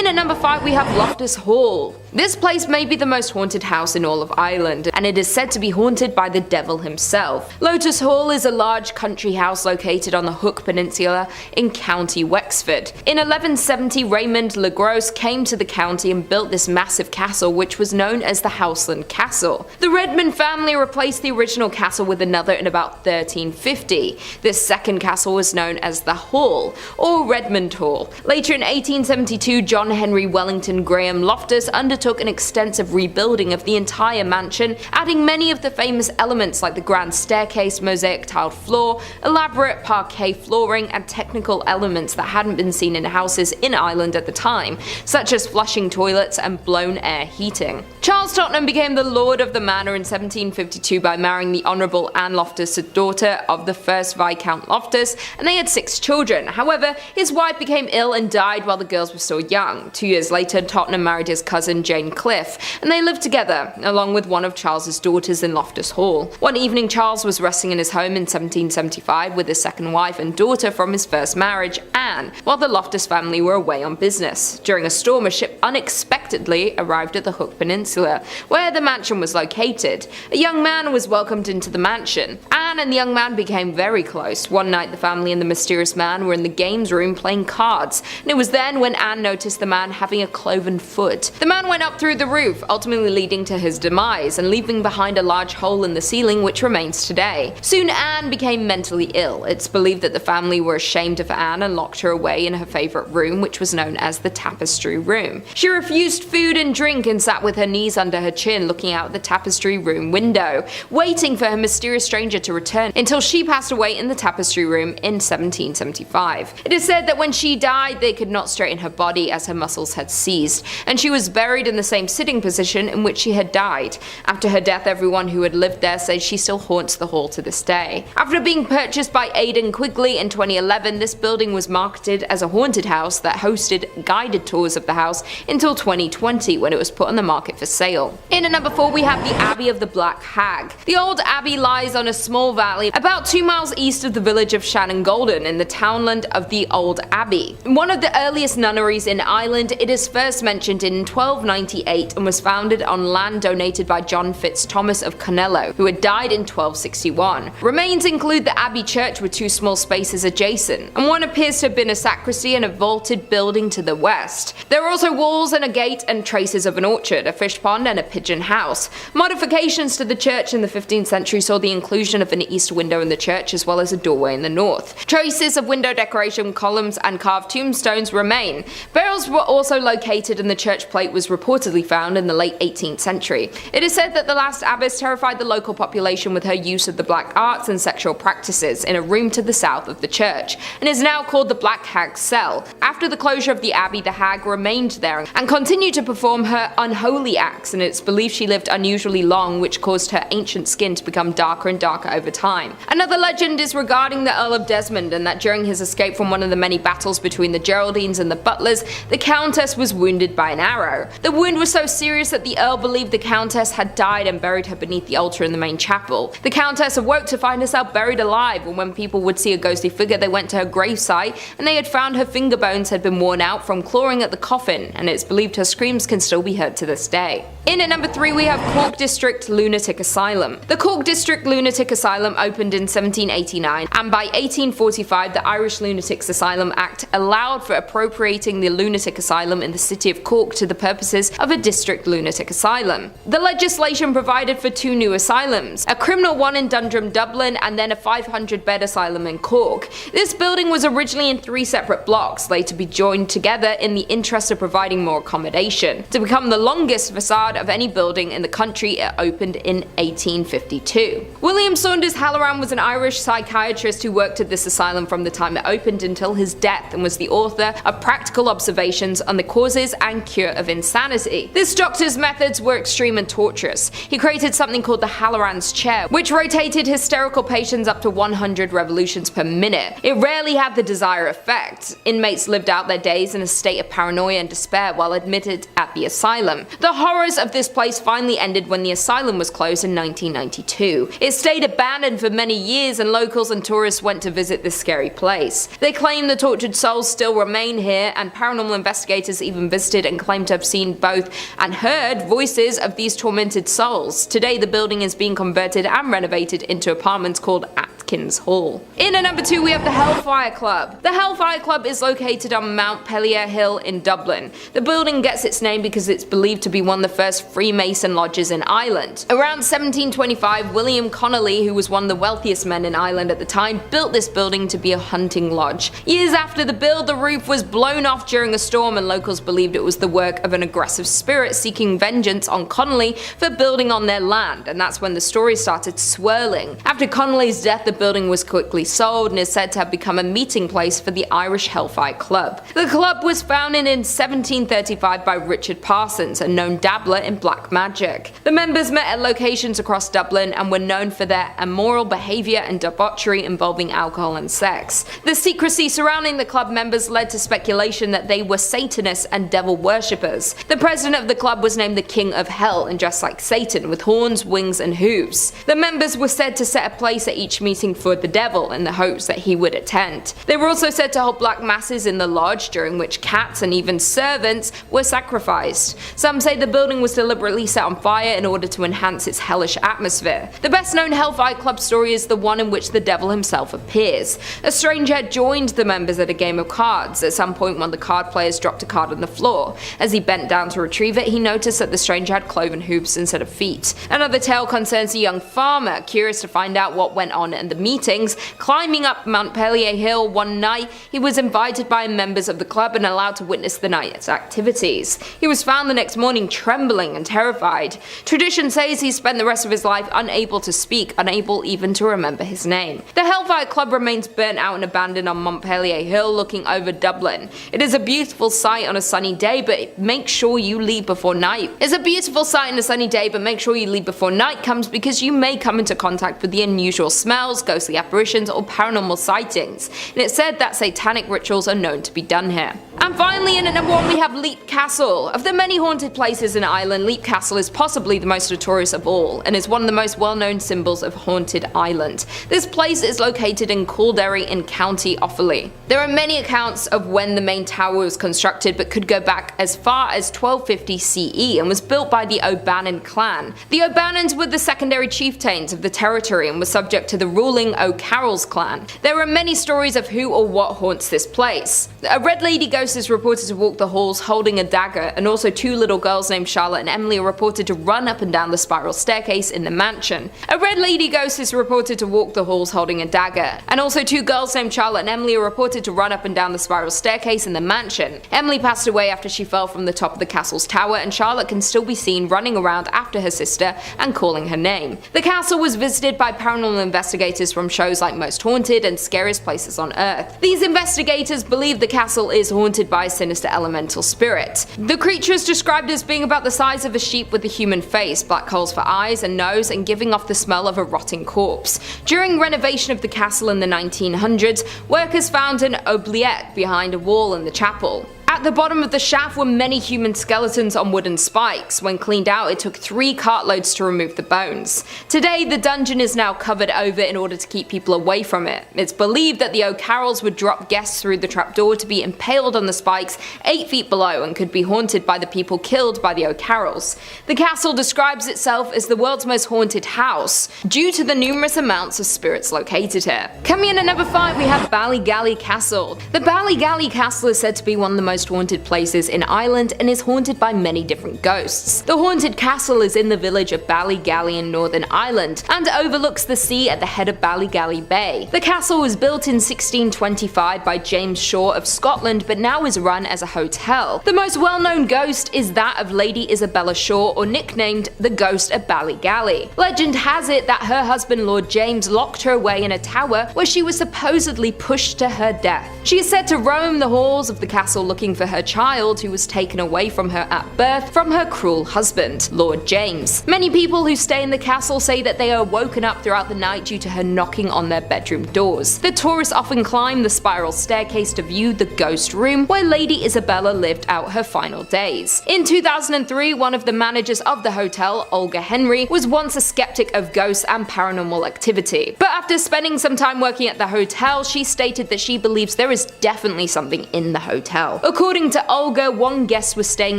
at number 5 we have Loftus Hall. This place may be the most haunted house in all of Ireland, and it is said to be haunted by the devil himself. Loftus Hall is a large country house located on the Hook Peninsula in County Wexford. In 1170, Raymond le Gros came to the county and built this massive castle, which was known as the Houseland Castle. The Redmond family replaced the original castle with another in about 1350. This second castle was known as the Hall, or Redmond Hall. Later in 1872, John Henry Wellington Graham Loftus undertook an extensive rebuilding of the entire mansion, adding many of the famous elements like the grand staircase, mosaic tiled floor, elaborate parquet flooring, and technical elements that hadn't been seen in houses in Ireland at the time, such as flushing toilets and blown air heating. Charles Tottenham became the lord of the manor in 1752 by marrying the Honourable Anne Loftus, a daughter of the first Viscount Loftus, and they had 6 children. However, his wife became ill and died while the girls were still young. 2 years later, Tottenham married his cousin Jane Cliff, and they lived together, along with one of Charles's daughters in Loftus Hall. One evening, Charles was resting in his home in 1775 with his second wife and daughter from his first marriage, Anne, while the Loftus family were away on business. During a storm, a ship unexpectedly arrived at the Hook Peninsula, where the mansion was located. A young man was welcomed into the mansion. Anne and the young man became very close. One night, the family and the mysterious man were in the games room playing cards, and it was then when Anne noticed the man having a cloven foot. The man went up through the roof, ultimately leading to his demise and leaving behind a large hole in the ceiling which remains today. Soon Anne became mentally ill. It's believed that the family were ashamed of Anne and locked her away in her favourite room, which was known as the tapestry room. She refused food and drink and sat with her knees under her chin looking out the tapestry room window, waiting for her mysterious stranger to return until she passed away in the tapestry room in 1775. It is said that when she died they could not straighten her body as her muscles had seized, and she was buried in the same sitting position in which she had died. After her death, everyone who had lived there says she still haunts the hall to this day. After being purchased by Aidan Quigley in 2011, this building was marketed as a haunted house that hosted guided tours of the house until 2020 when it was put on the market for sale. In at number 4 we have the Abbey of the Black Hag. The old abbey lies on a small valley about 2 miles east of the village of Shannongolden in the townland of the Old Abbey. One of the earliest nunneries in Ireland, it is first mentioned in 1298 and was founded on land donated by John Fitzthomas of Conello, who had died in 1261. Remains include the abbey church with 2 small spaces adjacent, and one appears to have been a sacristy and a vaulted building to the west. There are also walls and a gate and traces of an orchard, a fish pond and a pigeon house. Modifications to the church in the 15th century saw the inclusion of an east window in the church as well as a doorway in the north. Traces of window decoration, columns and carved tombstones remain. Barrels were also located and the church plate was reportedly found in the late 18th century. It is said that the last abbess terrified the local population with her use of the black arts and sexual practices in a room to the south of the church, and is now called the Black Hag cell. After the closure of the abbey, the hag remained there and continued to perform her unholy acts, and it's believed she lived unusually long, which caused her ancient skin to become darker and darker over time. Another legend is regarding the Earl of Desmond, and that during his escape from one of the many battles between the Geraldines and the Butlers, the Countess was wounded by an arrow. The wound was so serious that the Earl believed the Countess had died and buried her beneath the altar in the main chapel. The Countess awoke to find herself buried alive, and when people would see a ghostly figure they went to her gravesite and they had found her finger bones had been worn out from clawing at the coffin, and it's believed her screams can still be heard to this day. In at number 3 we have Cork District Lunatic Asylum. The Cork District Lunatic Asylum opened in 1789, and by 1845 the Irish Lunatics Asylum Act allowed for appropriating the lunatic asylum in the city of Cork to the purposes of a district lunatic asylum. The legislation provided for 2 new asylums, a criminal one in Dundrum, Dublin, and then a 500-bed asylum in Cork. This building was originally in 3 separate blocks, later to be joined together in the interest of providing more accommodation. To become the longest facade of any building in the country, it opened in 1852. William Saunders Halloran was an Irish psychiatrist who worked at this asylum from the time it opened until his death, and was the author of practical observations on the causes and cure of insanity. This doctor's methods were extreme and torturous. He created something called the Halloran's chair, which rotated hysterical patients up to 100 revolutions per minute. It rarely had the desired effect. Inmates lived out their days in a state of paranoia and despair while admitted at the asylum. The horrors of this place finally ended when the asylum was closed in 1992. It stayed abandoned abandoned for many years, and locals and tourists went to visit this scary place. They claim the tortured souls still remain here, and paranormal investigators even visited and claimed to have seen both and heard voices of these tormented souls. Today the building is being converted and renovated into apartments called Mcin Hall. In at number 2 we have the Hellfire Club. The Hellfire Club is located on Mount Pellier Hill in Dublin. The building gets its name because it's believed to be one of the first Freemason lodges in Ireland. Around 1725, William Connolly, who was one of the wealthiest men in Ireland at the time, built this building to be a hunting lodge. Years after the build, the roof was blown off during a storm, and locals believed it was the work of an aggressive spirit seeking vengeance on Connolly for building on their land, and that's when the story started swirling. After Connolly's death, the building was quickly sold and is said to have become a meeting place for the Irish Hellfire Club. The club was founded in 1735 by Richard Parsons, a known dabbler in black magic. The members met at locations across Dublin and were known for their immoral behaviour and debauchery involving alcohol and sex. The secrecy surrounding the club members led to speculation that they were Satanists and devil worshippers. The president of the club was named the King of Hell and dressed like Satan with horns, wings and hooves. The members were said to set a place at each meeting for the devil in the hopes that he would attend. They were also said to hold black masses in the lodge, during which cats and even servants were sacrificed. Some say the building was deliberately set on fire in order to enhance its hellish atmosphere. The best known Hellfire Club story is the one in which the devil himself appears. A stranger had joined the members at a game of cards. At some point, one of the card players dropped a card on the floor. As he bent down to retrieve it, he noticed that the stranger had cloven hooves instead of feet. Another tale concerns a young farmer, curious to find out what went on in the meetings. Climbing up Mount Pellier Hill one night, he was invited by members of the club and allowed to witness the night's activities. He was found the next morning trembling and terrified. Tradition says he spent the rest of his life unable to speak, unable even to remember his name. The Hellfire Club remains burnt out and abandoned on Montpellier Hill looking over Dublin. It is a beautiful sight on a sunny day, but make sure you leave before night. It's a beautiful sight on a sunny day, but make sure you leave before night comes, because you may come into contact with the unusual smells, ghostly apparitions or paranormal sightings. And it's said that satanic rituals are known to be done here. And finally, in at number 1 we have Leap Castle. Of the many haunted places in Ireland, Leap Castle is possibly the most notorious of all, and is one of the most well-known symbols of haunted Ireland. This place is located in Kildare in County Offaly. There are many accounts of when the main tower was constructed, but could go back as far as 1250 CE and was built by the O'Bannon clan. The O'Bannons were the secondary chieftains of the territory and were subject to the ruling O'Carroll's clan. There are many stories of who or what haunts this place. A red lady ghost is reported to walk the halls holding a dagger, and also 2 little girls named Charlotte and Emily are reported to run up and down the spiral staircase in the mansion. A red lady ghost is reported to walk the halls holding a dagger, and also 2 girls named Charlotte and Emily are reported to run up and down the spiral staircase in the mansion. Emily passed away after she fell from the top of the castle's tower, and Charlotte can still be seen running around after her sister and calling her name. The castle was visited by paranormal investigators from shows like Most Haunted and Scariest Places on Earth. These investigators believe the castle is haunted by a sinister elemental spirit. The creature is described as being about the size of a sheep with a human face, black holes for eyes and nose, and giving off the smell of a rotting corpse. During renovation of the castle in the 1900s, workers found an oubliette behind a wall in the chapel. At the bottom of the shaft were many human skeletons on wooden spikes. When cleaned out, it took 3 cartloads to remove the bones. Today, the dungeon is now covered over in order to keep people away from it. It's believed that the O'Carrolls would drop guests through the trapdoor to be impaled on the spikes 8 feet below, and could be haunted by the people killed by the O'Carrolls. The castle describes itself as the world's most haunted house, due to the numerous amounts of spirits located here. Coming in at number 5, we have Balgal Castle. The Balgal Castle is said to be one of the most haunted places in Ireland and is haunted by many different ghosts. The haunted castle is in the village of Ballygally in Northern Ireland and overlooks the sea at the head of Ballygally Bay. The castle was built in 1625 by James Shaw of Scotland, but now is run as a hotel. The most well-known ghost is that of Lady Isabella Shaw, or nicknamed the Ghost of Ballygally. Legend has it that her husband Lord James locked her away in a tower where she was supposedly pushed to her death. She is said to roam the halls of the castle looking looking for her child who was taken away from her at birth from her cruel husband, Lord James. Many people who stay in the castle say that they are woken up throughout the night due to her knocking on their bedroom doors. The tourists often climb the spiral staircase to view the ghost room where Lady Isabella lived out her final days. In 2003, one of the managers of the hotel, Olga Henry, was once a skeptic of ghosts and paranormal activity. But after spending some time working at the hotel, she stated that she believes there is definitely something in the hotel. According to Olga, one guest was staying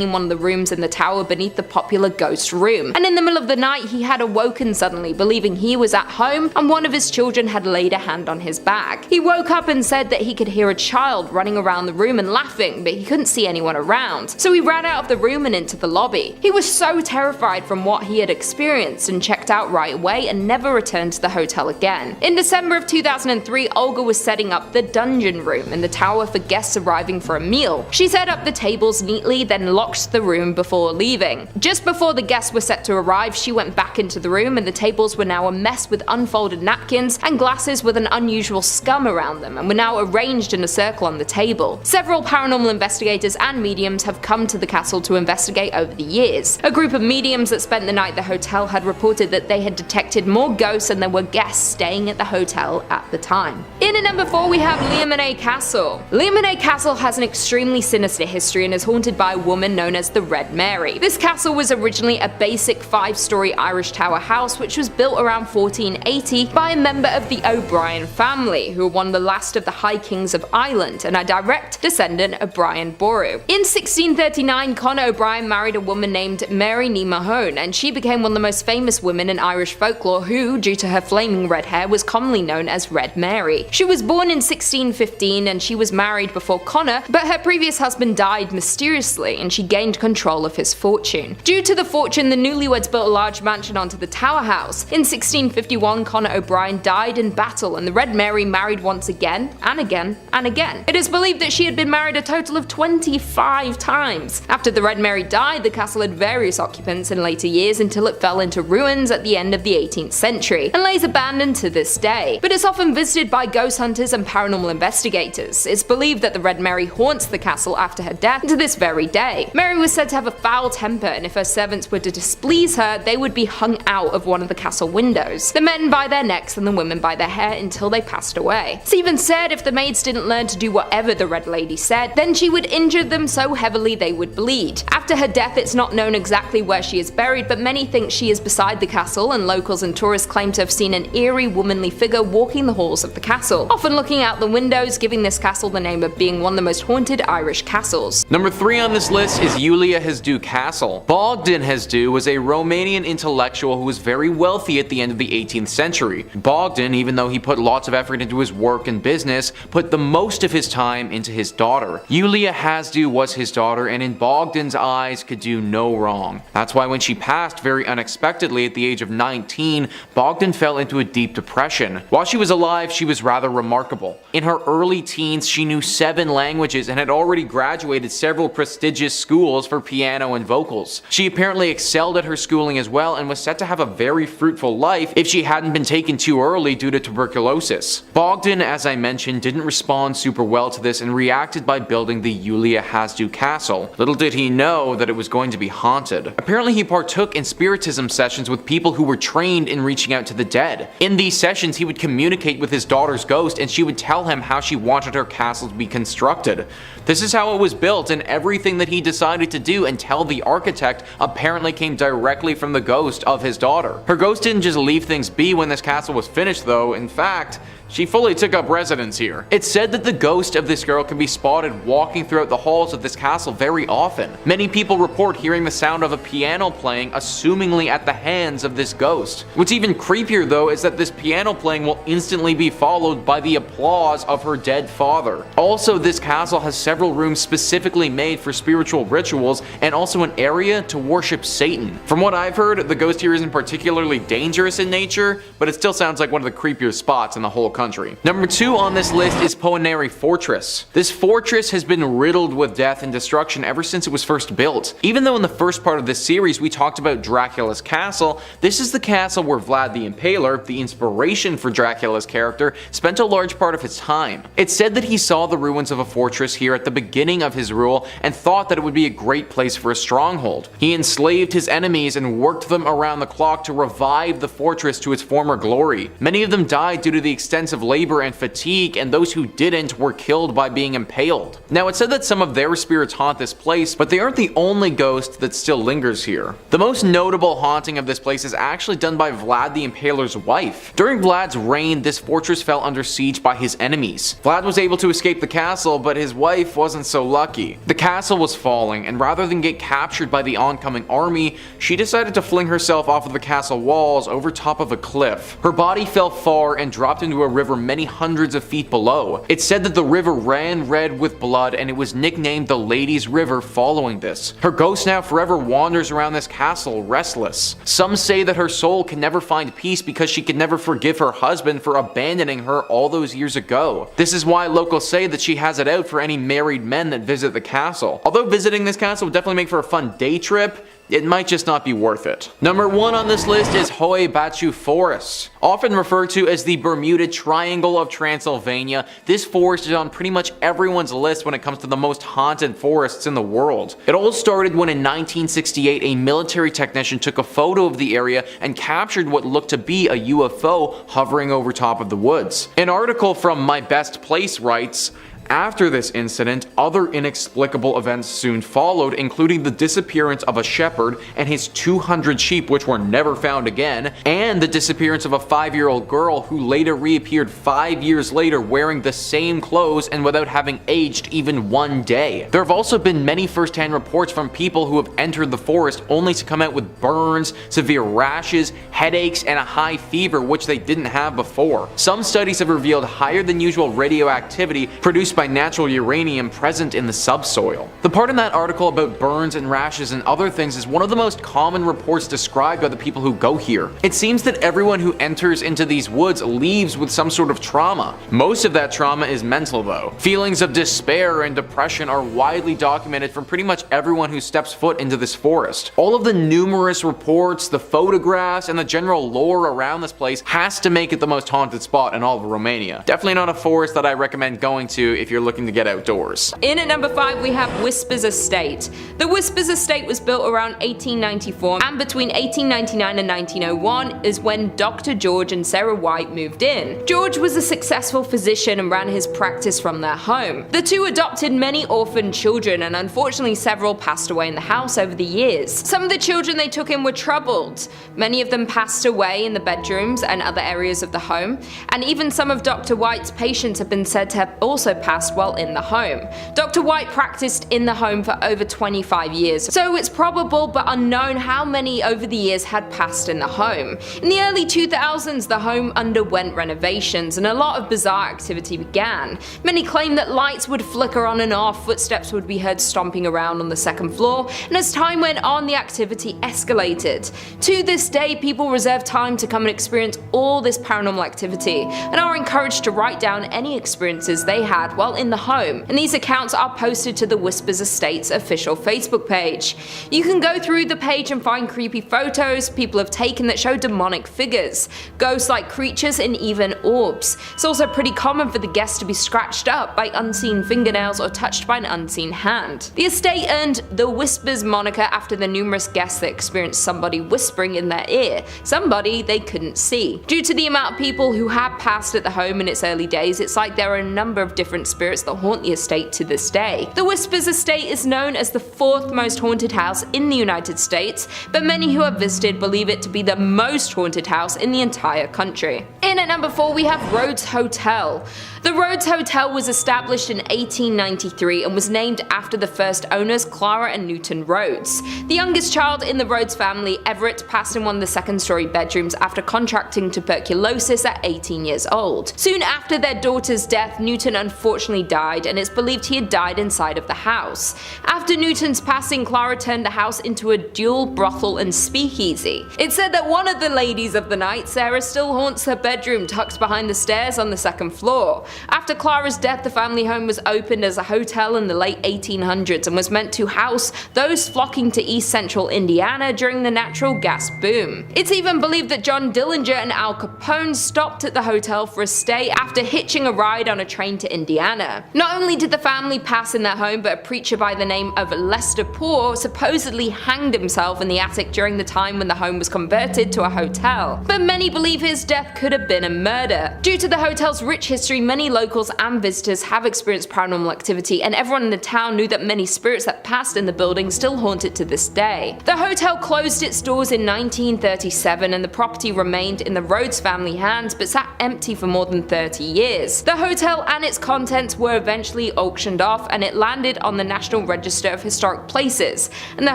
in one of the rooms in the tower beneath the popular ghost room, and in the middle of the night he had awoken suddenly, believing he was at home and one of his children had laid a hand on his back. He woke up and said that he could hear a child running around the room and laughing, but he couldn't see anyone around, so he ran out of the room and into the lobby. He was so terrified from what he had experienced and checked out right away and never returned to the hotel again. In December of 2003, Olga was setting up the dungeon room in the tower for guests arriving for a meal. She set up the tables neatly, then locked the room before leaving. Just before the guests were set to arrive, she went back into the room and the tables were now a mess with unfolded napkins and glasses with an unusual scum around them and were now arranged in a circle on the table. Several paranormal investigators and mediums have come to the castle to investigate over the years. A group of mediums that spent the night at the hotel had reported that they had detected more ghosts than there were guests staying at the hotel at the time. In at number 4 we have Liss Castle. Liss Castle has an extremely sinister history and is haunted by a woman known as the Red Mary. This castle was originally a basic 5-story Irish tower house which was built around 1480 by a member of the O'Brien family, who were one of the last of the High Kings of Ireland and a direct descendant of Brian Boru. In 1639, Conor O'Brien married a woman named Mary Ní Mahone, and she became one of the most famous women in Irish folklore who, due to her flaming red hair, was commonly known as Red Mary. She was born in 1615 and she was married before Conor, but her previous husband died mysteriously and she gained control of his fortune. Due to the fortune, the newlyweds built a large mansion onto the tower house. In 1651, Conor O'Brien died in battle and the Red Mary married once again and again and again. It is believed that she had been married a total of 25 times. After the Red Mary died, the castle had various occupants in later years until it fell into ruins at the end of the 18th century and lays abandoned to this day. But it's often visited by ghost hunters and paranormal investigators. It's believed that the Red Mary haunts the castle after her death to this very day. Mary was said to have a foul temper, and if her servants were to displease her, they would be hung out of one of the castle windows, the men by their necks and the women by their hair, until they passed away. It's even said if the maids didn't learn to do whatever the Red Lady said, then she would injure them so heavily they would bleed. After her death, it's not known exactly where she is buried, but many think she is beside the castle, and locals and tourists claim to have seen an eerie womanly figure walking the halls of the castle, often looking out the windows, giving this castle the name of being one of the most haunted Irish castles. Number 3 on this list is Ulia Hau Castle. Bogdan Hau was a Romanian intellectual who was very wealthy at the end of the 18th century. Bogdan, even though he put lots of effort into his work and business, put the most of his time into his daughter. Ulia Hau was his daughter, and in Bogdan's eyes could do no wrong. That's why when she passed very unexpectedly at the age of 19, Bogdan fell into a deep depression. While she was alive, she was rather remarkable. In her early teens, she knew 7 languages and had already graduated several prestigious schools for piano and vocals. She apparently excelled at her schooling as well and was said to have a very fruitful life if she hadn't been taken too early due to tuberculosis. Bogdan, as I mentioned, didn't respond super well to this and reacted by building the Ulia Hau Castle. Little did he know that it was going to be haunted. Apparently he partook in spiritism sessions with people who were trained in reaching out to the dead. In these sessions he would communicate with his daughter's ghost and she would tell him how she wanted her castle to be constructed. This is how it was built, and everything that he decided to do and tell the architect apparently came directly from the ghost of his daughter. Her ghost didn't just leave things be when this castle was finished though. In fact, she fully took up residence here. It's said that the ghost of this girl can be spotted walking throughout the halls of this castle very often. Many people report hearing the sound of a piano playing, assumingly at the hands of this ghost. What's even creepier though is that this piano playing will instantly be followed by the applause of her dead father. Also, this castle has several rooms specifically made for spiritual rituals and also an area to worship Satan. From what I've heard, the ghost here isn't particularly dangerous in nature, but it still sounds like one of the creepier spots in the whole country. Number 2 on this list is Pooner Fortress. This fortress has been riddled with death and destruction ever since it was first built. Even though in the first part of this series we talked about Dracula's castle, this is the castle where Vlad the Impaler, the inspiration for Dracula's character, spent a large part of his time. It's said that he saw the ruins of a fortress here at the the beginning of his rule and thought that it would be a great place for a stronghold. He enslaved his enemies and worked them around the clock to revive the fortress to its former glory. Many of them died due to the extensive labor and fatigue, and those who didn't were killed by being impaled. Now, it's said that some of their spirits haunt this place, but they aren't the only ghost that still lingers here. The most notable haunting of this place is actually done by Vlad the Impaler's wife. During Vlad's reign, this fortress fell under siege by his enemies. Vlad was able to escape the castle, but his wife wasn't so lucky. The castle was falling, and rather than get captured by the oncoming army, she decided to fling herself off of the castle walls over top of a cliff. Her body fell far and dropped into a river many hundreds of feet below. It's said that the river ran red with blood, and it was nicknamed the Lady's River following this. Her ghost now forever wanders around this castle restless. Some say that her soul can never find peace because she could never forgive her husband for abandoning her all those years ago. This is why locals say that she has it out for any married men that visit the castle. Although visiting this castle would definitely make for a fun day trip, it might just not be worth it. Number 1 on this list is Hoi Bachu Forest. Often referred to as the Bermuda Triangle of Transylvania, this forest is on pretty much everyone's list when it comes to the most haunted forests in the world. It all started when in 1968 a military technician took a photo of the area and captured what looked to be a UFO hovering over top of the woods. An article from My Best Place writes, after this incident, other inexplicable events soon followed, including the disappearance of a shepherd and his 200 sheep which were never found again, and the disappearance of a 5-year-old girl who later reappeared 5 years later wearing the same clothes and without having aged even one day. There have also been many first-hand reports from people who have entered the forest only to come out with burns, severe rashes, headaches, and a high fever which they didn't have before. Some studies have revealed higher than usual radioactivity produced by natural uranium present in the subsoil. The part in that article about burns and rashes and other things is one of the most common reports described by the people who go here. It seems that everyone who enters into these woods leaves with some sort of trauma. Most of that trauma is mental though. Feelings of despair and depression are widely documented from pretty much everyone who steps foot into this forest. All of the numerous reports, the photographs, and the general lore around this place has to make it the most haunted spot in all of Romania. Definitely not a forest that I recommend going to if you're looking to get outdoors. In at number 5 we have Whispers Estate. The Whispers Estate was built around 1894, and between 1899 and 1901 is when Dr. George and Sarah White moved in. George was a successful physician and ran his practice from their home. The two adopted many orphaned children, and unfortunately several passed away in the house over the years. Some of the children they took in were troubled. Many of them passed away in the bedrooms and other areas of the home, and even some of Dr. White's patients have been said to have also passed while in the home. Dr. White practiced in the home for over 25 years, so it's probable but unknown how many over the years had passed in the home. In the early 2000s, the home underwent renovations and a lot of bizarre activity began. Many claim that lights would flicker on and off, footsteps would be heard stomping around on the second floor, and as time went on, the activity escalated. To this day, people reserve time to come and experience all this paranormal activity and are encouraged to write down any experiences they had while in the home, and these accounts are posted to the Whispers Estate's official Facebook page. You can go through the page and find creepy photos people have taken that show demonic figures, ghost-like creatures, and even orbs. It's also pretty common for the guests to be scratched up by unseen fingernails or touched by an unseen hand. The estate earned the Whispers moniker after the numerous guests that experienced somebody whispering in their ear, somebody they couldn't see. Due to the amount of people who had passed at the home in its early days, it's like there are a number of different spirits that haunt the estate to this day. The Whispers Estate is known as the 4th most haunted house in the United States, but many who have visited believe it to be the most haunted house in the entire country. In at number 4 we have Rhodes Hotel. The Rhodes Hotel was established in 1893 and was named after the first owners, Clara and Newton Rhodes. The youngest child in the Rhodes family, Everett, passed in one of the second-story bedrooms after contracting tuberculosis at 18 years old. Soon after their daughter's death, Newton unfortunately died, and it's believed he had died inside of the house. After Newton's passing, Clara turned the house into a dual brothel and speakeasy. It's said that one of the ladies of the night, Sarah, still haunts her bedroom bedroom tucked behind the stairs on the second floor. After Clara's death, the family home was opened as a hotel in the late 1800s and was meant to house those flocking to east central Indiana during the natural gas boom. It's even believed that John Dillinger and Al Capone stopped at the hotel for a stay after hitching a ride on a train to Indiana. Not only did the family pass in their home, but a preacher by the name of Lester Poor supposedly hanged himself in the attic during the time when the home was converted to a hotel. But many believe his death could have been a murder. Due to the hotel's rich history, many locals and visitors have experienced paranormal activity, and everyone in the town knew that many spirits that passed in the building still haunt it to this day. The hotel closed its doors in 1937 and the property remained in the Rhodes family hands but sat empty for more than 30 years. The hotel and its contents were eventually auctioned off and it landed on the National Register of Historic Places, and the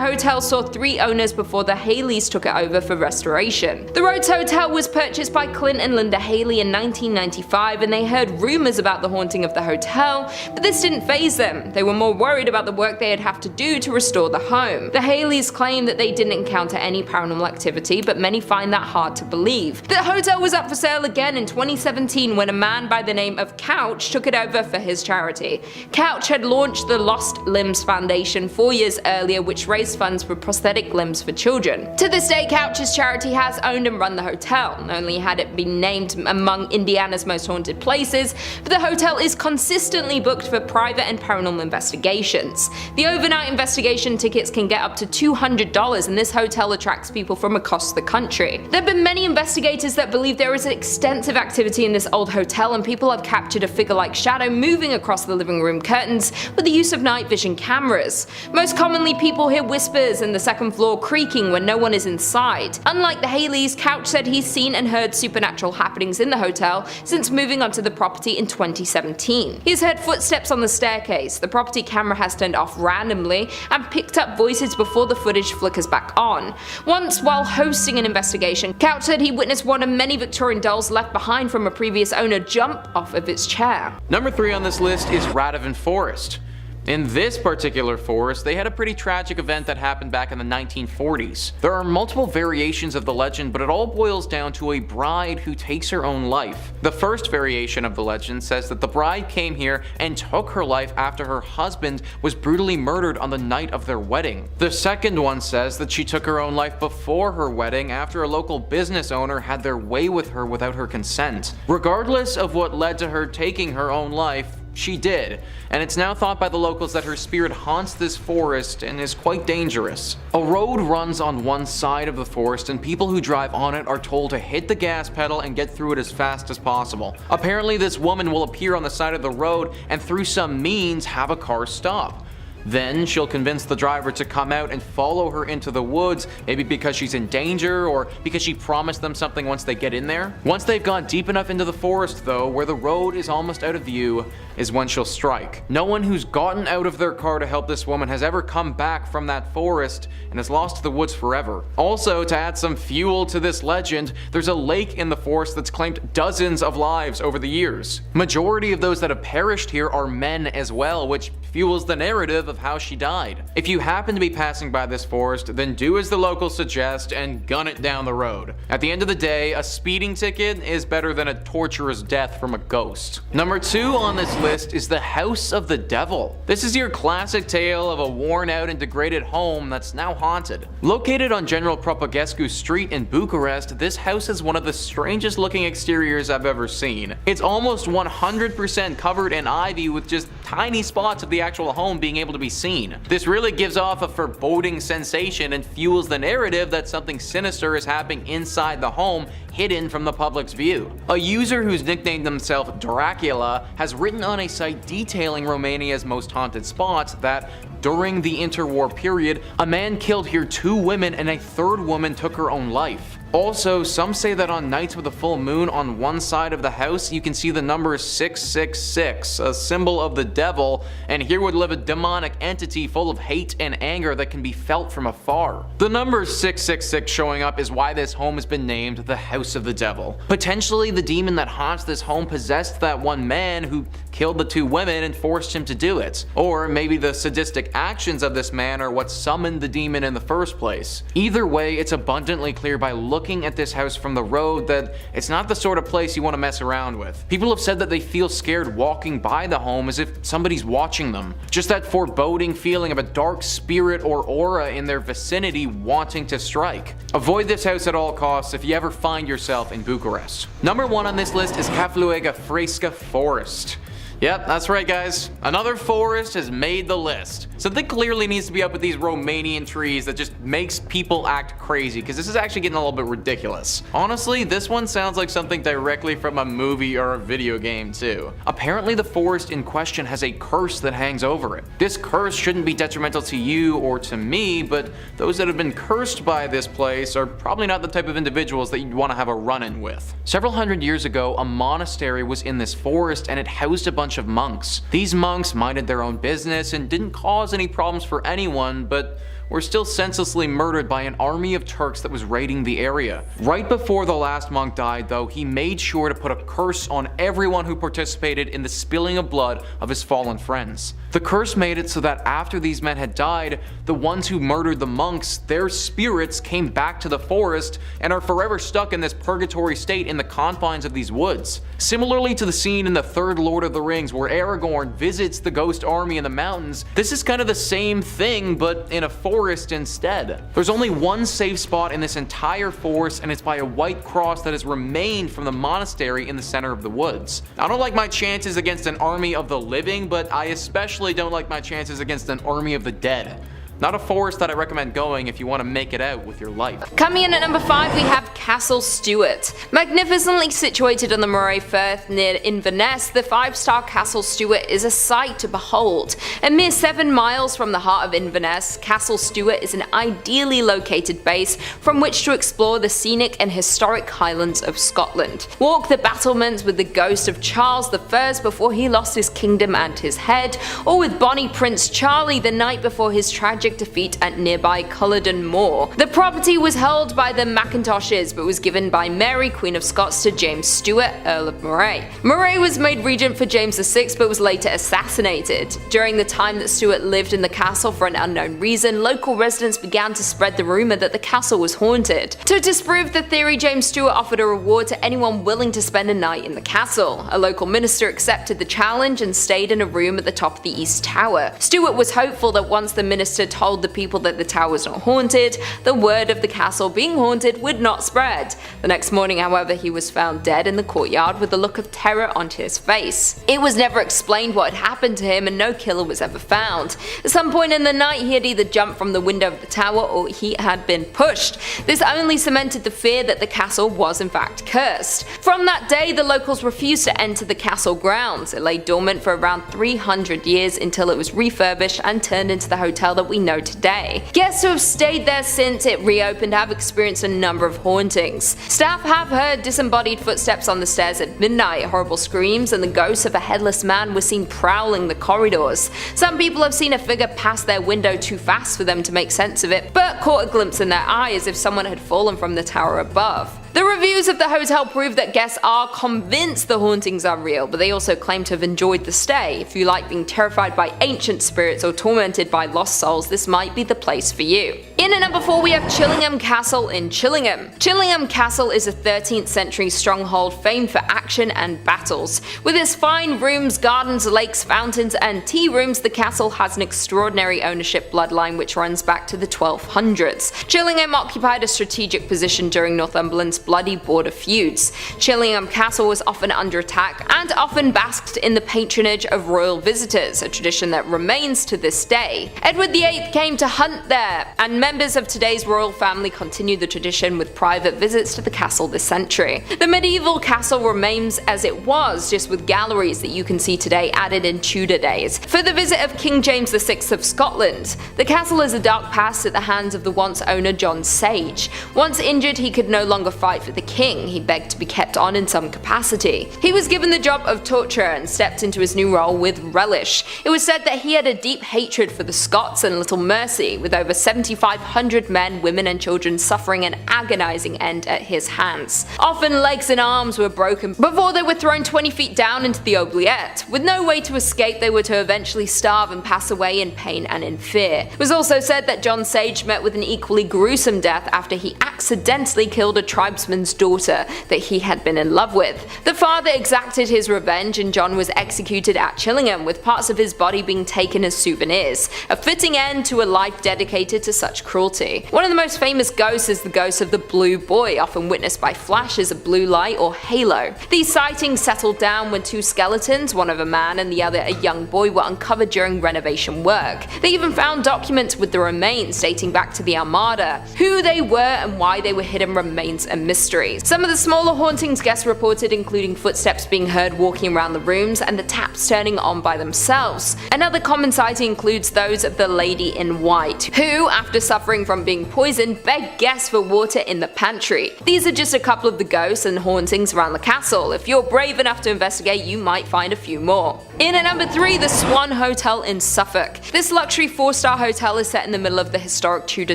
hotel saw 3 owners before the Haleys took it over for restoration. The Rhodes Hotel was purchased by Clint and Linda Haley in 1995 and they heard rumors about the haunting of the hotel, but this didn't faze them. They were more worried about the work they'd have to do to restore the home. The Haleys claim that they didn't encounter any paranormal activity, but many find that hard to believe. The hotel was up for sale again in 2017 when a man by the name of Couch took it over for his charity. Couch had launched the Lost Limbs Foundation 4 years earlier, which raised funds for prosthetic limbs for children. To this day, Couch's charity has owned and run the hotel. Not only had it been named among Indiana's most haunted places, but the hotel is consistently booked for private and paranormal investigations. The overnight investigation tickets can get up to $200, and this hotel attracts people from across the country. There have been many investigators that believe there is extensive activity in this old hotel, and people have captured a figure-like shadow moving across the living room curtains with the use of night vision cameras. Most commonly, people hear whispers and the second floor creaking when no one is inside. Unlike the Haleys, Couch said he's seen and heard supernatural happenings in the hotel since moving onto the property in 2017. He's heard footsteps on the staircase, the property camera has turned off randomly, and picked up voices before the footage flickers back on. Once, while hosting an investigation, Couch said he witnessed one of many Victorian dolls left behind from a previous owner jump off of its chair. Number 3 on this list is Avon Forest. In this particular forest, they had a pretty tragic event that happened back in the 1940s. There are multiple variations of the legend, but it all boils down to a bride who takes her own life. The first variation of the legend says that the bride came here and took her life after her husband was brutally murdered on the night of their wedding. The second one says that she took her own life before her wedding after a local business owner had their way with her without her consent. Regardless of what led to her taking her own life, she did, and it's now thought by the locals that her spirit haunts this forest and is quite dangerous. A road runs on one side of the forest and people who drive on it are told to hit the gas pedal and get through it as fast as possible. Apparently this woman will appear on the side of the road and through some means have a car stop. Then she'll convince the driver to come out and follow her into the woods, maybe because she's in danger or because she promised them something once they get in there. Once they've gone deep enough into the forest though, where the road is almost out of view, is when she'll strike. No one who's gotten out of their car to help this woman has ever come back from that forest and is lost to the woods forever. Also, to add some fuel to this legend, there's a lake in the forest that's claimed dozens of lives over the years. Majority of those that have perished here are men as well, which fuels the narrative of how she died. If you happen to be passing by this forest, then do as the locals suggest and gun it down the road. At the end of the day, a speeding ticket is better than a torturous death from a ghost. Number 2 on this list is the House of the Devil. This is your classic tale of a worn out and degraded home that's now haunted. Located on General Propagescu Street in Bucharest, this house is one of the strangest looking exteriors I've ever seen. It's almost 100% covered in ivy with just tiny spots of the actual home being able to be seen. This really gives off a foreboding sensation and fuels the narrative that something sinister is happening inside the home, hidden from the public's view. A user who's nicknamed himself Dracula has written on a site detailing Romania's most haunted spots that during the interwar period, a man killed here 2 women and a 3rd woman took her own life. Also, some say that on nights with a full moon on one side of the house, you can see the number 666, a symbol of the devil, and here would live a demonic entity full of hate and anger that can be felt from afar. The number 666 showing up is why this home has been named the House of the Devil. Potentially the demon that haunts this home possessed that one man who killed the two women and forced him to do it. Or maybe the sadistic actions of this man are what summoned the demon in the first place. Either way, it's abundantly clear by looking at this house from the road that it's not the sort of place you want to mess around with. People have said that they feel scared walking by the home as if somebody's watching them. Just that foreboding feeling of a dark spirit or aura in their vicinity wanting to strike. Avoid this house at all costs if you ever find yourself in Bucharest. Number 1 on this list is Cafluega Fresca Forest. Yep, that's right guys. Another forest has made the list. Something clearly needs to be up with these Romanian trees that just makes people act crazy, because this is actually getting a little bit ridiculous. Honestly, this one sounds like something directly from a movie or a video game too. Apparently the forest in question has a curse that hangs over it. This curse shouldn't be detrimental to you or to me, but those that have been cursed by this place are probably not the type of individuals that you'd want to have a run-in with. Several hundred years ago, a monastery was in this forest and it housed a bunch of monks. These monks minded their own business and didn't cause any problems for anyone, but were still senselessly murdered by an army of Turks that was raiding the area. Right before the last monk died though, he made sure to put a curse on everyone who participated in the spilling of blood of his fallen friends. The curse made it so that after these men had died, the ones who murdered the monks, their spirits came back to the forest and are forever stuck in this purgatory state in the confines of these woods. Similarly to the scene in the third Lord of the Rings where Aragorn visits the ghost army in the mountains, this is kind of the same thing but in a forest instead. There's only one safe spot in this entire forest, and it's by a white cross that has remained from the monastery in the center of the woods. I don't like my chances against an army of the living, but I especially don't like my chances against an army of the dead. Not a forest that I recommend going if you want to make it out with your life. Coming in at number 5, we have Castle Stewart. Magnificently situated on the Moray Firth near Inverness, the 5-star Castle Stewart is a sight to behold. A mere 7 miles from the heart of Inverness, Castle Stewart is an ideally located base from which to explore the scenic and historic Highlands of Scotland. Walk the battlements with the ghost of Charles I before he lost his kingdom and his head, or with Bonnie Prince Charlie the night before his tragic defeat at nearby Culloden Moor. The property was held by the Macintoshes but was given by Mary, Queen of Scots, to James Stewart, Earl of Moray. Moray was made regent for James VI but was later assassinated. During the time that Stewart lived in the castle for an unknown reason, local residents began to spread the rumour that the castle was haunted. To disprove the theory, James Stewart offered a reward to anyone willing to spend a night in the castle. A local minister accepted the challenge and stayed in a room at the top of the East Tower. Stewart was hopeful that once the minister told the people that the tower was not haunted, the word of the castle being haunted would not spread. The next morning, however, he was found dead in the courtyard with a look of terror on his face. It was never explained what had happened to him and no killer was ever found. At some point in the night, he had either jumped from the window of the tower or he had been pushed. This only cemented the fear that the castle was in fact cursed. From that day, the locals refused to enter the castle grounds. It lay dormant for around 300 years until it was refurbished and turned into the hotel that we know today. Guests who have stayed there since it reopened have experienced a number of hauntings. Staff have heard disembodied footsteps on the stairs at midnight, horrible screams, and the ghost of a headless man was seen prowling the corridors. Some people have seen a figure pass their window too fast for them to make sense of it, but caught a glimpse in their eye as if someone had fallen from the tower above. The reviews of the hotel prove that guests are convinced the hauntings are real, but they also claim to have enjoyed the stay. If you like being terrified by ancient spirits or tormented by lost souls, this might be the place for you. In at number 4, we have Chillingham Castle in Chillingham. Chillingham Castle is a 13th century stronghold famed for action and battles. With its fine rooms, gardens, lakes, fountains, and tea rooms, the castle has an extraordinary ownership bloodline which runs back to the 1200s. Chillingham occupied a strategic position during Northumberland's bloody border feuds. Chillingham Castle was often under attack and often basked in the patronage of royal visitors, a tradition that remains to this day. Edward VIII came to hunt there, and members members of today's royal family continue the tradition with private visits to the castle this century. The medieval castle remains as it was, just with galleries that you can see today added in Tudor days. For the visit of King James VI of Scotland, the castle is a dark past at the hands of the once owner John Sage. Once injured, he could no longer fight for the king. He begged to be kept on in some capacity. He was given the job of torturer and stepped into his new role with relish. It was said that he had a deep hatred for the Scots and little mercy, with over 7,500 men, women and children suffering an agonizing end at his hands. Often legs and arms were broken before they were thrown 20 feet down into the oubliette. With no way to escape, they were to eventually starve and pass away in pain and in fear. It was also said that John Sage met with an equally gruesome death after he accidentally killed a tribesman's daughter that he had been in love with. The father exacted his revenge and John was executed at Chillingham, with parts of his body being taken as souvenirs, a fitting end to a life dedicated to such cruelty. One of the most famous ghosts is the ghost of the Blue Boy, often witnessed by flashes of blue light or halo. These sightings settled down when two skeletons, one of a man and the other a young boy, were uncovered during renovation work. They even found documents with the remains dating back to the Armada. Who they were and why they were hidden remains a mystery. Some of the smaller hauntings guests reported including footsteps being heard walking around the rooms and the taps turning on by themselves. Another common sighting includes those of the Lady in White, who, after suffering from being poisoned, begged guests for water in the pantry. These are just a couple of the ghosts and hauntings around the castle. If you're brave enough to investigate, you might find a few more. In at number 3, the Swan Hotel in Suffolk. This luxury 4-star hotel is set in the middle of the historic Tudor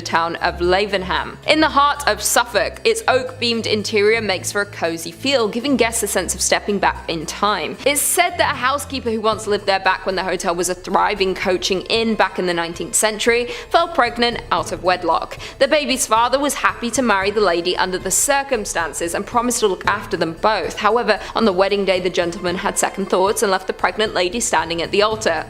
town of Lavenham. In the heart of Suffolk, its oak-beamed interior makes for a cozy feel, giving guests a sense of stepping back in time. It's said that a housekeeper who once lived there back when the hotel was a thriving coaching inn back in the 19th century fell pregnant out of wedlock. The baby's father was happy to marry the lady under the circumstances and promised to look after them both. However, on the wedding day the gentleman had second thoughts and left the pregnant lady standing at the altar.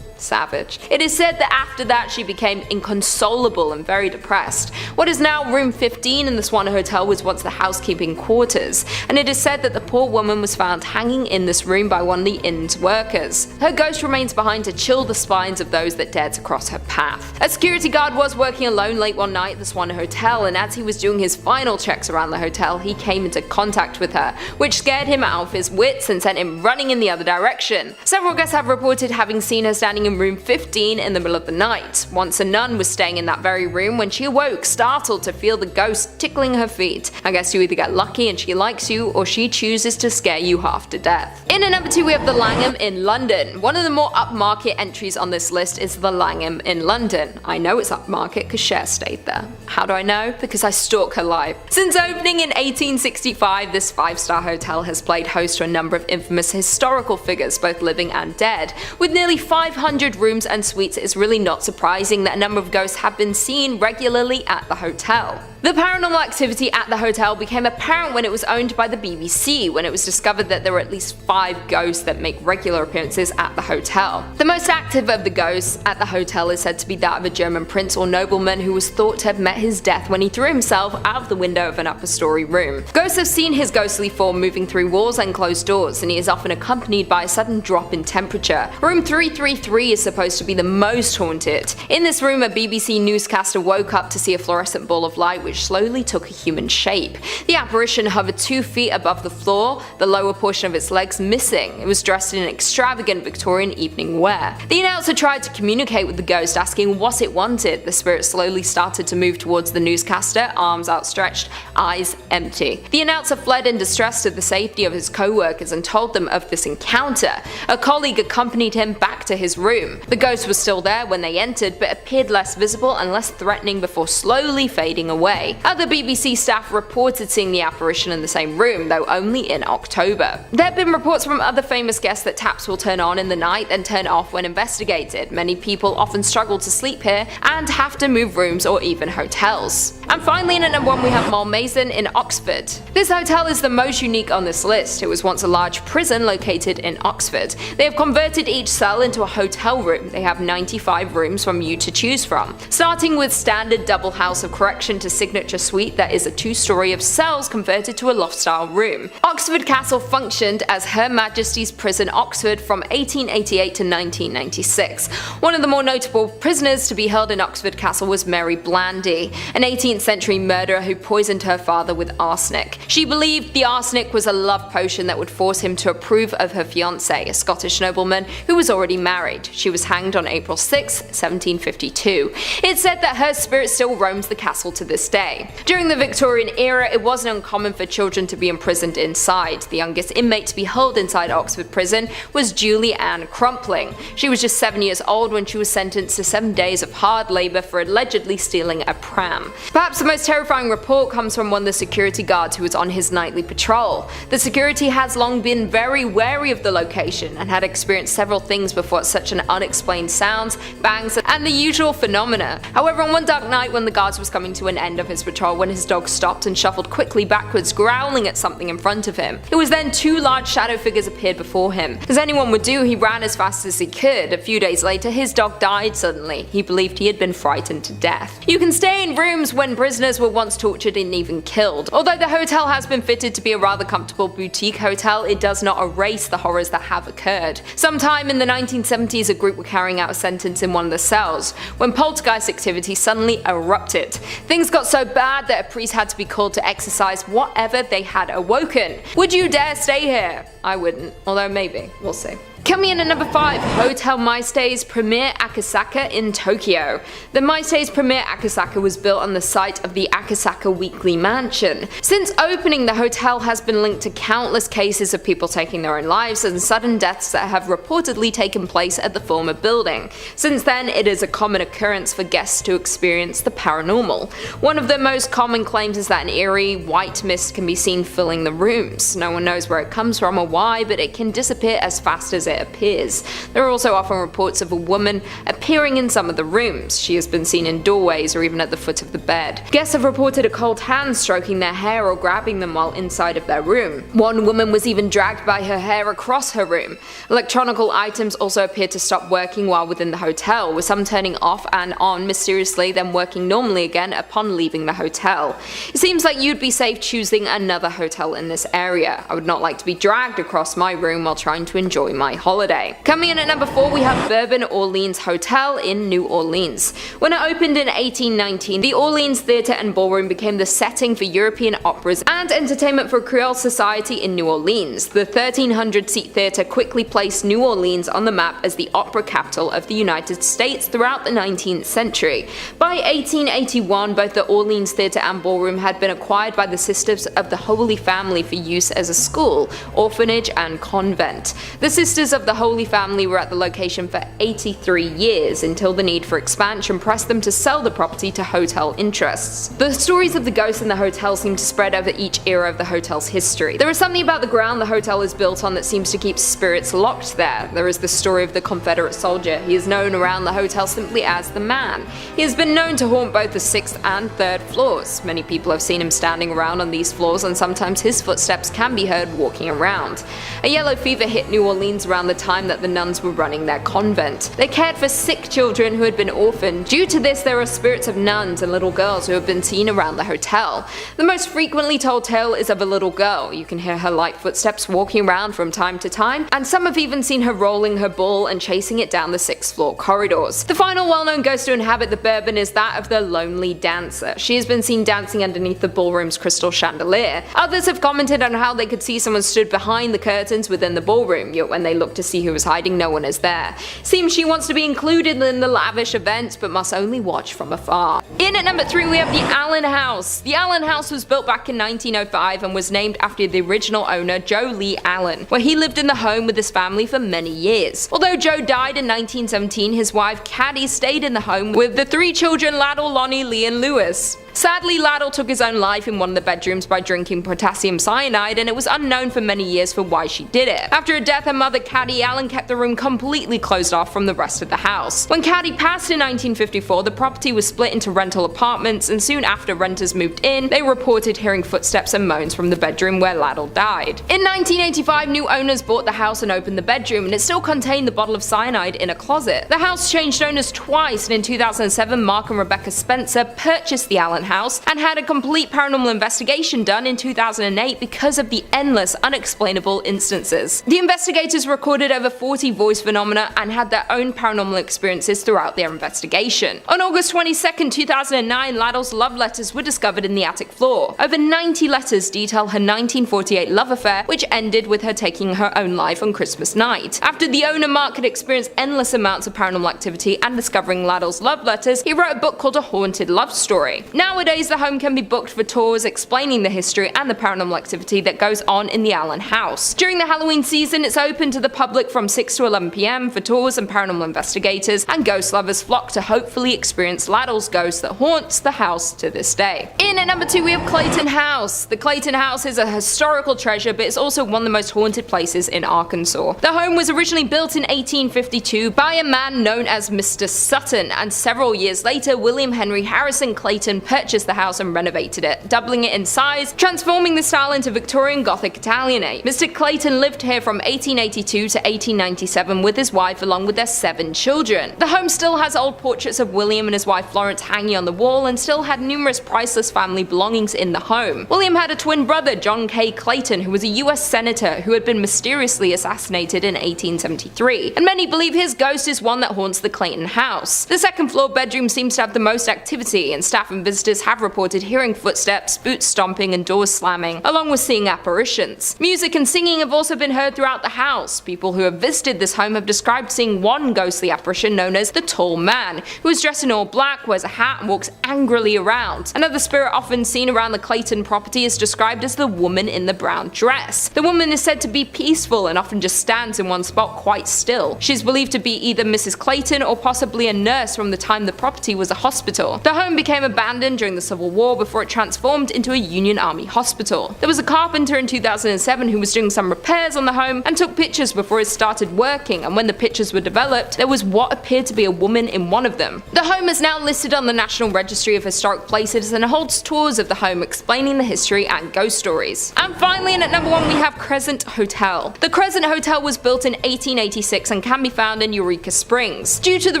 Savage. It is said that after that she became inconsolable and very depressed. What is now room 15 in the Swan Hotel was once the housekeeping quarters, and it is said that the poor woman was found hanging in this room by one of the inn's workers. Her ghost remains behind to chill the spines of those that dared to cross her path. A security guard was working alone late one night at the Swan Hotel, and as he was doing his final checks around the hotel, he came into contact with her, which scared him out of his wits and sent him running in the other direction. Several guests have reported having seen her standing in room 15 in the middle of the night. Once a nun was staying in that very room when she awoke, startled to feel the ghost tickling her feet. I guess you either get lucky and she likes you, or she chooses to scare you half to death. In at number 2 we have the Langum in London. One of the more upmarket entries on this list is the Langum in London. I know it's upmarket because Cher stayed there. How do I know? Because I stalk her life. Since opening in 1865, this 5-star hotel has played host to a number of infamous historical figures, both living and dead. With nearly 500 rooms and suites, it is really not surprising that a number of ghosts have been seen regularly at the hotel. The paranormal activity at the hotel became apparent when it was owned by the BBC, when it was discovered that there were at least 5 ghosts that make regular appearances at the hotel. The most active of the ghosts at the hotel is said to be that of a German prince or nobleman who was thought to have met his death when he threw himself out of the window of an upper story room. Ghosts have seen his ghostly form moving through walls and closed doors, and he is often accompanied by a sudden drop in temperature. Room 333 is supposed to be the most haunted. In this room, a BBC newscaster woke up to see a fluorescent ball of light which slowly took a human shape. The apparition hovered 2 feet above the floor, the lower portion of its legs missing. It was dressed in extravagant Victorian evening wear. The announcer tried to communicate with the ghost, asking what it wanted. The spirit slowly started to move towards the newscaster, arms outstretched, eyes empty. The announcer fled in distress to the safety of his co-workers and told them of this encounter. A colleague accompanied him back to his room. The ghost was still there when they entered, but appeared less visible and less threatening before slowly fading away. Other BBC staff reported seeing the apparition in the same room, though only in October. There have been reports from other famous guests that taps will turn on in the night and turn off when investigated. Many people often struggle to sleep here and have to move rooms or even hotels. And finally, in at number 1 we have Malmaison in Oxford. This hotel is the most unique on this list. It was once a large prison located in Oxford. They have converted each cell into a hotel room. They have 95 rooms from you to choose from, starting with standard double house of correction to signature signature suite that is a two-story of cells converted to a loft-style room. Oxford Castle functioned as Her Majesty's Prison Oxford from 1888 to 1996. One of the more notable prisoners to be held in Oxford Castle was Mary Blandy, an 18th century murderer who poisoned her father with arsenic. She believed the arsenic was a love potion that would force him to approve of her fiancé, a Scottish nobleman who was already married. She was hanged on April 6, 1752. It's said that her spirit still roams the castle to this day. During the Victorian era, it wasn't uncommon for children to be imprisoned inside. The youngest inmate to be held inside Oxford Prison was Julie Ann Crumpling. She was just 7 years old when she was sentenced to 7 days of hard labour for allegedly stealing a pram. Perhaps the most terrifying report comes from one of the security guards who was on his nightly patrol. The security has long been very wary of the location and had experienced several things before such an unexplained sounds, bangs, and the usual phenomena. However, on one dark night when the guards was coming to an end of his patrol, when his dog stopped and shuffled quickly backwards, growling at something in front of him. It was then two large shadow figures appeared before him. As anyone would do, he ran as fast as he could. A few days later, his dog died suddenly. He believed he had been frightened to death. You can stay in rooms when prisoners were once tortured and even killed. Although the hotel has been fitted to be a rather comfortable boutique hotel, it does not erase the horrors that have occurred. Sometime in the 1970s, a group were carrying out a sentence in one of the cells when poltergeist activity suddenly erupted. Things got so bad that a priest had to be called to exorcise whatever they had awoken. Would you dare stay here? I wouldn't, although maybe, we'll see. Coming in at number 5, Hotel Maestai's Premier Akasaka in Tokyo. The Maestai's Premier Akasaka was built on the site of the Akasaka Weekly Mansion. Since opening, the hotel has been linked to countless cases of people taking their own lives and sudden deaths that have reportedly taken place at the former building. Since then, it is a common occurrence for guests to experience the paranormal. One of the most common claims is that an eerie, white mist can be seen filling the rooms. No one knows where it comes from or why, but it can disappear as fast as it appears. There are also often reports of a woman appearing in some of the rooms. She has been seen in doorways or even at the foot of the bed. Guests have reported a cold hand stroking their hair or grabbing them while inside of their room. One woman was even dragged by her hair across her room. Electronical items also appear to stop working while within the hotel, with some turning off and on mysteriously, then working normally again upon leaving the hotel. It seems like you'd be safe choosing another hotel in this area. I would not like to be dragged across my room while trying to enjoy my holiday. Coming in at number 4, we have Bourbon Orleans Hotel in New Orleans. When it opened in 1819, the Orleans Theatre and Ballroom became the setting for European operas and entertainment for Creole society in New Orleans. The 1,300-seat theatre quickly placed New Orleans on the map as the opera capital of the United States throughout the 19th century. By 1881, both the Orleans Theatre and Ballroom had been acquired by the Sisters of the Holy Family for use as a school, orphanage, and convent. The Sisters of the Holy Family were at the location for 83 years until the need for expansion pressed them to sell the property to hotel interests. The stories of the ghosts in the hotel seem to spread over each era of the hotel's history. There is something about the ground the hotel is built on that seems to keep spirits locked there. There is the story of the Confederate soldier. He is known around the hotel simply as the Man. He has been known to haunt both the 6th and 3rd floors. Many people have seen him standing around on these floors, and sometimes his footsteps can be heard walking around. A yellow fever hit New Orleans around the time that the nuns were running their convent. They cared for sick children who had been orphaned. Due to this, there are spirits of nuns and little girls who have been seen around the hotel. The most frequently told tale is of a little girl. You can hear her light footsteps walking around from time to time, and some have even seen her rolling her ball and chasing it down the 6th floor corridors. The final well-known ghost to inhabit the Bourbon is that of the Lonely Dancer. She has been seen dancing underneath the ballroom's crystal chandelier. Others have commented on how they could see someone stood behind the curtains within the ballroom, yet when they look to see who is hiding, no one is there. Seems she wants to be included in the lavish events, but must only watch from afar. In at number 3, we have the Allen House. The Allen House was built back in 1905 and was named after the original owner, Joe Lee Allen, where he lived in the home with his family for many years. Although Joe died in 1917, his wife Caddy stayed in the home with the 3 children Laddle, Lonnie, Lee, and Lewis. Sadly, Laddle took his own life in one of the bedrooms by drinking potassium cyanide, and it was unknown for many years for why she did it. After her death, her mother Caddy Allen kept the room completely closed off from the rest of the house. When Caddy passed in 1954, the property was split into rental apartments, and soon after renters moved in, they reported hearing footsteps and moans from the bedroom where Laddle died. In 1985, new owners bought the house and opened the bedroom, and it still contained the bottle of cyanide in a closet. The house changed owners twice, and in 2007, Mark and Rebecca Spencer purchased the Allen Allen House and had a complete paranormal investigation done in 2008 because of the endless unexplainable instances. The investigators recorded over 40 voice phenomena and had their own paranormal experiences throughout their investigation. On August 22, 2009, Laddell's love letters were discovered in the attic floor. Over 90 letters detail her 1948 love affair, which ended with her taking her own life on Christmas night. After the owner Mark had experienced endless amounts of paranormal activity and discovering Laddell's love letters, he wrote a book called A Haunted Love Story. Nowadays, the home can be booked for tours explaining the history and the paranormal activity that goes on in the Allen House. During the Halloween season, it's open to the public from 6 to 11 p.m. for tours, and paranormal investigators and ghost lovers flock to hopefully experience Laddell's ghost that haunts the house to this day. In at number 2, we have Clayton House. The Clayton House is a historical treasure, but it's also one of the most haunted places in Arkansas. The home was originally built in 1852 by a man known as Mr. Sutton, and several years later, William Henry Harrison Clayton purchased the house and renovated it, doubling it in size, transforming the style into Victorian Gothic Italianate. Mr. Clayton lived here from 1882 to 1897 with his wife along with their 7 children. The home still has old portraits of William and his wife Florence hanging on the wall and still had numerous priceless family belongings in the home. William had a twin brother, John K. Clayton, who was a US senator who had been mysteriously assassinated in 1873, and many believe his ghost is one that haunts the Clayton house. The second floor bedroom seems to have the most activity, and staff and visitors have reported hearing footsteps, boots stomping, and doors slamming, along with seeing apparitions. Music and singing have also been heard throughout the house. People who have visited this home have described seeing one ghostly apparition known as the Tall Man, who is dressed in all black, wears a hat, and walks angrily around. Another spirit often seen around the Clayton property is described as the woman in the brown dress. The woman is said to be peaceful and often just stands in one spot quite still. She's believed to be either Mrs. Clayton or possibly a nurse from the time the property was a hospital. The home became abandoned during the Civil War before it transformed into a Union Army hospital. There was a carpenter in 2007 who was doing some repairs on the home and took pictures before it started working, and when the pictures were developed, there was what appeared to be a woman in one of them. The home is now listed on the National Registry of Historic Places and holds tours of the home explaining the history and ghost stories. And finally, in at number 1, we have Crescent Hotel. The Crescent Hotel was built in 1886 and can be found in Eureka Springs. Due to the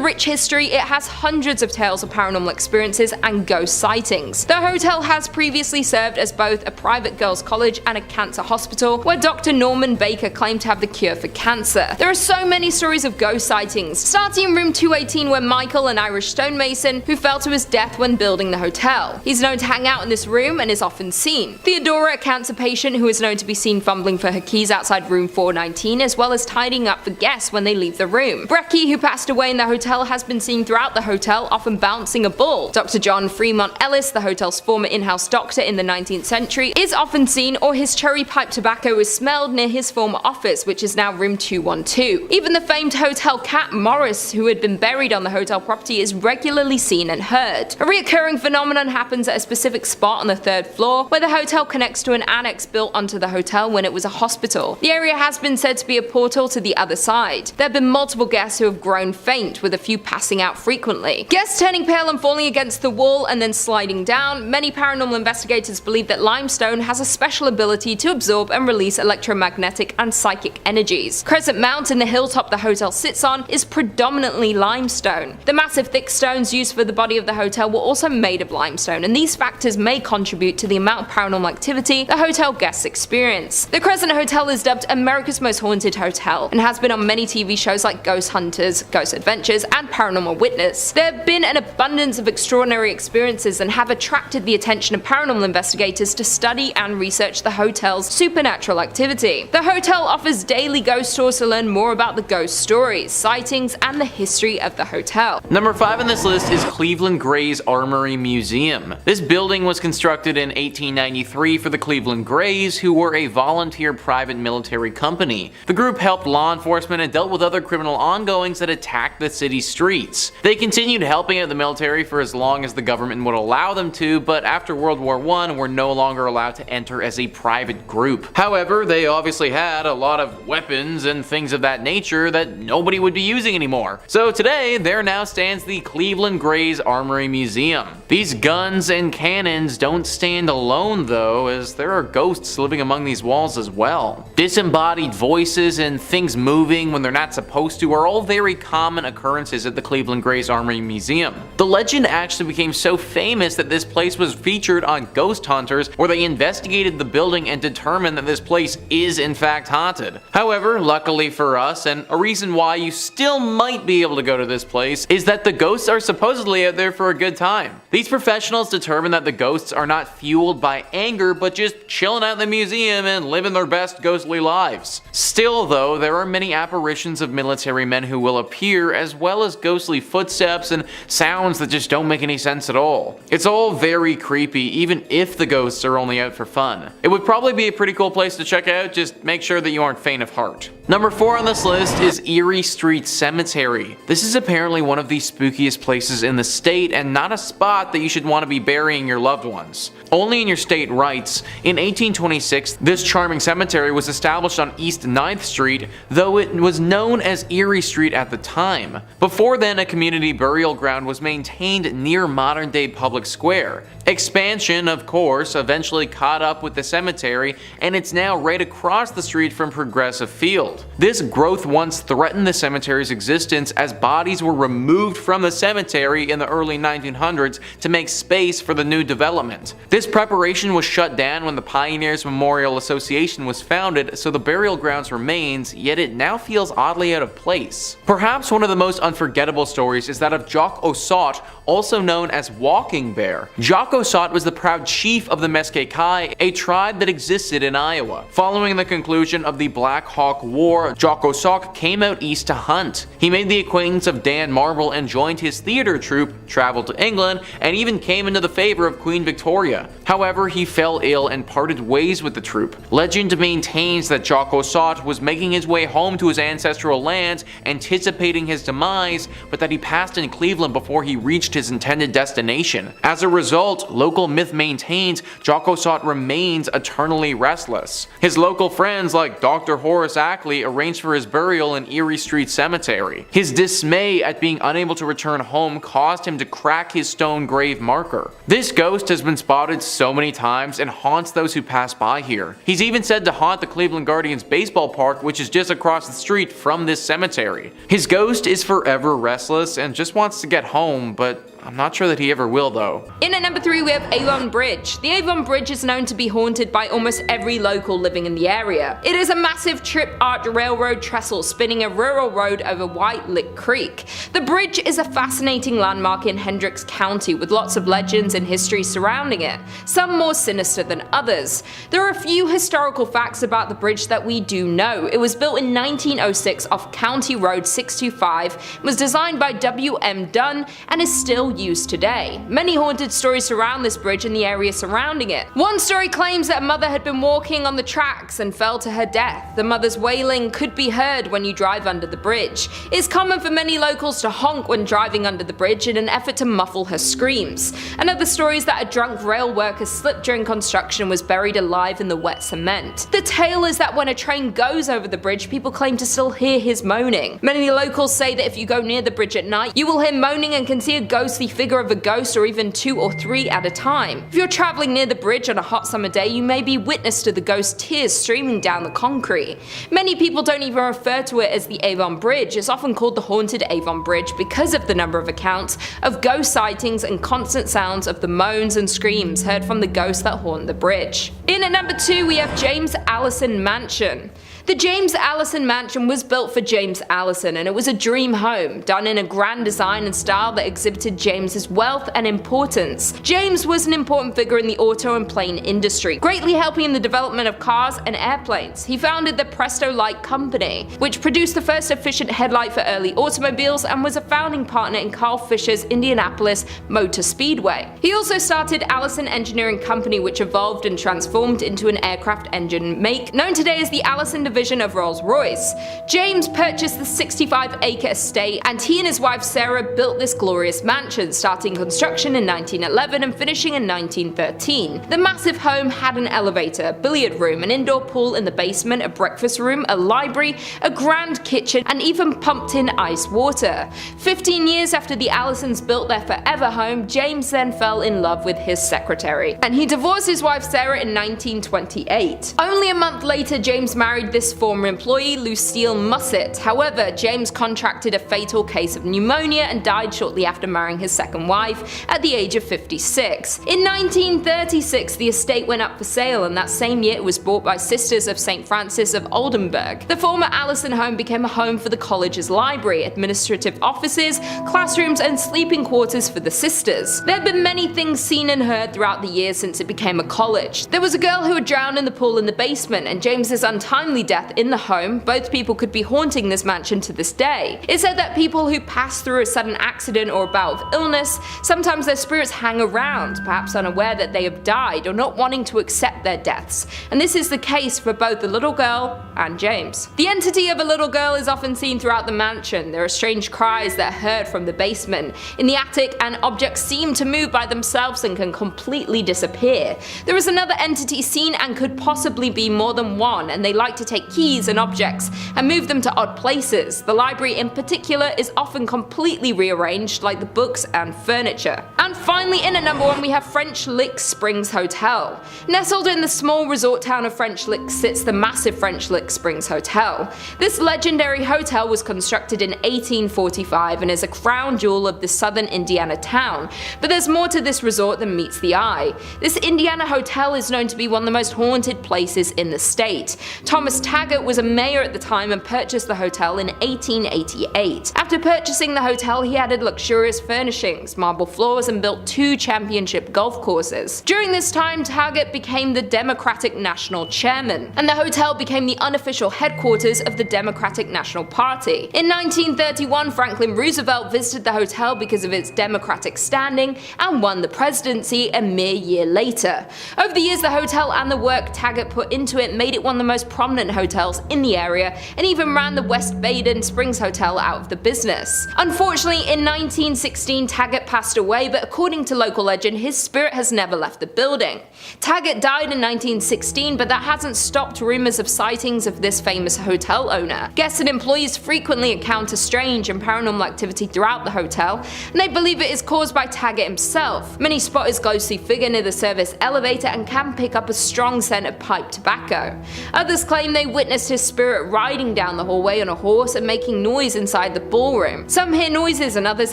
rich history, it has hundreds of tales of paranormal experiences and ghost sightings. The hotel has previously served as both a private girls' college and a cancer hospital, where Dr. Norman Baker claimed to have the cure for cancer. There are so many stories of ghost sightings, starting in room 218 where Michael, an Irish stonemason, who fell to his death when building the hotel. He's known to hang out in this room and is often seen. Theodora, a cancer patient who is known to be seen fumbling for her keys outside room 419, as well as tidying up for guests when they leave the room. Brecky, who passed away in the hotel, has been seen throughout the hotel, often bouncing a ball. Dr. John Fremont Ellis, the hotel's former in-house doctor in the 19th century, is often seen, or his cherry pipe tobacco is smelled near his former office, which is now room 212. Even the famed hotel cat Morris, who had been buried on the hotel property, is regularly seen and heard. A recurring phenomenon happens at a specific spot on the 3rd floor, where the hotel connects to an annex built onto the hotel when it was a hospital. The area has been said to be a portal to the other side. There have been multiple guests who have grown faint, with a few passing out frequently. Guests turning pale and falling against the wall and then sliding down. Many paranormal investigators believe that limestone has a special ability to absorb and release electromagnetic and psychic energies. Crescent Mountain, the hilltop the hotel sits on, is predominantly limestone. The massive thick stones used for the body of the hotel were also made of limestone, and these factors may contribute to the amount of paranormal activity the hotel guests experience. The Crescent Hotel is dubbed America's Most Haunted Hotel and has been on many TV shows like Ghost Hunters, Ghost Adventures, and Paranormal Witness. There have been an abundance of extraordinary experiences and have attracted the attention of paranormal investigators to study and research the hotel's supernatural activity. The hotel offers daily ghost tours to learn more about the ghost stories, sightings, and the history of the hotel. Number 5 on this list is Cleveland Gray's Armory Museum. This building was constructed in 1893 for the Cleveland Grays, who were a volunteer private military company. The group helped law enforcement and dealt with other criminal ongoings that attacked the city's streets. They continued helping out the military for as long as the government would allow them to, but after World War I were no longer allowed to enter as a private group. However, they obviously had a lot of weapons and things of that nature that nobody would be using anymore. So today, there now stands the Cleveland Grays Armory Museum. These guns and cannons don't stand alone though, as there are ghosts living among these walls as well. Disembodied voices and things moving when they're not supposed to are all very common occurrences at the Cleveland Grays Armory Museum. The legend actually became so famous famous that this place was featured on Ghost Hunters, where they investigated the building and determined that this place is in fact haunted. However, luckily for us, and a reason why you still might be able to go to this place, is that the ghosts are supposedly out there for a good time. These professionals determined that the ghosts are not fueled by anger, but just chilling out in the museum and living their best ghostly lives. Still though, there are many apparitions of military men who will appear, as well as ghostly footsteps and sounds that just don't make any sense at all. It's all very creepy, even if the ghosts are only out for fun. It would probably be a pretty cool place to check out, just make sure that you aren't faint of heart. Number 4 on this list is Erie Street Cemetery. This is apparently one of the spookiest places in the state, and not a spot that you should want to be burying your loved ones. Only in your state rights. In 1826, this charming cemetery was established on East 9th Street, though it was known as Erie Street at the time. Before then, a community burial ground was maintained near modern-day Public Square. Expansion, of course, eventually caught up with the cemetery, and it's now right across the street from Progressive Field. This growth once threatened the cemetery's existence, as bodies were removed from the cemetery in the early 1900s to make space for the new development. This preparation was shut down when the Pioneers Memorial Association was founded, so the burial grounds remains, yet it now feels oddly out of place. Perhaps one of the most unforgettable stories is that of Jock Ossaut, also known as Walking Bear. Jock Ossaut was the proud chief of the Mesquite, a tribe that existed in Iowa. Following the conclusion of the Black Hawk War, Jock Ossaut came out east to hunt. He made the acquaintance of Dan Marble and joined his theater troupe, traveled to England, and even came into the favor of Queen Victoria. However, he fell ill and parted ways with the troupe. Legend maintains that Jock Ossaut was making his way home to his ancestral lands, anticipating his demise, but that he passed in Cleveland before he reached his intended destination. As a result, local myth maintains Jock Ossaut remains eternally restless. His local friends like Dr. Horace Ackley arranged for his burial in Erie Street Cemetery. His dismay at being unable to return home caused him to crack his stone grave marker. This ghost has been spotted so many times and haunts those who pass by here. He's even said to haunt the Cleveland Guardians baseball park, which is just across the street from this cemetery. His ghost is forever restless and just wants to get home, but I'm not sure that he ever will though. In at number 3 we have Avon Bridge. The Avon Bridge is known to be haunted by almost every local living in the area. It is a massive trip-arch railroad trestle spinning a rural road over White Lick Creek. The bridge is a fascinating landmark in Hendricks County with lots of legends and history surrounding it, some more sinister than others. There are a few historical facts about the bridge that we do know. It was built in 1906 off County Road 625, was designed by W.M. Dunn, and is still used today. Many haunted stories surround this bridge and the area surrounding it. One story claims that a mother had been walking on the tracks and fell to her death. The mother's wailing could be heard when you drive under the bridge. It is common for many locals to honk when driving under the bridge in an effort to muffle her screams. Another story is that a drunk rail worker slipped during construction and was buried alive in the wet cement. The tale is that when a train goes over the bridge, people claim to still hear his moaning. Many locals say that if you go near the bridge at night, you will hear moaning and can see a ghostly figure of a ghost, or even 2 or 3 at a time. If you're traveling near the bridge on a hot summer day, you may be witness to the ghost tears streaming down the concrete. Many people don't even refer to it as the Avon Bridge. It's often called the Haunted Avon Bridge because of the number of accounts of ghost sightings and constant sounds of the moans and screams heard from the ghosts that haunt the bridge. In at number 2 we have James Allison Mansion. The James Allison Mansion was built for James Allison, and it was a dream home, done in a grand design and style that exhibited James's wealth and importance. James was an important figure in the auto and plane industry, greatly helping in the development of cars and airplanes. He founded the Presto Light Company, which produced the first efficient headlight for early automobiles, and was a founding partner in Carl Fisher's Indianapolis Motor Speedway. He also started Allison Engineering Company, which evolved and transformed into an aircraft engine make, known today as the Allison division of Rolls-Royce. James purchased the 65-acre estate, and he and his wife Sarah built this glorious mansion, starting construction in 1911 and finishing in 1913. The massive home had an elevator, a billiard room, an indoor pool in the basement, a breakfast room, a library, a grand kitchen, and even pumped-in ice water. 15 years after the Allisons built their forever home, James then fell in love with his secretary, and he divorced his wife Sarah in 1928. Only a month later, James married this this former employee, Lucille Musset. However, James contracted a fatal case of pneumonia and died shortly after marrying his second wife at the age of 56. In 1936, the estate went up for sale, and that same year it was bought by Sisters of St. Francis of Oldenburg. The former Allison home became a home for the college's library, administrative offices, classrooms, and sleeping quarters for the sisters. There have been many things seen and heard throughout the years since it became a college. There was a girl who had drowned in the pool in the basement, and James's untimely death in the home. Both people could be haunting this mansion to this day. It's said that people who pass through a sudden accident or a bout of illness, sometimes their spirits hang around, perhaps unaware that they have died or not wanting to accept their deaths, and this is the case for both the little girl and James. The entity of a little girl is often seen throughout the mansion. There are strange cries that are heard from the basement, in the attic, and objects seem to move by themselves and can completely disappear. There is another entity seen and could possibly be more than one, and they like to take keys and objects and move them to odd places. The library in particular is often completely rearranged, like the books and furniture. And finally, in at number 1 we have French Lick Springs Hotel. Nestled in the small resort town of French Lick sits the massive French Lick Springs Hotel. This legendary hotel was constructed in 1845 and is a crown jewel of the southern Indiana town, but there's more to this resort than meets the eye. This Indiana hotel is known to be one of the most haunted places in the state. Thomas Taggart was a mayor at the time and purchased the hotel in 1888. After purchasing the hotel, he added luxurious furnishings, marble floors, and built 2 championship golf courses. During this time, Taggart became the Democratic National Chairman, and the hotel became the unofficial headquarters of the Democratic National Party. In 1931, Franklin Roosevelt visited the hotel because of its Democratic standing and won the presidency a mere year later. Over the years, the hotel and the work Taggart put into it made it one of the most prominent hotels in the area, and even ran the West Baden Springs Hotel out of the business. Unfortunately, in 1916, Taggart passed away, but according to local legend, his spirit has never left the building. Taggart died in 1916, but that hasn't stopped rumors of sightings of this famous hotel owner. Guests and employees frequently encounter strange and paranormal activity throughout the hotel, and they believe it is caused by Taggart himself. Many spot his ghostly figure near the service elevator and can pick up a strong scent of pipe tobacco. Others claim they witnessed his spirit riding down the hallway on a horse and making noise inside the ballroom. Some hear noises and others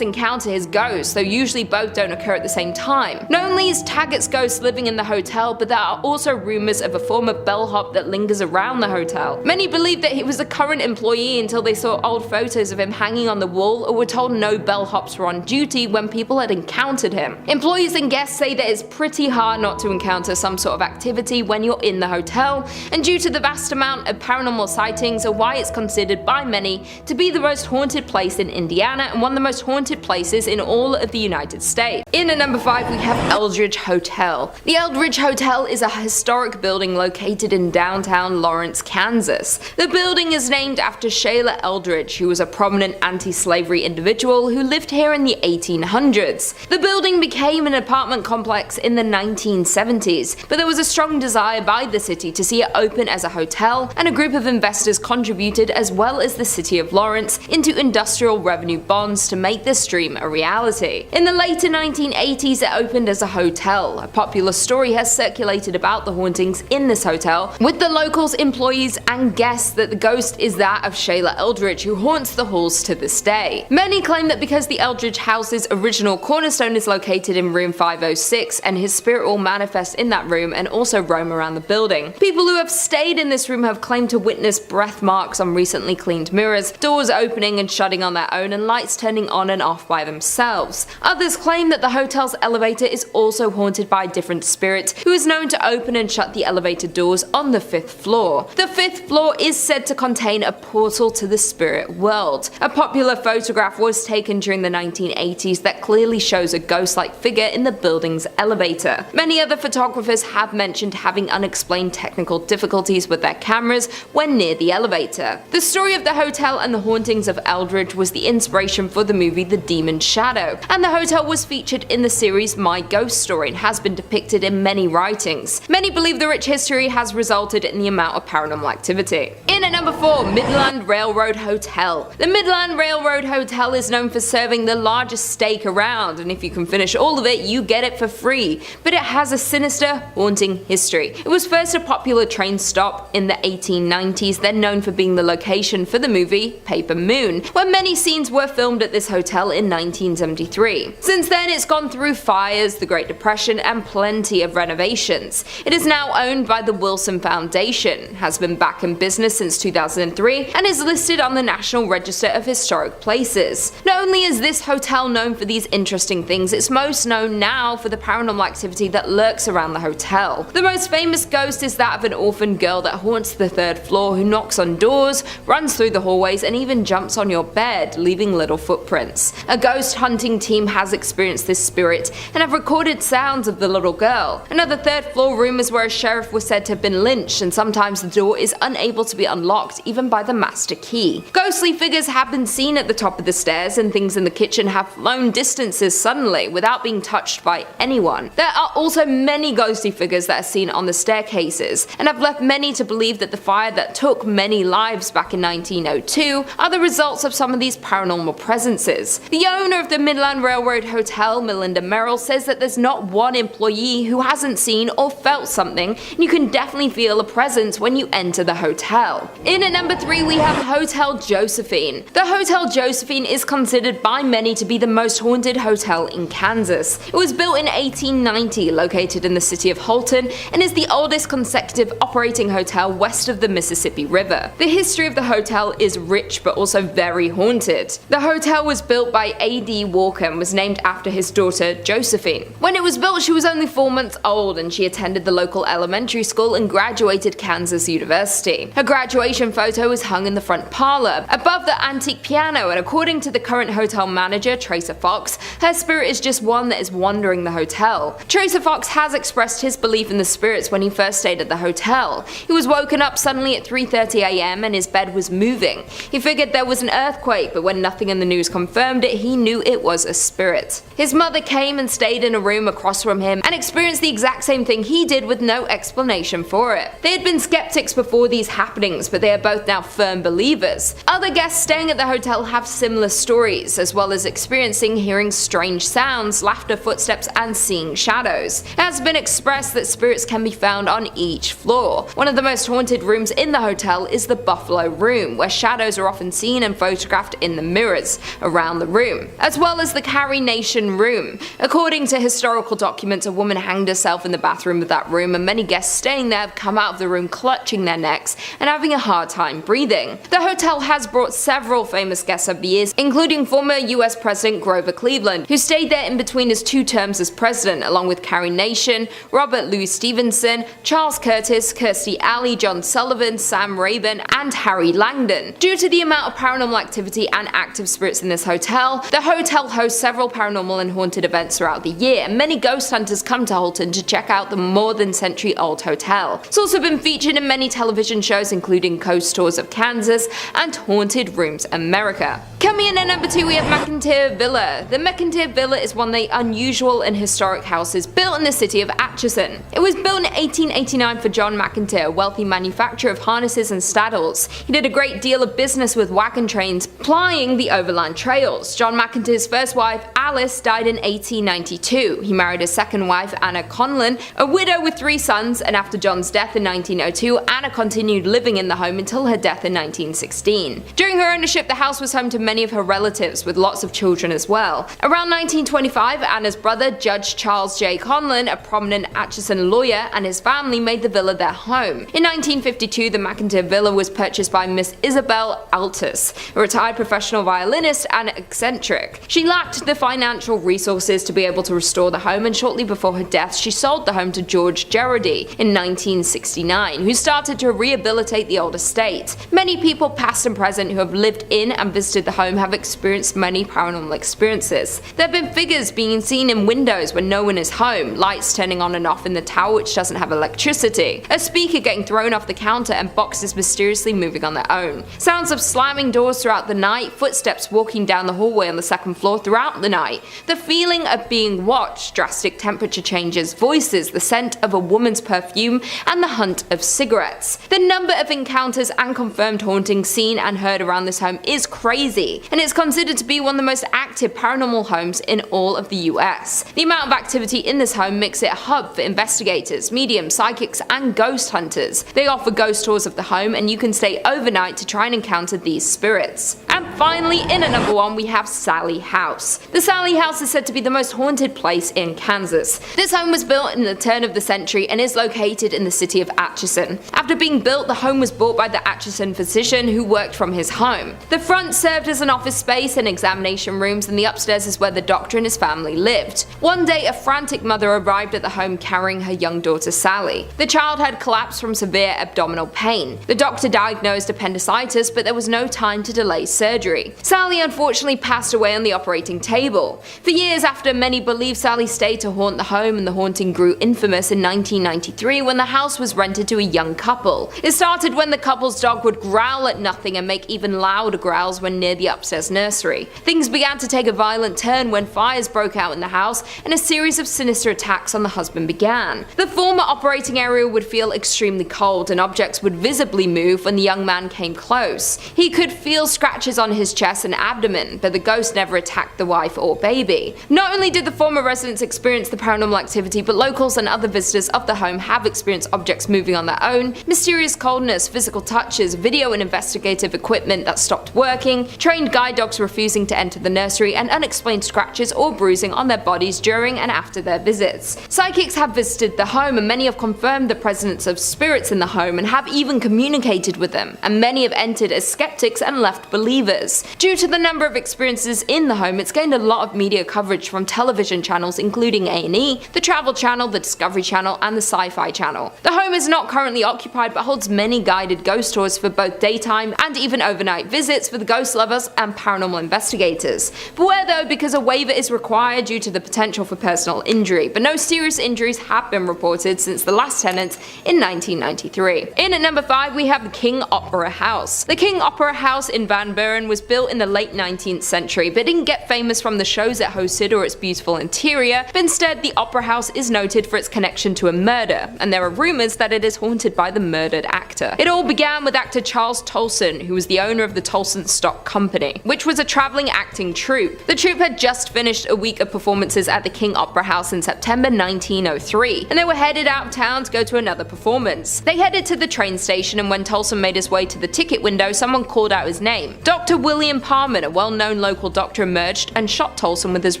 encounter his ghost, though usually both don't occur at the same time. Not only is Taggart's ghost living in the hotel, but there are also rumors of a former bellhop that lingers around the hotel. Many believe that he was a current employee until they saw old photos of him hanging on the wall, or were told no bellhops were on duty when people had encountered him. Employees and guests say that it's pretty hard not to encounter some sort of activity when you're in the hotel, and due to the vast amount of paranormal sightings are why it's considered by many to be the most haunted place in Indiana and one of the most haunted places in all of the United States. In at number 5 we have Eldridge Hotel. The Eldridge Hotel is a historic building located in downtown Lawrence, Kansas. The building is named after Sheila Eldridge, who was a prominent anti-slavery individual who lived here in the 1800s. The building became an apartment complex in the 1970s, but there was a strong desire by the city to see it open as a hotel, and a group of investors contributed, as well as the city of Lawrence, into industrial revenue bonds to make this dream a reality. In the later 1980s, it opened as a hotel. A popular story has circulated about the hauntings in this hotel, with the locals, employees, and guests that the ghost is that of Sheila Eldridge, who haunts the halls to this day. Many claim that because the Eldridge house's original cornerstone is located in room 506, and his spirit will manifest in that room and also roam around the building. People who have stayed in this room have claimed to witness breath marks on recently cleaned mirrors, doors opening and shutting on their own, and lights turning on and off by themselves. Others claim that the hotel's elevator is also haunted by a different spirit who is known to open and shut the elevator doors on the 5th floor. The 5th floor is said to contain a portal to the spirit world. A popular photograph was taken during the 1980s that clearly shows a ghost-like figure in the building's elevator. Many other photographers have mentioned having unexplained technical difficulties with their cameras when near the elevator. The story of the hotel and the hauntings of Eldridge was the inspiration for the movie The Demon's Shadow, and the hotel was featured in the series My Ghost Story and has been depicted in many writings. Many believe the rich history has resulted in the amount of paranormal activity. In at number 4, Midland Railroad Hotel. The Midland Railroad Hotel is known for serving the largest steak around, and if you can finish all of it, you get it for free. But it has a sinister, haunting history. It was first a popular train stop in the 1890s, then known for being the location for the movie Paper Moon, where many scenes were filmed at this hotel in 1973. Since then, it's gone through fires, the Great Depression, and plenty of renovations. It is now owned by the Wilson Foundation, has been back in business since 2003, and is listed on the National Register of Historic Places. Not only is this hotel known for these interesting things, it's most known now for the paranormal activity that lurks around the hotel. The most famous ghost is that of an orphan girl that haunts the 3rd floor, who knocks on doors, runs through the hallways, and even jumps on your bed, leaving little footprints. A ghost hunting team has experienced this spirit and have recorded sounds of the little girl. Another 3rd floor room is where a sheriff was said to have been lynched, and sometimes the door is unable to be unlocked even by the master key. Ghostly figures have been seen at the top of the stairs, and things in the kitchen have flown distances suddenly without being touched by anyone. There are also many ghostly figures that are seen on the staircases, and have left many to believe that the fire that took many lives back in 1902 are the results of some of these paranormal presences. The owner of the Midland Railroad Hotel, Melinda Merrill, says that there's not one employee who hasn't seen or felt something, and you can definitely feel a presence when you enter the hotel. In at number 3, we have Hotel Josephine. The Hotel Josephine is considered by many to be the most haunted hotel in Kansas. It was built in 1890, located in the city of Holton, and is the oldest consecutive operating hotel west of the Mississippi River. The history of the hotel is rich but also very haunted. The hotel was built by A.D. Walker and was named after his daughter Josephine. When it was built, she was only 4 months old, and she attended the local elementary school and graduated Kansas University. Her graduation photo is hung in the front parlor, above the antique piano, and according to the current hotel manager, Tracer Fox, her spirit is just one that is wandering the hotel. Tracer Fox has expressed his belief in the spirits when he first stayed at the hotel. He was woken up suddenly at 3:30 a.m. and his bed was moving. He figured there was an earthquake, but when nothing in the news confirmed it, he knew it was a spirit. His mother came and stayed in a room across from him and experienced the exact same thing he did with no explanation for it. They had been skeptics before these happenings, but they are both now firm believers. Other guests staying at the hotel have similar stories, as well as experiencing hearing strange sounds, laughter, footsteps, and seeing shadows. It has been expressed that spirits can be found on each floor. One of the most haunted rooms in the hotel is the Buffalo Room, where shadows are often seen and photographed in the mirrors around the room, as well as the Carrie Nation Room. According to historical documents, a woman hanged herself in the bathroom of that room, and many guests staying there have come out of the room clutching their necks and having a hard time breathing. The hotel has brought several famous guests over the years, including former US President Grover Cleveland, who stayed there in between his 2 terms as president, along with Carrie Nation, Robert Louis Stevenson, Charles Curtis, Kirstie Alley, John Sullivan, Sam Rayburn, and Harry Langdon. Due to the amount of paranormal activity and active spirits in this hotel, the hotel hosts several paranormal and haunted events throughout the year, and many ghost hunters come to Holton to check out the more than century-old hotel. It's also been featured in many television shows, including Ghost Tours of Kansas and Haunted Rooms America. Coming in at number 2, we have Mcin Villa. The Mcin Villa is one of the unusual and historic houses built in the city of Atchison. It was built in 1889 for John McIntyre, a wealthy manufacturer of harnesses and saddles. He did a great deal of business with wagon trains plying the overland trails. John McIntyre's first wife, Alice, died in 1892. He married his second wife, Anna Conlon, a widow with 3 sons, and after John's death in 1902, Anna continued living in the home until her death in 1916. During her ownership, the house was home to many of her relatives, with lots of children as well. Around 1925, Anna's brother, Judge Charles J. Conlon, a prominent Atchison lawyer, and his family made the villa their home. In 1952, the McIntyre Villa was purchased by Miss Isabel Altus, a retired professional violinist and eccentric. She lacked the financial resources to be able to restore the home, and shortly before her death, she sold the home to George Gerardi in 1969, who started to rehabilitate the old estate. Many people, past and present, who have lived in and visited the home have experienced many paranormal experiences. There have been figures being seen in windows when no one is home, lights turning on and off in the tower which doesn't have electricity, a speaker getting thrown off the counter, and boxes mysteriously moving on their own. Sounds of slamming doors throughout the night, footsteps walking down the hallway on the 2nd floor throughout the night, the feeling of being watched, drastic temperature changes, voices, the scent of a woman's perfume, and the hunt of cigarettes. The number of encounters and confirmed hauntings seen and heard around this home is crazy, and it's considered to be one of the most active paranormal homes in all of the US. The amount of activity in this home makes it a hub for investigators, mediums, psychics, and ghost hunters. They offer offer ghost tours of the home, and you can stay overnight to try and encounter these spirits. And finally, in at number 1 we have Sally House. The Sally House is said to be the most haunted place in Kansas. This home was built in the turn of the century and is located in the city of Atchison. After being built, the home was bought by the Atchison physician who worked from his home. The front served as an office space and examination rooms, and the upstairs is where the doctor and his family lived. One day, a frantic mother arrived at the home carrying her young daughter Sally. The child had collapsed from severe abdominal pain. The doctor diagnosed appendicitis, but there was no time to delay surgery. Sally unfortunately passed away on the operating table. For years after, many believe Sally stayed to haunt the home, and the haunting grew infamous in 1993 when the house was rented to a young couple. It started when the couple's dog would growl at nothing and make even louder growls when near the upstairs nursery. Things began to take a violent turn when fires broke out in the house and a series of sinister attacks on the husband began. The former operating area would feel extremely cold, and objects would visibly move when the young man came close. He could feel scratches on his chest and abdomen, but the ghost never attacked the wife or baby. Not only did the former residents experience the paranormal activity, but locals and other visitors of the home have experienced objects moving on their own, mysterious coldness, physical touches, video and investigative equipment that stopped working, trained guide dogs refusing to enter the nursery, and unexplained scratches or bruising on their bodies during and after their visits. Psychics have visited the home, and many have confirmed the presence of spirits in the home and have even communicated with them, and many have entered as skeptics and left believers. Due to the number of experiences in the home, it's gained a lot of media coverage from television channels including A&E, the Travel Channel, the Discovery Channel, and the Sci-Fi Channel. The home is not currently occupied but holds many guided ghost tours for both daytime and even overnight visits for the ghost lovers and paranormal investigators. Beware though, because a waiver is required due to the potential for personal injury, but no serious injuries have been reported since the last tenants in 1993. In at number 5 we have the King Opera House. The King Opera House in Van Buren was built in the late 19th century, but didn't get famous from the shows it hosted or its beautiful interior, but instead the Opera House is noted for its connection to a murder, and there are rumors that it is haunted by the murdered actor. It all began with actor Charles Tolson, who was the owner of the Tolson Stock Company, which was a traveling acting troupe. The troupe had just finished a week of performances at the King Opera House in September 1903, and they were headed out of town to go to another performance. They headed to the train station, and when Tolson made his way to the ticket window, someone called out his name. Dr. William Parman, a well-known local doctor, emerged and shot Tolson with his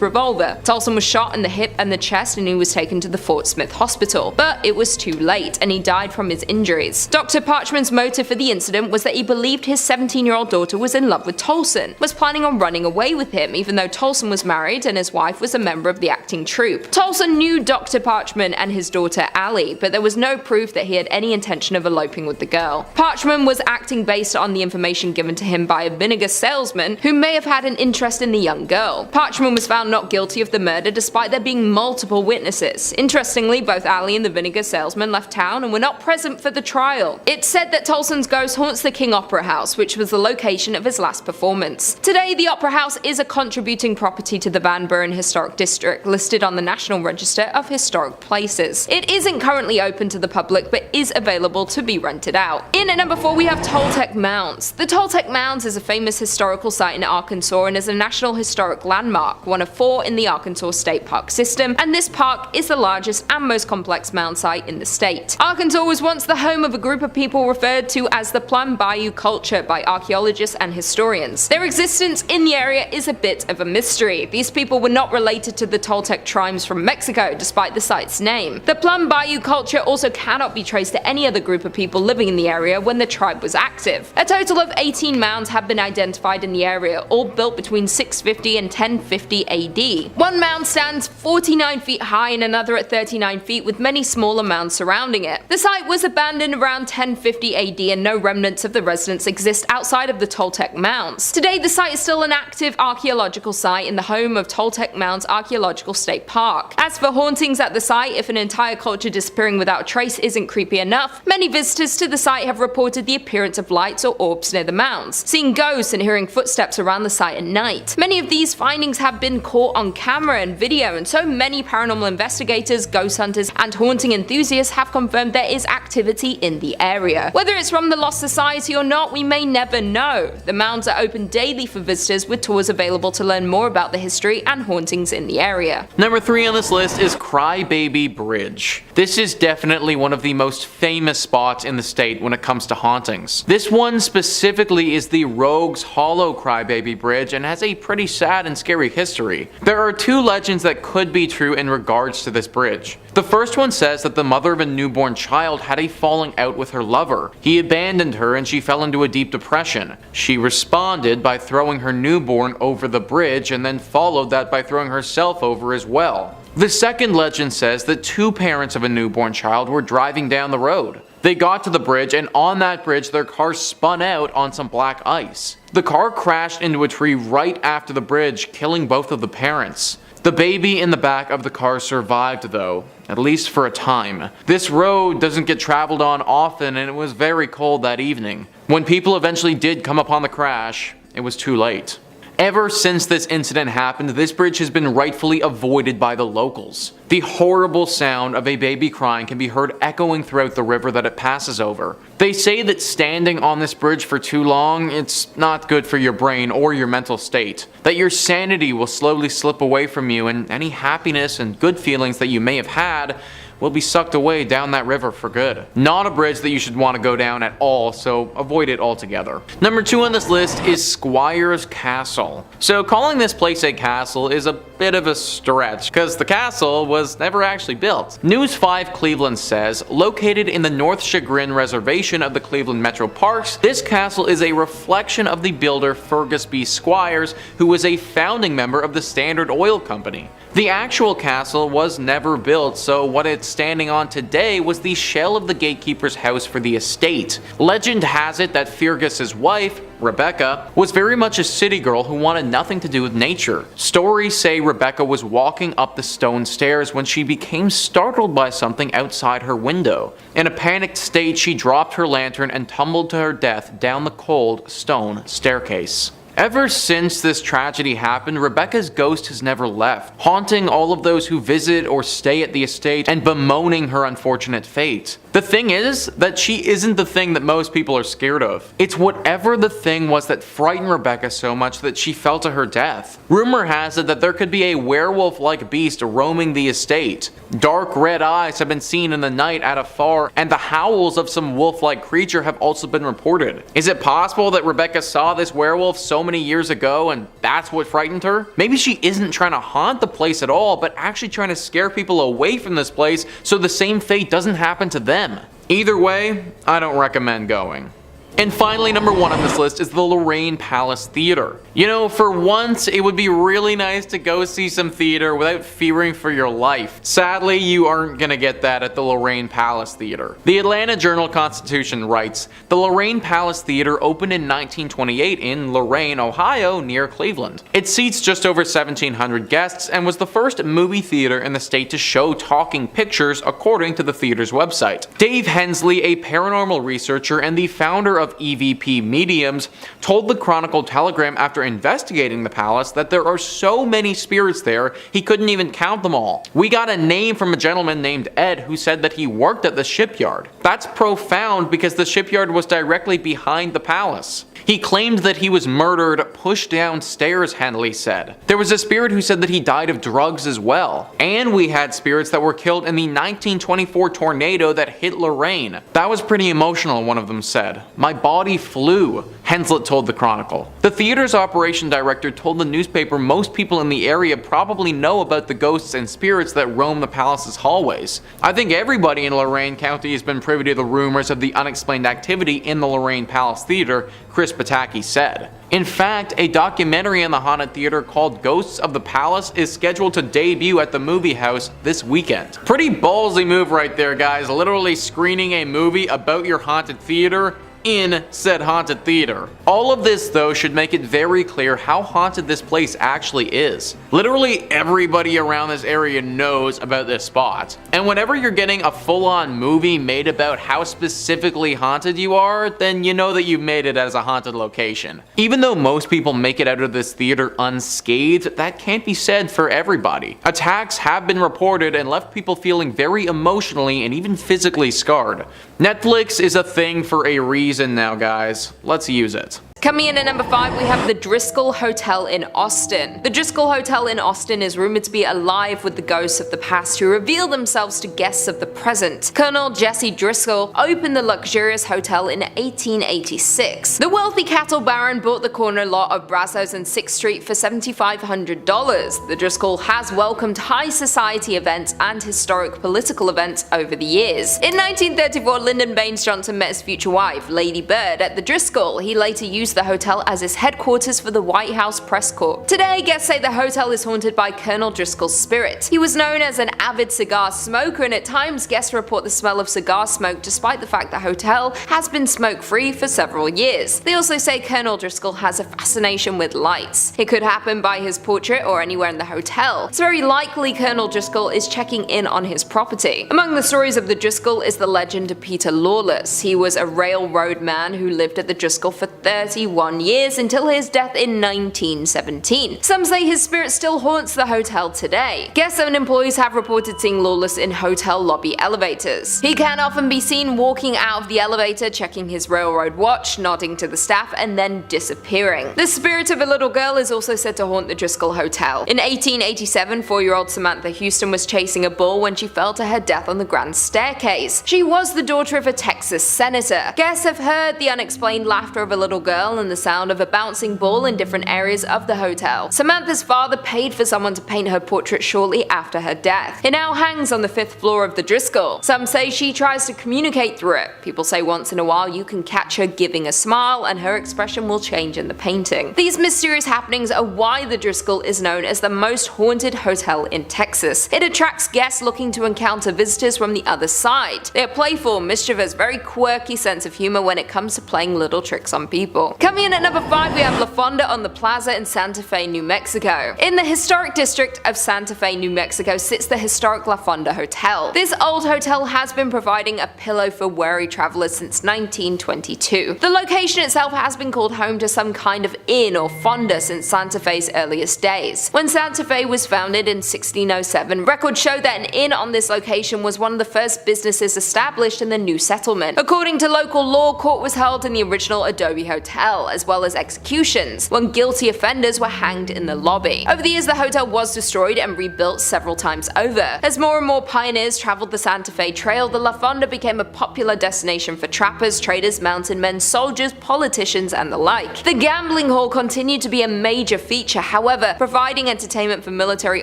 revolver. Tolson was shot in the hip and the chest, and he was taken to the Fort Smith Hospital, but it was too late and he died from his injuries. Dr. Parchman's motive for the incident was that he believed his 17-year-old daughter was in love with Tolson, was planning on running away with him, even though Tolson was married and his wife was a member of the acting troupe. Tolson knew Dr. Parchman and his daughter Allie, but there was no proof that he had any intention of eloping with the girl. Parchman was acting based on the information given to him by a vinegar salesman who may have had an interest in the young girl. Parchman was found not guilty of the murder despite there being multiple witnesses. Interestingly, both Allie and the vinegar salesman left town and were not present for the trial. It's said that Tolson's ghost haunts the King Opera House, which was the location of his last performance. Today, the Opera House is a contributing property to the Van Buren Historic District, listed on the National Register of Historic Places. It isn't currently open to the public, but is available to be rented out. In at number 4 we have Toltec Mounds. The Toltec Mounds is a famous historical site in Arkansas and is a National Historic Landmark, one of 4 in the Arkansas State Park system, and this park is the largest and most complex mound site in the state. Arkansas was once the home of a group of people referred to as the Plum Bayou culture by archaeologists and historians. Their existence in the area is a bit of a mystery. These people were not related to the Toltec tribes from Mexico, despite the site's name. The Plum Bayou culture also cannot be traced to any other group of people living in the area when the tribe was active. A total of 18 mounds have been identified in the area, all built between 650 and 1050 AD. One mound stands 49 feet high and another at 39 feet, with many smaller mounds surrounding it. The site was abandoned around 1050 AD and no remnants of the residents exist outside of the Toltec Mounds. Today, the site is still an active archaeological site in the home of Toltec Mounds Archaeological State Park. As for hauntings at the site, if an entire culture disappearing without a trace isn't creepy enough, many visitors to the site have reported the appearance of lights or orbs near the mounds, seeing ghosts and hearing footsteps around the site at night. Many of these findings have been caught on camera and video, and so many paranormal investigators, ghost hunters, and haunting enthusiasts have confirmed there is activity in the area. Whether it's from the Lost Society or not, we may never know. The mounds are open daily for visitors, with tours available to learn more about the history and hauntings in the area. Number 3 on this list is Crybaby Bridge. This is definitely one of the most famous spots spots in the state when it comes to hauntings. This one specifically is the Rogues Hollow Crybaby Bridge and has a pretty sad and scary history. There are two legends that could be true in regards to this bridge. The first one says that the mother of a newborn child had a falling out with her lover. He abandoned her and she fell into a deep depression. She responded by throwing her newborn over the bridge and then followed that by throwing herself over as well. The second legend says that two parents of a newborn child were driving down the road. They got to the bridge, and on that bridge their car spun out on some black ice. The car crashed into a tree right after the bridge, killing both of the parents. The baby in the back of the car survived though, at least for a time. This road doesn't get traveled on often and it was very cold that evening. When people eventually did come upon the crash, it was too late. Ever since this incident happened, this bridge has been rightfully avoided by the locals. The horrible sound of a baby crying can be heard echoing throughout the river that it passes over. They say that standing on this bridge for too long, it's not good for your brain or your mental state. That your sanity will slowly slip away from you and any happiness and good feelings that you may have had will be sucked away down that river for good. Not a bridge that you should want to go down at all, so avoid it altogether. Number 2 on this list is Squire's Castle. So calling this place a castle is a bit of a stretch, because the castle was never actually built. News 5 Cleveland says, located in the North Chagrin Reservation of the Cleveland Metro Parks, this castle is a reflection of the builder Fergus B. Squires, who was a founding member of the Standard Oil Company. The actual castle was never built, so what it's standing on today was the shell of the gatekeeper's house for the estate. Legend has it that Fergus's wife, Rebecca, was very much a city girl who wanted nothing to do with nature. Stories say Rebecca was walking up the stone stairs when she became startled by something outside her window. In a panicked state, she dropped her lantern and tumbled to her death down the cold stone staircase. Ever since this tragedy happened, Rebecca's ghost has never left, haunting all of those who visit or stay at the estate and bemoaning her unfortunate fate. The thing is that she isn't the thing that most people are scared of. It's whatever the thing was that frightened Rebecca so much that she fell to her death. Rumor has it that there could be a werewolf-like beast roaming the estate. Dark red eyes have been seen in the night at afar, and the howls of some wolf-like creature have also been reported. Is it possible that Rebecca saw this werewolf so many years ago and that's what frightened her? Maybe she isn't trying to haunt the place at all, but actually trying to scare people away from this place so the same fate doesn't happen to them. Either way, I don't recommend going. And finally, number 1 on this list is the Lorraine Palace Theatre. You know, for once, it would be really nice to go see some theater without fearing for your life. Sadly, you aren't gonna get that at the Lorraine Palace Theatre. The Atlanta Journal-Constitution writes, the Lorraine Palace Theatre opened in 1928 in Lorain, Ohio, near Cleveland. It seats just over 1,700 guests and was the first movie theater in the state to show talking pictures, according to the theater's website. Dave Hensley, a paranormal researcher and the founder of EVP Mediums, told the Chronicle-Telegram after investigating the palace that there are so many spirits there he couldn't even count them all. We got a name from a gentleman named Ed who said that he worked at the shipyard. That's profound because the shipyard was directly behind the palace. He claimed that he was murdered, pushed downstairs, Henley said. There was a spirit who said that he died of drugs as well. And we had spirits that were killed in the 1924 tornado that hit Lorain. That was pretty emotional, one of them said. My body flew, Henslett told the Chronicle. The theater's operation director told the newspaper most people in the area probably know about the ghosts and spirits that roam the palace's hallways. I think everybody in Lorain County has been privy to the rumors of the unexplained activity in the Lorraine Palace Theater, Chris Pataki said. In fact, a documentary in the haunted theater called Ghosts of the Palace is scheduled to debut at the movie house this weekend. Pretty ballsy move right there, guys, literally screening a movie about your haunted theater in said haunted theater. All of this though should make it very clear how haunted this place actually is. Literally everybody around this area knows about this spot. And whenever you're getting a full-on movie made about how specifically haunted you are, then you know that you've made it as a haunted location. Even though most people make it out of this theater unscathed, that can't be said for everybody. Attacks have been reported and left people feeling very emotionally and even physically scarred. Netflix is a thing for a reason now, guys. Let's use it. Coming in at number 5, we have the Driscoll Hotel in Austin. The Driscoll Hotel in Austin is rumored to be alive with the ghosts of the past who reveal themselves to guests of the present. Colonel Jesse Driscoll opened the luxurious hotel in 1886. The wealthy cattle baron bought the corner lot of Brazos and 6th Street for $7,500. The Driscoll has welcomed high society events and historic political events over the years. In 1934, Lyndon Baines Johnson met his future wife, Lady Bird, at the Driscoll. He later used the hotel as his headquarters for the White House press corps. Today, guests say the hotel is haunted by Colonel Driscoll's spirit. He was known as an avid cigar smoker, and at times guests report the smell of cigar smoke despite the fact the hotel has been smoke-free for several years. They also say Colonel Driscoll has a fascination with lights. It could happen by his portrait or anywhere in the hotel. It's very likely Colonel Driscoll is checking in on his property. Among the stories of the Driscoll is the legend of Peter Lawless. He was a railroad man who lived at the Driscoll for 31 years until his death in 1917. Some say his spirit still haunts the hotel today. Guests and employees have reported seeing Lawless in hotel lobby elevators. He can often be seen walking out of the elevator, checking his railroad watch, nodding to the staff, and then disappearing. The spirit of a little girl is also said to haunt the Driscoll Hotel. In 1887, 4-year-old Samantha Houston was chasing a bull when she fell to her death on the grand staircase. She was the daughter of a Texas senator. Guests have heard the unexplained laughter of a little girl and the sound of a bouncing ball in different areas of the hotel. Samantha's father paid for someone to paint her portrait shortly after her death. It now hangs on the 5th floor of the Driscoll. Some say she tries to communicate through it. People say once in a while you can catch her giving a smile and her expression will change in the painting. These mysterious happenings are why the Driscoll is known as the most haunted hotel in Texas. It attracts guests looking to encounter visitors from the other side. They are playful, mischievous, very quirky sense of humor when it comes to playing little tricks on people. Coming in at number 5, we have La Fonda on the Plaza in Santa Fe, New Mexico. In the historic district of Santa Fe, New Mexico sits the historic La Fonda Hotel. This old hotel has been providing a pillow for weary travelers since 1922. The location itself has been called home to some kind of inn or fonda since Santa Fe's earliest days. When Santa Fe was founded in 1607, records show that an inn on this location was one of the first businesses established in the new settlement. According to local law, court was held in the original Adobe Hotel, as well as executions, when guilty offenders were hanged in the lobby. Over the years, the hotel was destroyed and rebuilt several times over. As more and more pioneers traveled the Santa Fe Trail, the La Fonda became a popular destination for trappers, traders, mountain men, soldiers, politicians, and the like. The gambling hall continued to be a major feature, however, providing entertainment for military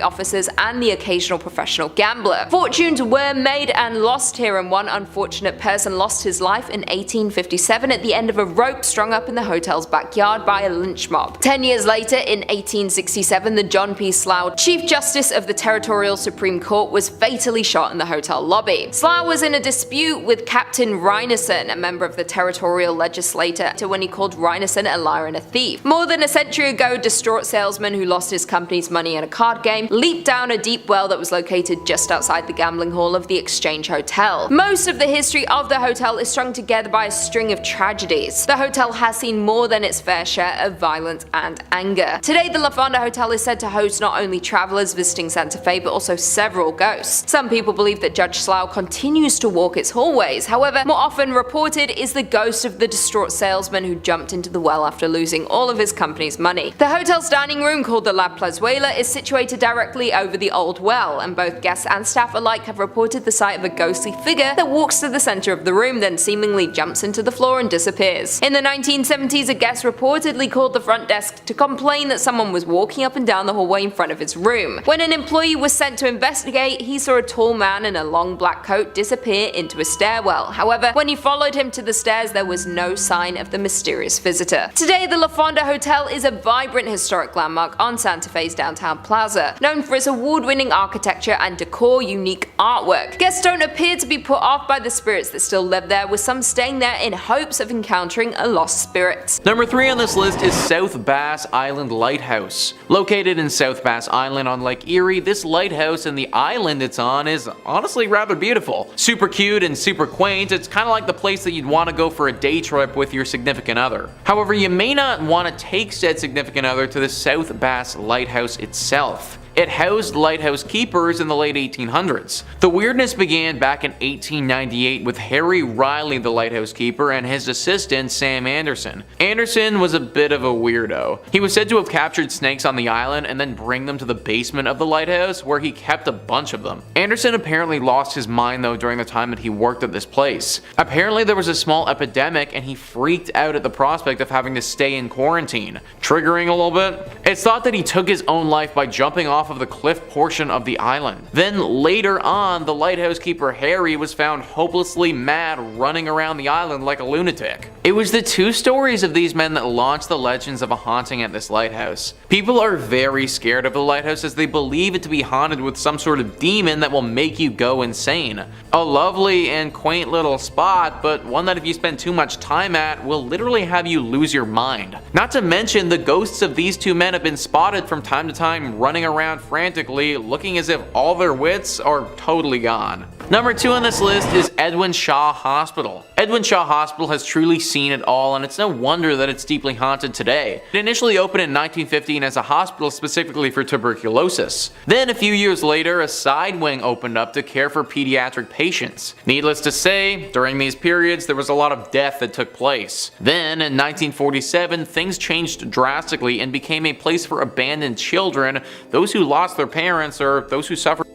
officers and the occasional professional gambler. Fortunes were made and lost here, and one unfortunate person lost his life in 1857 at the end of a rope strung up in the hotel's backyard by a lynch mob. 10 years later, in 1867, the John P. Slough, Chief Justice of the Territorial Supreme Court, was fatally shot in the hotel lobby. Slough was in a dispute with Captain Ryneson, a member of the territorial legislature, when he called Ryneson a liar and a thief. More than a century ago, a distraught salesman who lost his company's money in a card game leaped down a deep well that was located just outside the gambling hall of the Exchange Hotel. Most of the history of the hotel is strung together by a string of tragedies. The hotel has seen more than its fair share of violence and anger. Today, the La Fonda Hotel is said to host not only travelers visiting Santa Fe, but also several ghosts. Some people believe that Judge Slough continues to walk its hallways. However, more often reported is the ghost of the distraught salesman who jumped into the well after losing all of his company's money. The hotel's dining room, called the La Plazuela, is situated directly over the old well, and both guests and staff alike have reported the sight of a ghostly figure that walks to the center of the room, then seemingly jumps into the floor and disappears. In the 1970s, a guest reportedly called the front desk to complain that someone was walking up and down the hallway in front of his room. When an employee was sent to investigate, he saw a tall man in a long black coat disappear into a stairwell. However, when he followed him to the stairs, there was no sign of the mysterious visitor. Today, the La Fonda Hotel is a vibrant historic landmark on Santa Fe's downtown plaza, known for its award-winning architecture and decor unique artwork. Guests don't appear to be put off by the spirits that still live there, with some staying there in hopes of encountering a lost spirit. Number 3 on this list is South Bass Island Lighthouse. Located in South Bass Island on Lake Erie, this lighthouse and the island it's on is honestly rather beautiful. Super cute and super quaint, it's kind of like the place that you'd want to go for a day trip with your significant other. However, you may not want to take said significant other to the South Bass Lighthouse itself. It housed lighthouse keepers in the late 1800s. The weirdness began back in 1898 with Harry Riley, the lighthouse keeper, and his assistant Sam Anderson. Anderson was a bit of a weirdo. He was said to have captured snakes on the island and then bring them to the basement of the lighthouse, where he kept a bunch of them. Anderson apparently lost his mind though during the time that he worked at this place. Apparently there was a small epidemic and he freaked out at the prospect of having to stay in quarantine. Triggering a little bit? It's thought that he took his own life by jumping off of the cliff portion of the island. Then later on, the lighthouse keeper Harry was found hopelessly mad running around the island like a lunatic. It was the two stories of these men that launched the legends of a haunting at this lighthouse. People are very scared of the lighthouse as they believe it to be haunted with some sort of demon that will make you go insane. A lovely and quaint little spot, but one that if you spend too much time at will literally have you lose your mind. Not to mention the ghosts of these two men have been spotted from time to time running around frantically, looking as if all their wits are totally gone. Number 2 on this list is Edwin Shaw Hospital. Edwin Shaw Hospital has truly seen it all, and it's no wonder that it's deeply haunted today. It initially opened in 1915 as a hospital specifically for tuberculosis. Then a few years later, a side wing opened up to care for pediatric patients. Needless to say, during these periods there was a lot of death that took place. Then in 1947, things changed drastically and became a place for abandoned children, those who lost their parents, or those who suffered.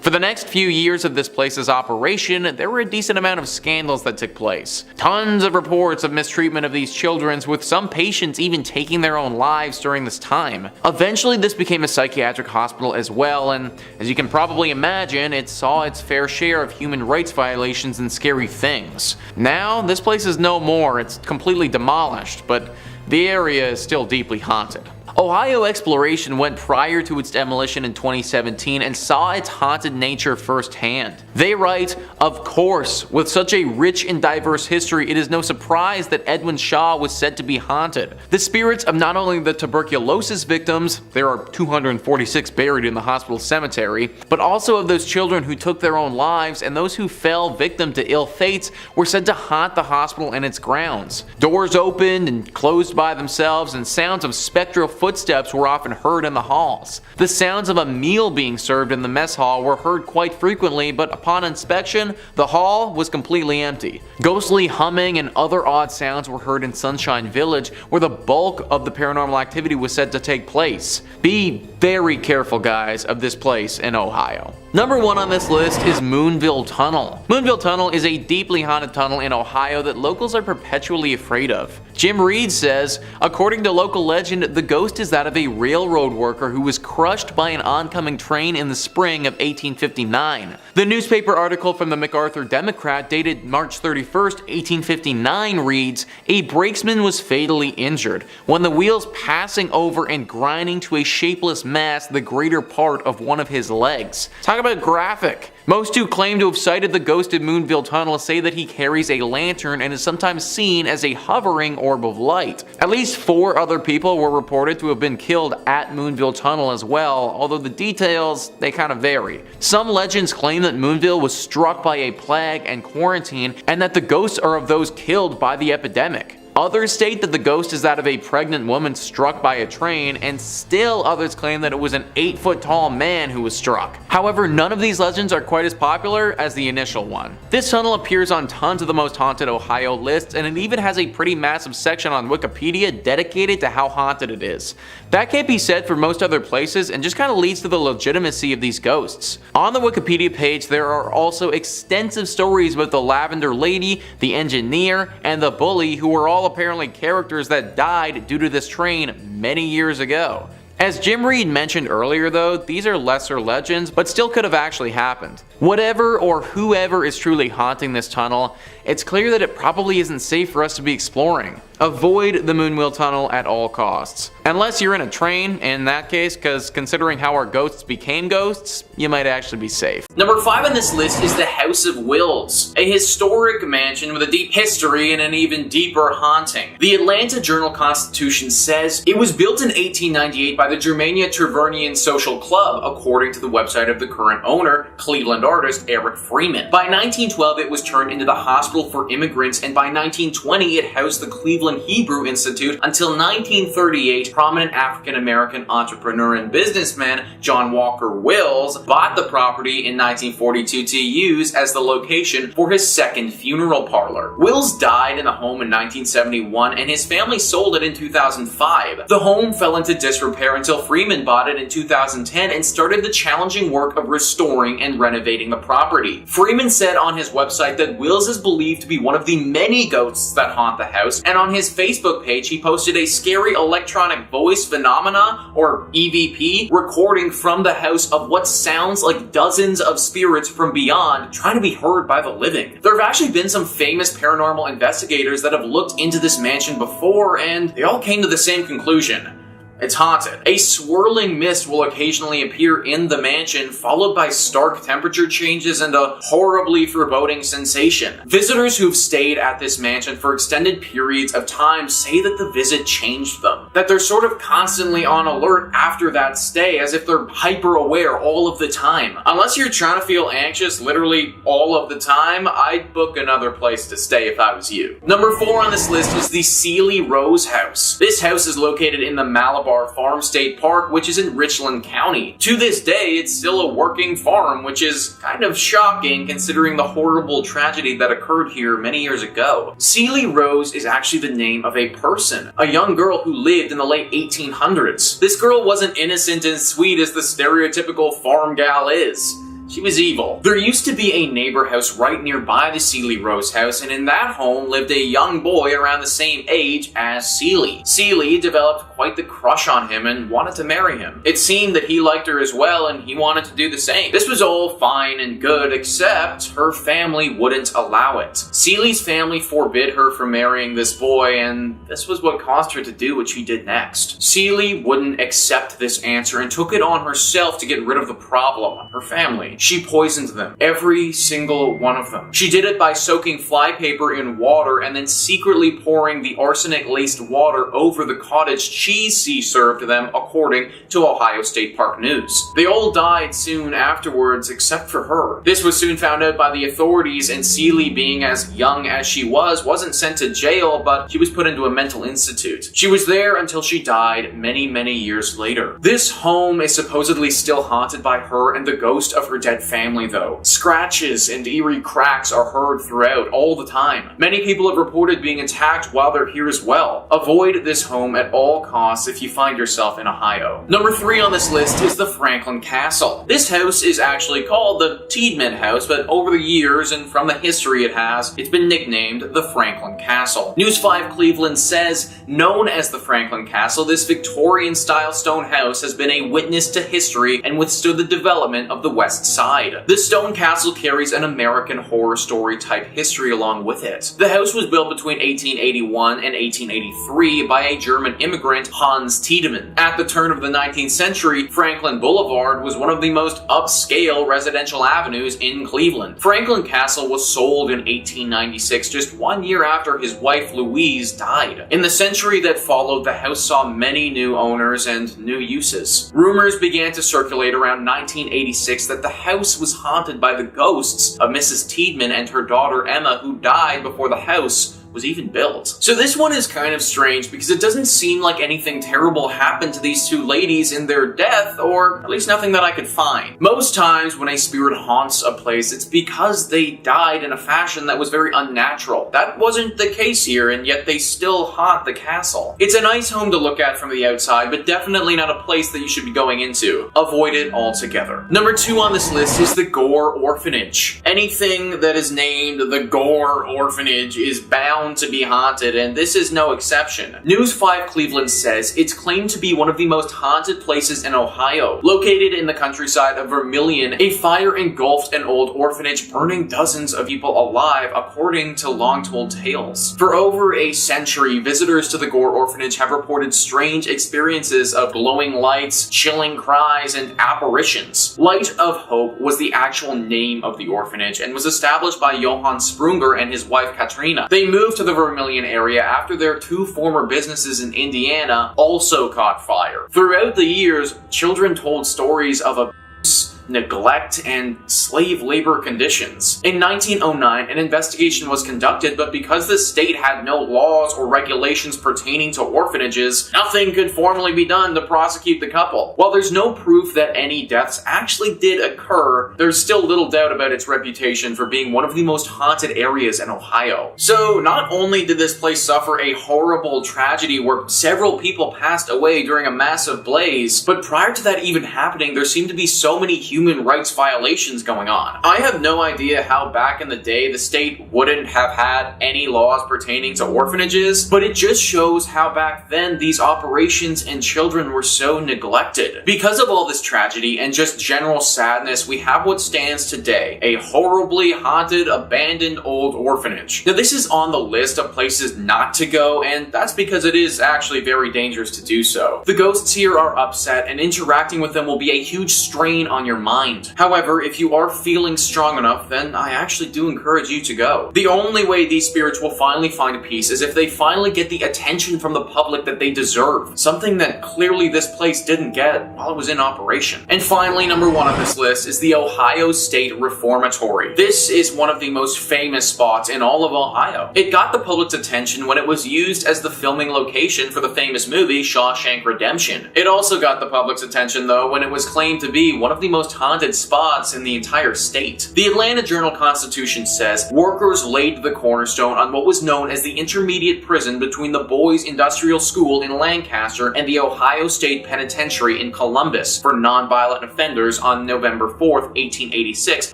For the next few years of this place's operation, there were a decent amount of scandals that took place. Tons of reports of mistreatment of these children, with some patients even taking their own lives during this time. Eventually this became a psychiatric hospital as well, and as you can probably imagine, it saw its fair share of human rights violations and scary things. Now, this place is no more, it's completely demolished, but the area is still deeply haunted. Ohio Exploration went prior to its demolition in 2017 and saw its haunted nature firsthand. They write, "Of course, with such a rich and diverse history, it is no surprise that Edwin Shaw was said to be haunted. The spirits of not only the tuberculosis victims, there are 246 buried in the hospital cemetery, but also of those children who took their own lives and those who fell victim to ill fates were said to haunt the hospital and its grounds. Doors opened and closed by themselves, and sounds of spectral footsteps were often heard in the halls. The sounds of a meal being served in the mess hall were heard quite frequently, but upon inspection, the hall was completely empty. Ghostly humming and other odd sounds were heard in Sunshine Village, where the bulk of the paranormal activity was said to take place. Be very careful, guys, of this place in Ohio." Number 1 on this list is Moonville Tunnel. Moonville Tunnel is a deeply haunted tunnel in Ohio that locals are perpetually afraid of. Jim Reed says, according to local legend, the ghost is that of a railroad worker who was crushed by an oncoming train in the spring of 1859. The newspaper article from the MacArthur Democrat dated March 31st, 1859 reads, "A brakesman was fatally injured when the wheels passing over and grinding to a shapeless mass the greater part of one of his legs." Talk about graphic. Most who claim to have sighted the ghost of Moonville Tunnel say that he carries a lantern and is sometimes seen as a hovering orb of light. At least 4 other people were reported to have been killed at Moonville Tunnel as well, although the details, they kind of vary. Some legends claim that Moonville was struck by a plague and quarantine, and that the ghosts are of those killed by the epidemic. Others state that the ghost is that of a pregnant woman struck by a train, and still others claim that it was an 8-foot tall man who was struck. However, none of these legends are quite as popular as the initial one. This tunnel appears on tons of the most haunted Ohio lists, and it even has a pretty massive section on Wikipedia dedicated to how haunted it is. That can't be said for most other places, and just kind of leads to the legitimacy of these ghosts. On the Wikipedia page, there are also extensive stories about the Lavender Lady, the engineer, and the bully, who were all apparently characters that died due to this train many years ago. As Jim Reed mentioned earlier though, these are lesser legends, but still could have actually happened. Whatever or whoever is truly haunting this tunnel, it's clear that it probably isn't safe for us to be exploring. Avoid the Moonville Tunnel at all costs. Unless you're in a train, in that case, because considering how our ghosts became ghosts, you might actually be safe. Number 5 on this list is the House of Wills, a historic mansion with a deep history and an even deeper haunting. The Atlanta Journal-Constitution says it was built in 1898 by the Germania Tavernian Social Club, according to the website of the current owner, Cleveland artist Eric Freeman. By 1912, it was turned into the hospital for immigrants, and by 1920, it housed the Cleveland Cleveland Hebrew Institute until 1938. Prominent African-American entrepreneur and businessman John Walker Wills bought the property in 1942 to use as the location for his second funeral parlor. Wills died in the home in 1971 and his family sold it in 2005. The home fell into disrepair until Freeman bought it in 2010 and started the challenging work of restoring and renovating the property. Freeman said on his website that Wills is believed to be one of the many ghosts that haunt the house, and on his Facebook page he posted a scary electronic voice phenomena, or EVP, recording from the house of what sounds like dozens of spirits from beyond trying to be heard by the living. There have actually been some famous paranormal investigators that have looked into this mansion before, and they all came to the same conclusion. It's haunted. A swirling mist will occasionally appear in the mansion, followed by stark temperature changes and a horribly foreboding sensation. Visitors who've stayed at this mansion for extended periods of time say that the visit changed them, that they're sort of constantly on alert after that stay, as if they're hyper aware all of the time. Unless you're trying to feel anxious literally all of the time, I'd book another place to stay if I was you. Number 4 on this list is the Sealy Rose House. This house is located in the Malabar Farm State Park, which is in Richland County. To this day, it's still a working farm, which is kind of shocking considering the horrible tragedy that occurred here many years ago. Sealy Rose is actually the name of a person, a young girl who lived in the late 1800s. This girl wasn't innocent and sweet as the stereotypical farm gal is. She was evil. There used to be a neighbor house right nearby the Sealy Rose house, and in that home lived a young boy around the same age as Sealy. Sealy developed quite the crush on him and wanted to marry him. It seemed that he liked her as well, and he wanted to do the same. This was all fine and good, except her family wouldn't allow it. Sealy's family forbid her from marrying this boy, and this was what caused her to do what she did next. Sealy wouldn't accept this answer and took it on herself to get rid of the problem, her family. She poisoned them, every single one of them. She did it by soaking flypaper in water and then secretly pouring the arsenic-laced water over the cottage cheese she served them, according to Ohio State Park News. They all died soon afterwards, except for her. This was soon found out by the authorities, and Sealy, being as young as she was, wasn't sent to jail, but she was put into a mental institute. She was there until she died many, many years later. This home is supposedly still haunted by her and the ghost of her dead family, though. Scratches and eerie cracks are heard throughout all the time. Many people have reported being attacked while they're here as well. Avoid this home at all costs if you find yourself in Ohio. Number 3 on this list is the Franklin Castle. This house is actually called the Tiedemann House, but over the years and from the history it has, it's been nicknamed the Franklin Castle. News 5 Cleveland says, known as the Franklin Castle, this Victorian-style stone house has been a witness to history and withstood the development of the West Side. This stone castle carries an American Horror Story type history along with it. The house was built between 1881 and 1883 by a German immigrant, Hans Tiedemann. At the turn of the 19th century, Franklin Boulevard was one of the most upscale residential avenues in Cleveland. Franklin Castle was sold in 1896, just 1 year after his wife Louise died. In the century that followed, the house saw many new owners and new uses. Rumors began to circulate around 1986 that the house was haunted by the ghosts of Mrs. Tiedemann and her daughter Emma, who died before the house was even built. So this one is kind of strange because it doesn't seem like anything terrible happened to these two ladies in their death, or at least nothing that I could find. Most times when a spirit haunts a place, it's because they died in a fashion that was very unnatural. That wasn't the case here, and yet they still haunt the castle. It's a nice home to look at from the outside, but definitely not a place that you should be going into. Avoid it altogether. Number 2 on this list is the Gore Orphanage. Anything that is named the Gore Orphanage is bound to be haunted, and this is no exception. News 5 Cleveland says it's claimed to be one of the most haunted places in Ohio. Located in the countryside of Vermilion, a fire engulfed an old orphanage, burning dozens of people alive, according to long-told tales. For over a century, visitors to the Gore Orphanage have reported strange experiences of glowing lights, chilling cries, and apparitions. Light of Hope was the actual name of the orphanage and was established by Johann Sprunger and his wife Katrina. They moved to the Vermilion area after their 2 former businesses in Indiana also caught fire. Throughout the years, children told stories of abuse, neglect, and slave labor conditions. In 1909, an investigation was conducted, but because the state had no laws or regulations pertaining to orphanages, nothing could formally be done to prosecute the couple. While there's no proof that any deaths actually did occur, there's still little doubt about its reputation for being one of the most haunted areas in Ohio. So not only did this place suffer a horrible tragedy where several people passed away during a massive blaze, but prior to that even happening, there seemed to be so many human rights violations going on. I have no idea how back in the day the state wouldn't have had any laws pertaining to orphanages, but it just shows how back then these operations and children were so neglected. Because of all this tragedy and just general sadness, we have what stands today, a horribly haunted, abandoned old orphanage. Now this is on the list of places not to go, and that's because it is actually very dangerous to do so. The ghosts here are upset, and interacting with them will be a huge strain on your mind. However, if you are feeling strong enough, then I actually do encourage you to go. The only way these spirits will finally find peace is if they finally get the attention from the public that they deserve, something that clearly this place didn't get while it was in operation. And finally, number 1 on this list is the Ohio State Reformatory. This is one of the most famous spots in all of Ohio. It got the public's attention when it was used as the filming location for the famous movie Shawshank Redemption. It also got the public's attention though when it was claimed to be one of the most haunted spots in the entire state. The Atlanta Journal-Constitution says workers laid the cornerstone on what was known as the intermediate prison between the Boys Industrial School in Lancaster and the Ohio State Penitentiary in Columbus for nonviolent offenders on November 4th, 1886,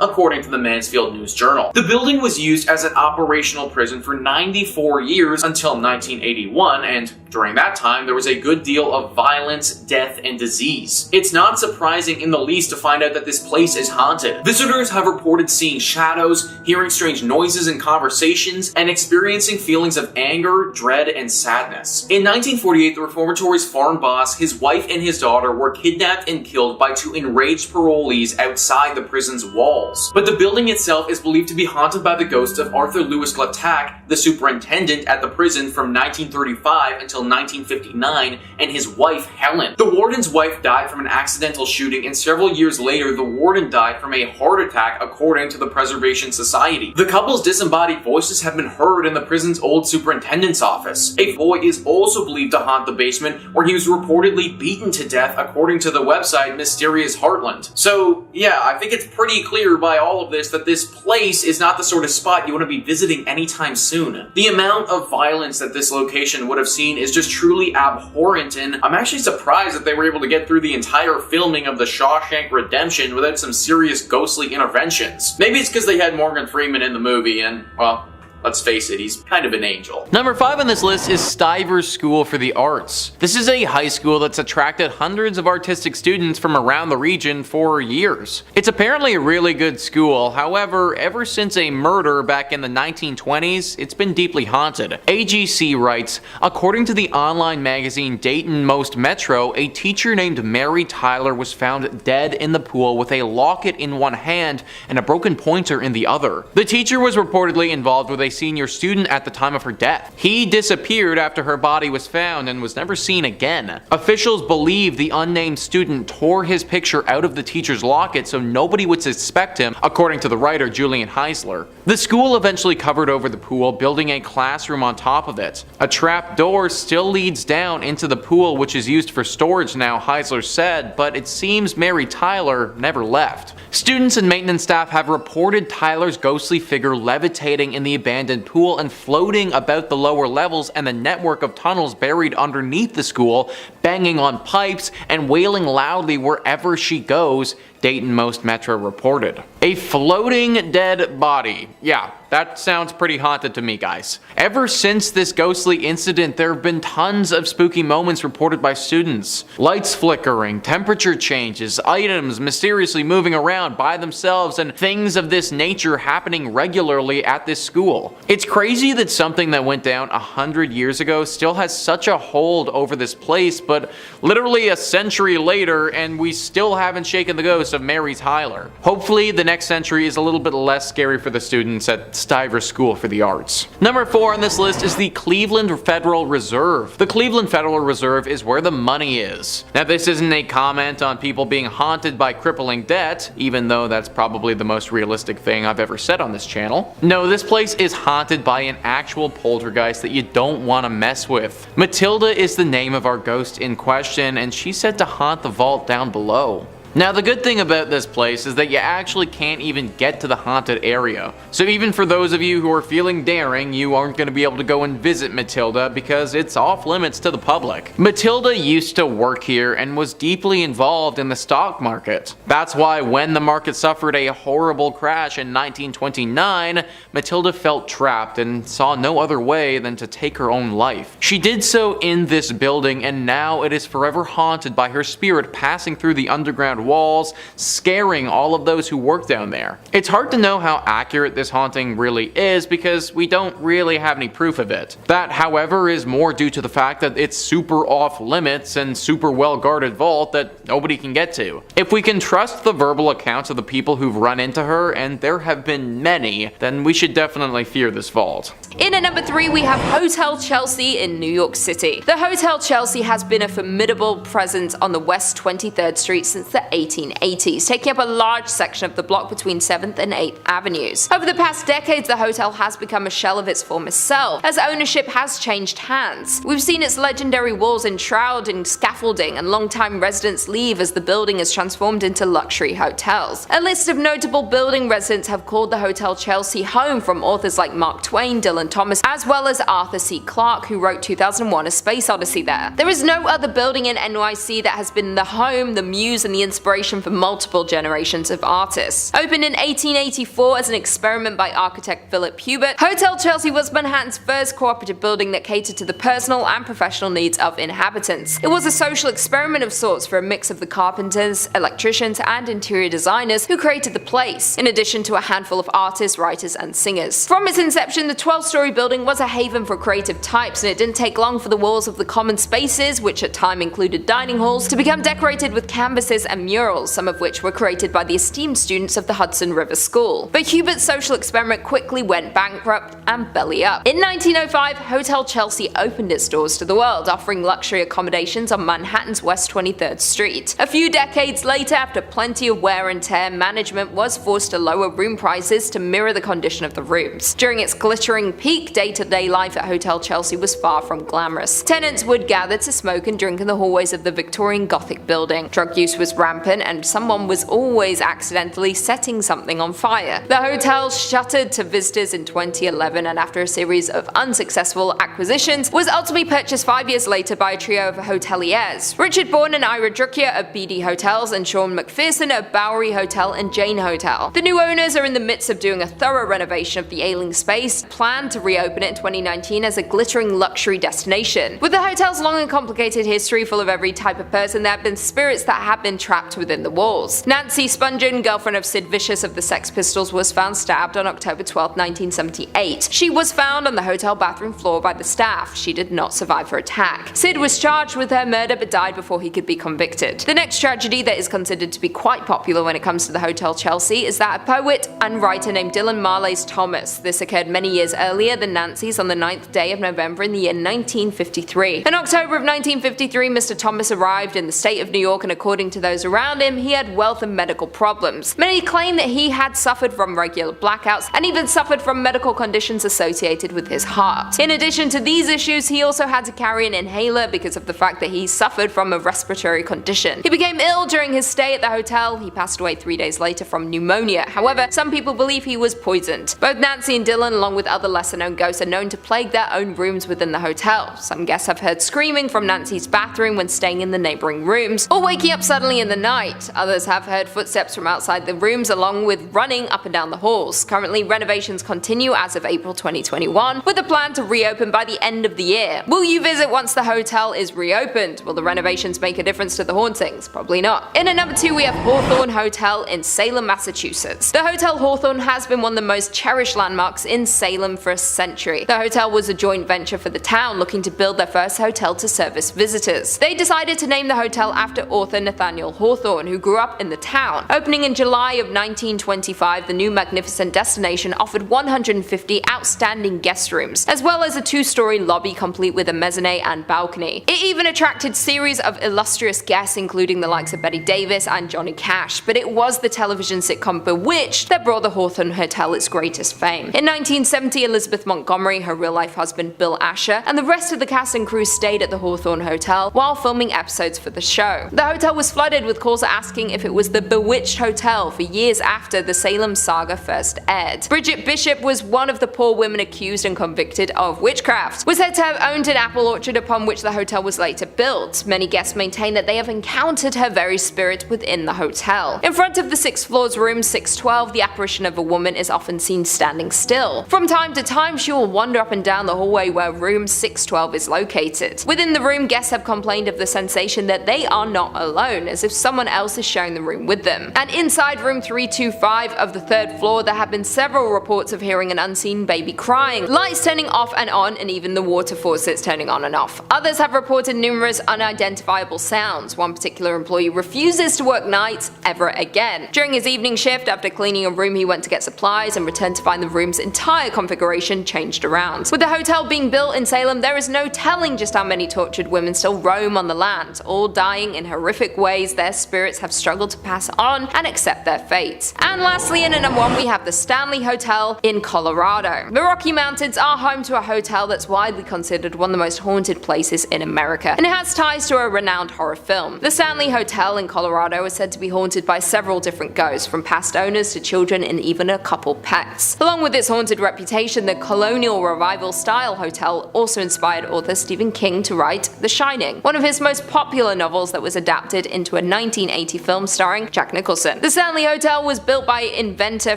according to the Mansfield News Journal. The building was used as an operational prison for 94 years until 1981, and during that time, there was a good deal of violence, death, and disease. It's not surprising in the least to find out that this place is haunted. Visitors have reported seeing shadows, hearing strange noises and conversations, and experiencing feelings of anger, dread, and sadness. In 1948, the reformatory's farm boss, his wife, and his daughter were kidnapped and killed by 2 enraged parolees outside the prison's walls. But the building itself is believed to be haunted by the ghost of Arthur Lewis Glattack, the superintendent at the prison from 1935 until 1959, and his wife, Helen. The warden's wife died from an accidental shooting, and several years later, the warden died from a heart attack, according to the Preservation Society. The couple's disembodied voices have been heard in the prison's old superintendent's office. A boy is also believed to haunt the basement, where he was reportedly beaten to death, according to the website Mysterious Heartland. So, yeah, I think it's pretty clear by all of this that this place is not the sort of spot you want to be visiting anytime soon. The amount of violence that this location would have seen is just truly abhorrent, and I'm actually surprised that they were able to get through the entire filming of the Shawshank Redemption without some serious ghostly interventions. Maybe it's because they had Morgan Freeman in the movie, and, well, let's face it, he's kind of an angel. Number 5 on this list is Stivers School for the Arts. This is a high school that's attracted hundreds of artistic students from around the region for years. It's apparently a really good school, however, ever since a murder back in the 1920s, it's been deeply haunted. AGC writes, according to the online magazine Dayton Most Metro, a teacher named Mary Tyler was found dead in the pool with a locket in one hand and a broken pointer in the other. The teacher was reportedly involved with a senior student at the time of her death. He disappeared after her body was found and was never seen again. Officials believe the unnamed student tore his picture out of the teacher's locket so nobody would suspect him, according to the writer Julian Heisler. The school eventually covered over the pool, building a classroom on top of it. A trap door still leads down into the pool, which is used for storage now, Heisler said, but it seems Mary Tyler never left. Students and maintenance staff have reported Tyler's ghostly figure levitating in the abandoned pool and floating about the lower levels and the network of tunnels buried underneath the school, banging on pipes and wailing loudly wherever she goes, Dayton Most Metro reported. A floating dead body. Yeah, that sounds pretty haunted to me, guys. Ever since this ghostly incident, there have been tons of spooky moments reported by students. Lights flickering, temperature changes, items mysteriously moving around by themselves, and things of this nature happening regularly at this school. It's crazy that something that went down 100 years ago still has such a hold over this place, but literally a century later, and we still haven't shaken the ghost of Mary Tyler. Hopefully, the next century is a little bit less scary for the students at Stiver School for the Arts. Number 4 on this list is the Cleveland Federal Reserve. The Cleveland Federal Reserve is where the money is. Now, this isn't a comment on people being haunted by crippling debt, even though that's probably the most realistic thing I've ever said on this channel. No, this place is haunted by an actual poltergeist that you don't want to mess with. Matilda is the name of our ghost in question, and she's said to haunt the vault down below. Now, the good thing about this place is that you actually can't even get to the haunted area. So even for those of you who are feeling daring, you aren't going to be able to go and visit Matilda because it's off limits to the public. Matilda used to work here and was deeply involved in the stock market. That's why when the market suffered a horrible crash in 1929, Matilda felt trapped and saw no other way than to take her own life. She did so in this building, and now it is forever haunted by her spirit passing through the underground walls, scaring all of those who work down there. It's hard to know how accurate this haunting really is because we don't really have any proof of it. That, however, is more due to the fact that it's super off limits and super well guarded vault that nobody can get to. If we can trust the verbal accounts of the people who've run into her, and there have been many, then we should definitely fear this vault. In at number 3 we have Hotel Chelsea in New York City. The Hotel Chelsea has been a formidable presence on the West 23rd Street since the 1880s, taking up a large section of the block between 7th and 8th Avenues. Over the past decades, the hotel has become a shell of its former self, as ownership has changed hands. We've seen its legendary walls enshrouded in scaffolding, and long-time residents leave as the building is transformed into luxury hotels. A list of notable building residents have called the Hotel Chelsea home, from authors like Mark Twain, Dylan Thomas, as well as Arthur C. Clarke, who wrote 2001: A Space Odyssey there. There is no other building in NYC that has been the home, the muse, and the inspiration for multiple generations of artists. Opened in 1884 as an experiment by architect Philip Hubert, Hotel Chelsea was Manhattan's first cooperative building that catered to the personal and professional needs of inhabitants. It was a social experiment of sorts for a mix of the carpenters, electricians, and interior designers who created the place, in addition to a handful of artists, writers, and singers. From its inception, the 12-story building was a haven for creative types, and it didn't take long for the walls of the common spaces, which at time included dining halls, to become decorated with canvases and murals, some of which were created by the esteemed students of the Hudson River School. But Hubert's social experiment quickly went bankrupt and belly up. In 1905, Hotel Chelsea opened its doors to the world, offering luxury accommodations on Manhattan's West 23rd Street. A few decades later, after plenty of wear and tear, management was forced to lower room prices to mirror the condition of the rooms. During its glittering peak, day-to-day life at Hotel Chelsea was far from glamorous. Tenants would gather to smoke and drink in the hallways of the Victorian Gothic building. Drug use was rampant, and someone was always accidentally setting something on fire. The hotel shuttered to visitors in 2011, and after a series of unsuccessful acquisitions, was ultimately purchased 5 years later by a trio of hoteliers: Richard Bourne and Ira Druckier of BD Hotels, and Sean McPherson of Bowery Hotel and Jane Hotel. The new owners are in the midst of doing a thorough renovation of the ailing space, planned to reopen it in 2019 as a glittering luxury destination. With the hotel's long and complicated history full of every type of person, there have been spirits that have been trapped within the walls. Nancy Spungen, girlfriend of Sid Vicious of the Sex Pistols, was found stabbed on October 12, 1978. She was found on the hotel bathroom floor by the staff. She did not survive her attack. Sid was charged with her murder but died before he could be convicted. The next tragedy that is considered to be quite popular when it comes to the Hotel Chelsea is that of poet and writer named Dylan Marlays Thomas. This occurred many years earlier than Nancy's, on the 9th day of November in the year 1953. In October of 1953, Mr. Thomas arrived in the state of New York, and according to those around him, he had wealth and medical problems. Many claim that he had suffered from regular blackouts and even suffered from medical conditions associated with his heart. In addition to these issues, he also had to carry an inhaler because of the fact that he suffered from a respiratory condition. He became ill during his stay at the hotel. He passed away 3 days later from pneumonia. However, some people believe he was poisoned. Both Nancy and Dylan, along with other lesser-known ghosts, are known to plague their own rooms within the hotel. Some guests have heard screaming from Nancy's bathroom when staying in the neighboring rooms, or waking up suddenly in the night. Others have heard footsteps from outside the rooms, along with running up and down the halls. Currently, renovations continue as of April 2021, with a plan to reopen by the end of the year. Will you visit once the hotel is reopened? Will the renovations make a difference to the hauntings? Probably not. In at number 2, we have Hawthorne Hotel in Salem, Massachusetts. The Hotel Hawthorne has been one of the most cherished landmarks in Salem for a century. The hotel was a joint venture for the town, looking to build their first hotel to service visitors. They decided to name the hotel after author Nathaniel Hawthorne, Hawthorne, who grew up in the town. Opening in July of 1925, the new magnificent destination offered 150 outstanding guest rooms, as well as a 2-story lobby complete with a mezzanine and balcony. It even attracted series of illustrious guests including the likes of Betty Davis and Johnny Cash, but it was the television sitcom Bewitched that brought the Hawthorne Hotel its greatest fame. In 1970, Elizabeth Montgomery, her real-life husband Bill Asher, and the rest of the cast and crew stayed at the Hawthorne Hotel while filming episodes for the show. The hotel was flooded with calls asking if it was the Bewitched Hotel for years after the Salem saga first aired. Bridget Bishop was one of the poor women accused and convicted of witchcraft, was said to have owned an apple orchard upon which the hotel was later built. Many guests maintain that they have encountered her very spirit within the hotel. In front of the 6th floor's room 612, the apparition of a woman is often seen standing still. From time to time, she will wander up and down the hallway where room 612 is located. Within the room, guests have complained of the sensation that they are not alone, as if someone else is sharing the room with them. And inside room 325 of the 3rd floor, there have been several reports of hearing an unseen baby crying, lights turning off and on, and even the water faucets turning on and off. Others have reported numerous unidentifiable sounds. One particular employee refuses to work nights ever again. During his evening shift, after cleaning a room, he went to get supplies and returned to find the room's entire configuration changed around. With the hotel being built in Salem, there is no telling just how many tortured women still roam on the land, all dying in horrific ways their spirits have struggled to pass on and accept their fate. And lastly, in at number 1, we have the Stanley Hotel in Colorado. The Rocky Mountains are home to a hotel that's widely considered one of the most haunted places in America, and it has ties to a renowned horror film. The Stanley Hotel in Colorado is said to be haunted by several different ghosts, from past owners to children and even a couple pets. Along with its haunted reputation, the colonial revival style hotel also inspired author Stephen King to write The Shining, one of his most popular novels that was adapted into a 1980 film starring Jack Nicholson. The Stanley Hotel was built by inventor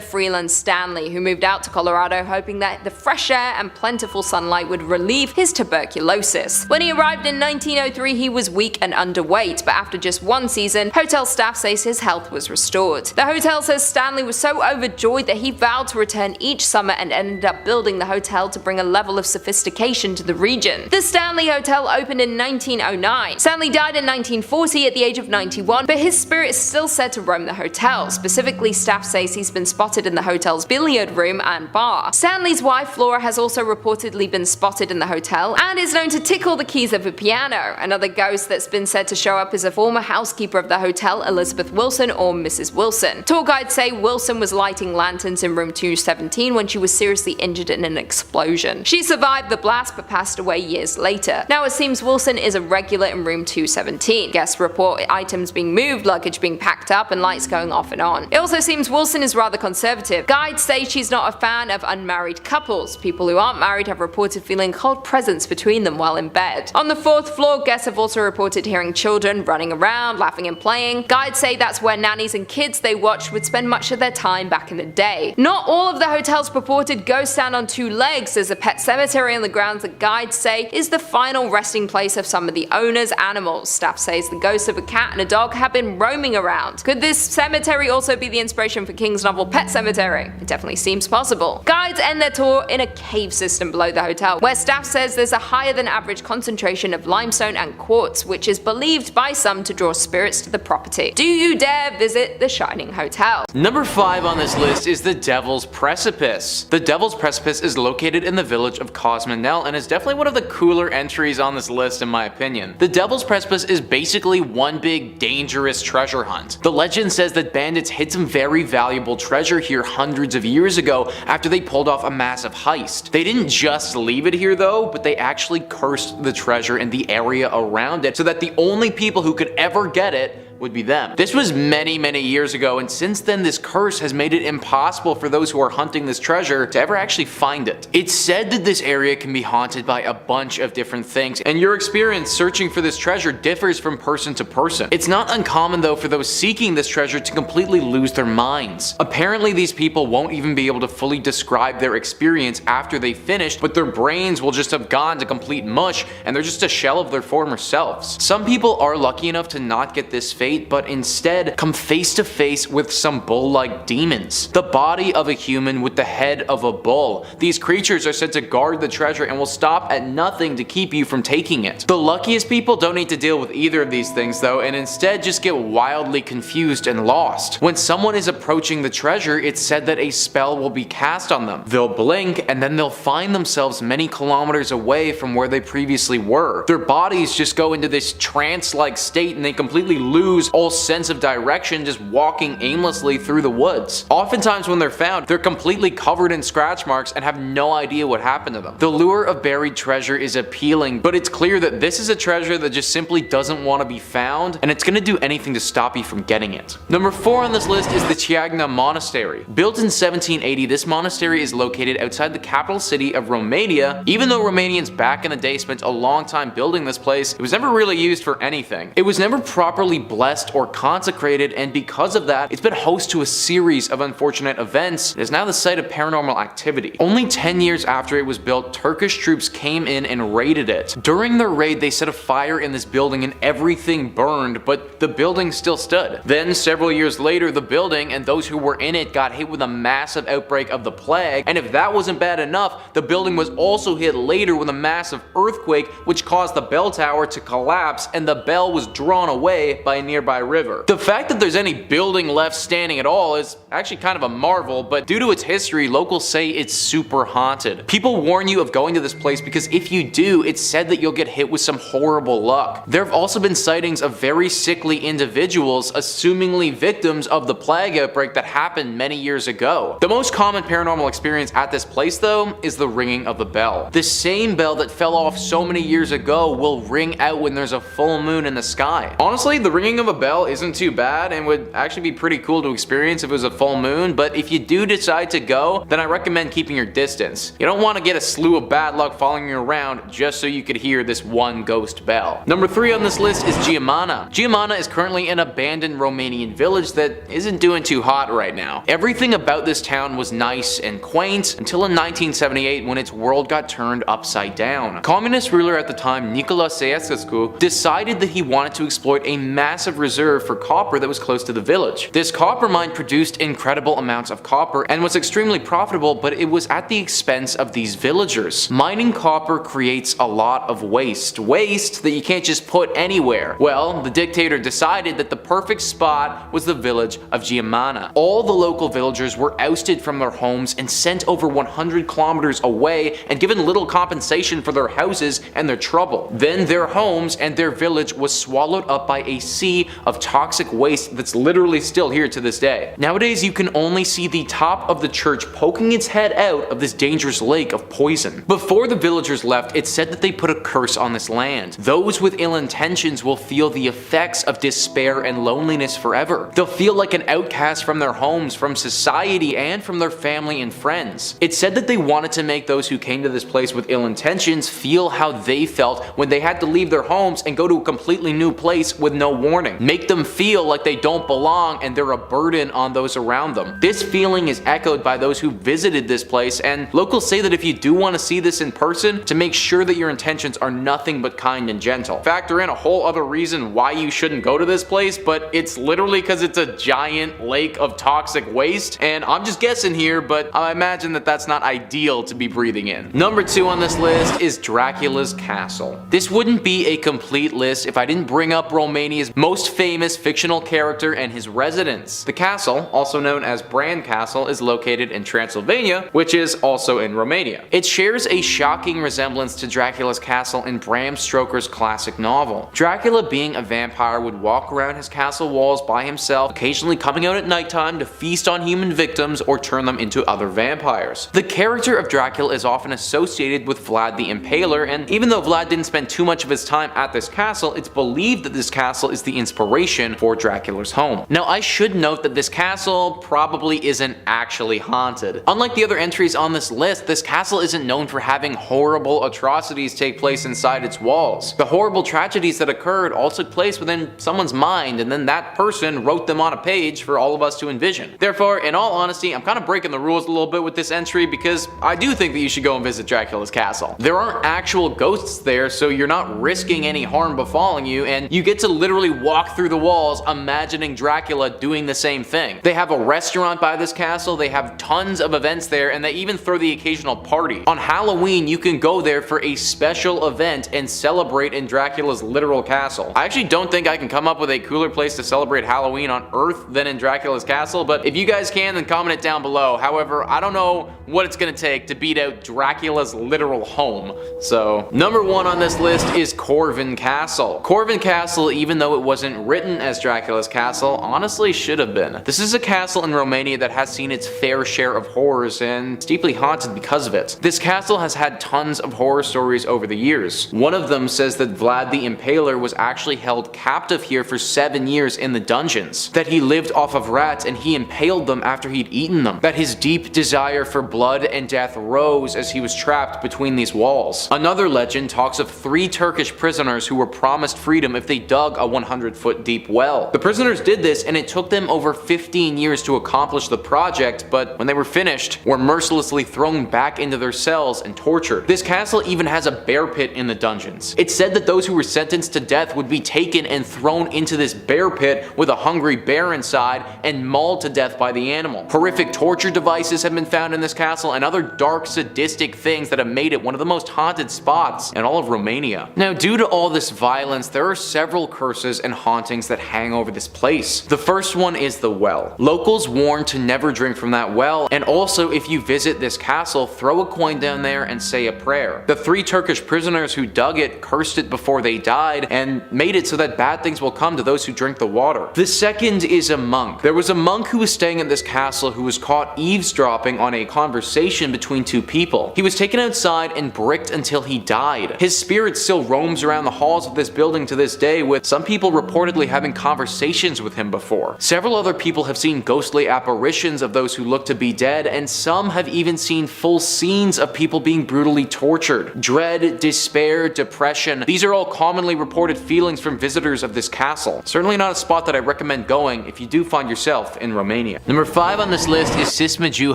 Freeland Stanley, who moved out to Colorado hoping that the fresh air and plentiful sunlight would relieve his tuberculosis. When he arrived in 1903, he was weak and underweight, but after just 1 season, hotel staff says his health was restored. The hotel says Stanley was so overjoyed that he vowed to return each summer and ended up building the hotel to bring a level of sophistication to the region. The Stanley Hotel opened in 1909. Stanley died in 1940 at the age of 91, but his spirit is still said to roam the hotel. Specifically, staff says he's been spotted in the hotel's billiard room and bar. Stanley's wife Flora has also reportedly been spotted in the hotel and is known to tickle the keys of a piano. Another ghost that's been said to show up is a former housekeeper of the hotel, Elizabeth Wilson, or Mrs. Wilson. Tour guides say Wilson was lighting lanterns in room 217 when she was seriously injured in an explosion. She survived the blast but passed away years later. Now it seems Wilson is a regular in room 217. Guests report items being moved, luggage being packed up, and lights going off and on. It also seems Wilson is rather conservative. Guides say she's not a fan of unmarried couples. People who aren't married have reported feeling a cold presence between them while in bed. On the 4th floor, guests have also reported hearing children running around, laughing and playing. Guides say that's where nannies and kids they watched would spend much of their time back in the day. Not all of the hotel's purported ghosts stand on 2 legs. There's a pet cemetery on the grounds that guides say is the final resting place of some of the owner's animals. Staff says the ghosts of a cat and a dog have been roaming around. Could this cemetery also be the inspiration for King's novel Pet Sematary? It definitely seems possible. Guides end their tour in a cave system below the hotel, where staff says there's a higher than average concentration of limestone and quartz, which is believed by some to draw spirits to the property. Do you dare visit the Shining Hotel? Number 5 on this list is the Devil's Precipice. The Devil's Precipice is located in the village of Cosmonel and is definitely one of the cooler entries on this list in my opinion. The Devil's Precipice is basically one big dangerous treasure hunt. The legend says that bandits hid some very valuable treasure here hundreds of years ago after they pulled off a massive heist. They didn't just leave it here though, but they actually cursed the treasure in the area around it so that the only people who could ever get it would be them. This was many years ago, and since then this curse has made it impossible for those who are hunting this treasure to ever actually find it. It's said that this area can be haunted by a bunch of different things, and your experience searching for this treasure differs from person to person. It's not uncommon though for those seeking this treasure to completely lose their minds. Apparently these people won't even be able to fully describe their experience after they finished, but their brains will just have gone to complete mush and they're just a shell of their former selves. Some people are lucky enough to not get this fate, fate, but instead come face to face with some bull-like demons. The body of a human with the head of a bull. These creatures are said to guard the treasure and will stop at nothing to keep you from taking it. The luckiest people don't need to deal with either of these things though, and instead just get wildly confused and lost. When someone is approaching the treasure, it's said that a spell will be cast on them. They'll blink and then they'll find themselves many kilometers away from where they previously were. Their bodies just go into this trance-like state and they completely lose all sense of direction, just walking aimlessly through the woods. Oftentimes when they're found, they're completely covered in scratch marks and have no idea what happened to them. The lure of buried treasure is appealing, but it's clear that this is a treasure that just simply doesn't want to be found, and it's going to do anything to stop you from getting it. Number 4 on this list is the Chiajna Monastery. Built in 1780, this monastery is located outside the capital city of Romania. Even though Romanians back in the day spent a long time building this place, it was never really used for anything. It was never properly blessed or consecrated, and because of that, it's been host to a series of unfortunate events. It is now the site of paranormal activity. Only 10 years after it was built, Turkish troops came in and raided it. During their raid, they set a fire in this building and everything burned, but the building still stood. Then several years later, the building and those who were in it got hit with a massive outbreak of the plague, and if that wasn't bad enough, the building was also hit later with a massive earthquake which caused the bell tower to collapse and the bell was drawn away by a nearby river. The fact that there's any building left standing at all is actually kind of a marvel, but due to its history, locals say it's super haunted. People warn you of going to this place because if you do, it's said that you'll get hit with some horrible luck. There have also been sightings of very sickly individuals, assumingly victims of the plague outbreak that happened many years ago. The most common paranormal experience at this place though is the ringing of the bell. The same bell that fell off so many years ago will ring out when there's a full moon in the sky. Honestly, the ringing of a bell isn't too bad and would actually be pretty cool to experience if it was a full moon, but if you do decide to go, then I recommend keeping your distance. You don't want to get a slew of bad luck following you around just so you could hear this one ghost bell. Number 3 on this list is Giamana. Giamana is currently an abandoned Romanian village that isn't doing too hot right now. Everything about this town was nice and quaint until in 1978 when its world got turned upside down. Communist ruler at the time, Nicolae Ceausescu, decided that he wanted to exploit a massive reserve for copper that was close to the village. This copper mine produced incredible amounts of copper and was extremely profitable, but it was at the expense of these villagers. Mining copper creates a lot of waste that you can't just put anywhere. Well, the dictator decided that the perfect spot was the village of Giamana. All the local villagers were ousted from their homes and sent over 100 kilometers away and given little compensation for their houses and their trouble. Then their homes and their village was swallowed up by a sea of toxic waste that's literally still here to this day. Nowadays, you can only see the top of the church poking its head out of this dangerous lake of poison. Before the villagers left, it said that they put a curse on this land. Those with ill intentions will feel the effects of despair and loneliness forever. They'll feel like an outcast from their homes, from society, and from their family and friends. It said that they wanted to make those who came to this place with ill intentions feel how they felt when they had to leave their homes and go to a completely new place with no warning. Make them feel like they don't belong and they're a burden on those around them. This feeling is echoed by those who visited this place, and locals say that if you do want to see this in person, to make sure that your intentions are nothing but kind and gentle. Factor in a whole other reason why you shouldn't go to this place, but it's literally because it's a giant lake of toxic waste, and I'm just guessing here, but I imagine that that's not ideal to be breathing in. Number 2 on this list is Dracula's Castle. This wouldn't be a complete list if I didn't bring up Romania's most famous fictional character and his residence. The castle, also known as Bran Castle, is located in Transylvania, which is also in Romania. It shares a shocking resemblance to Dracula's castle in Bram Stoker's classic novel. Dracula, being a vampire, would walk around his castle walls by himself, occasionally coming out at nighttime to feast on human victims or turn them into other vampires. The character of Dracula is often associated with Vlad the Impaler, and even though Vlad didn't spend too much of his time at this castle, it's believed that this castle is the inspiration for Dracula's home. Now, I should note that this castle probably isn't actually haunted. Unlike the other entries on this list, this castle isn't known for having horrible atrocities take place inside its walls. The horrible tragedies that occurred all took place within someone's mind, and then that person wrote them on a page for all of us to envision. Therefore, in all honesty, I'm kind of breaking the rules a little bit with this entry because I do think that you should go and visit Dracula's castle. There aren't actual ghosts there, so you're not risking any harm befalling you, and you get to literally walk walk through the walls imagining Dracula doing the same thing. They have a restaurant by this castle, they have tons of events there, and they even throw the occasional party. On Halloween, you can go there for a special event and celebrate in Dracula's literal castle. I actually don't think I can come up with a cooler place to celebrate Halloween on Earth than in Dracula's castle, but if you guys can, then comment it down below. However, I don't know what it's gonna take to beat out Dracula's literal home. So, number 1 on this list is Corvin Castle. Corvin Castle, even though it wasn't written as Dracula's castle, honestly should have been. This is a castle in Romania that has seen its fair share of horrors and it's deeply haunted because of it. This castle has had tons of horror stories over the years. One of them says that Vlad the Impaler was actually held captive here for 7 years in the dungeons, that he lived off of rats and he impaled them after he'd eaten them, that his deep desire for blood and death rose as he was trapped between these walls. Another legend talks of 3 Turkish prisoners who were promised freedom if they dug a 100-foot deep well. The prisoners did this and it took them over 15 years to accomplish the project, but when they were finished, were mercilessly thrown back into their cells and tortured. This castle even has a bear pit in the dungeons. It's said that those who were sentenced to death would be taken and thrown into this bear pit with a hungry bear inside and mauled to death by the animal. Horrific torture devices have been found in this castle and other dark, sadistic things that have made it one of the most haunted spots in all of Romania. Now, due to all this violence, there are several curses and hauntings that hang over this place. The first one is the well. Locals warn to never drink from that well, and also if you visit this castle, throw a coin down there and say a prayer. The 3 Turkish prisoners who dug it cursed it before they died and made it so that bad things will come to those who drink the water. The second is a monk. There was a monk who was staying at this castle who was caught eavesdropping on a conversation between 2 people. He was taken outside and bricked until he died. His spirit still roams around the halls of this building to this day, with some people reportedly having conversations with him before. Several other people have seen ghostly apparitions of those who look to be dead, and some have even seen full scenes of people being brutally tortured. Dread, despair, depression, these are all commonly reported feelings from visitors of this castle. Certainly not a spot that I recommend going if you do find yourself in Romania. Number 5 on this list is Sismaju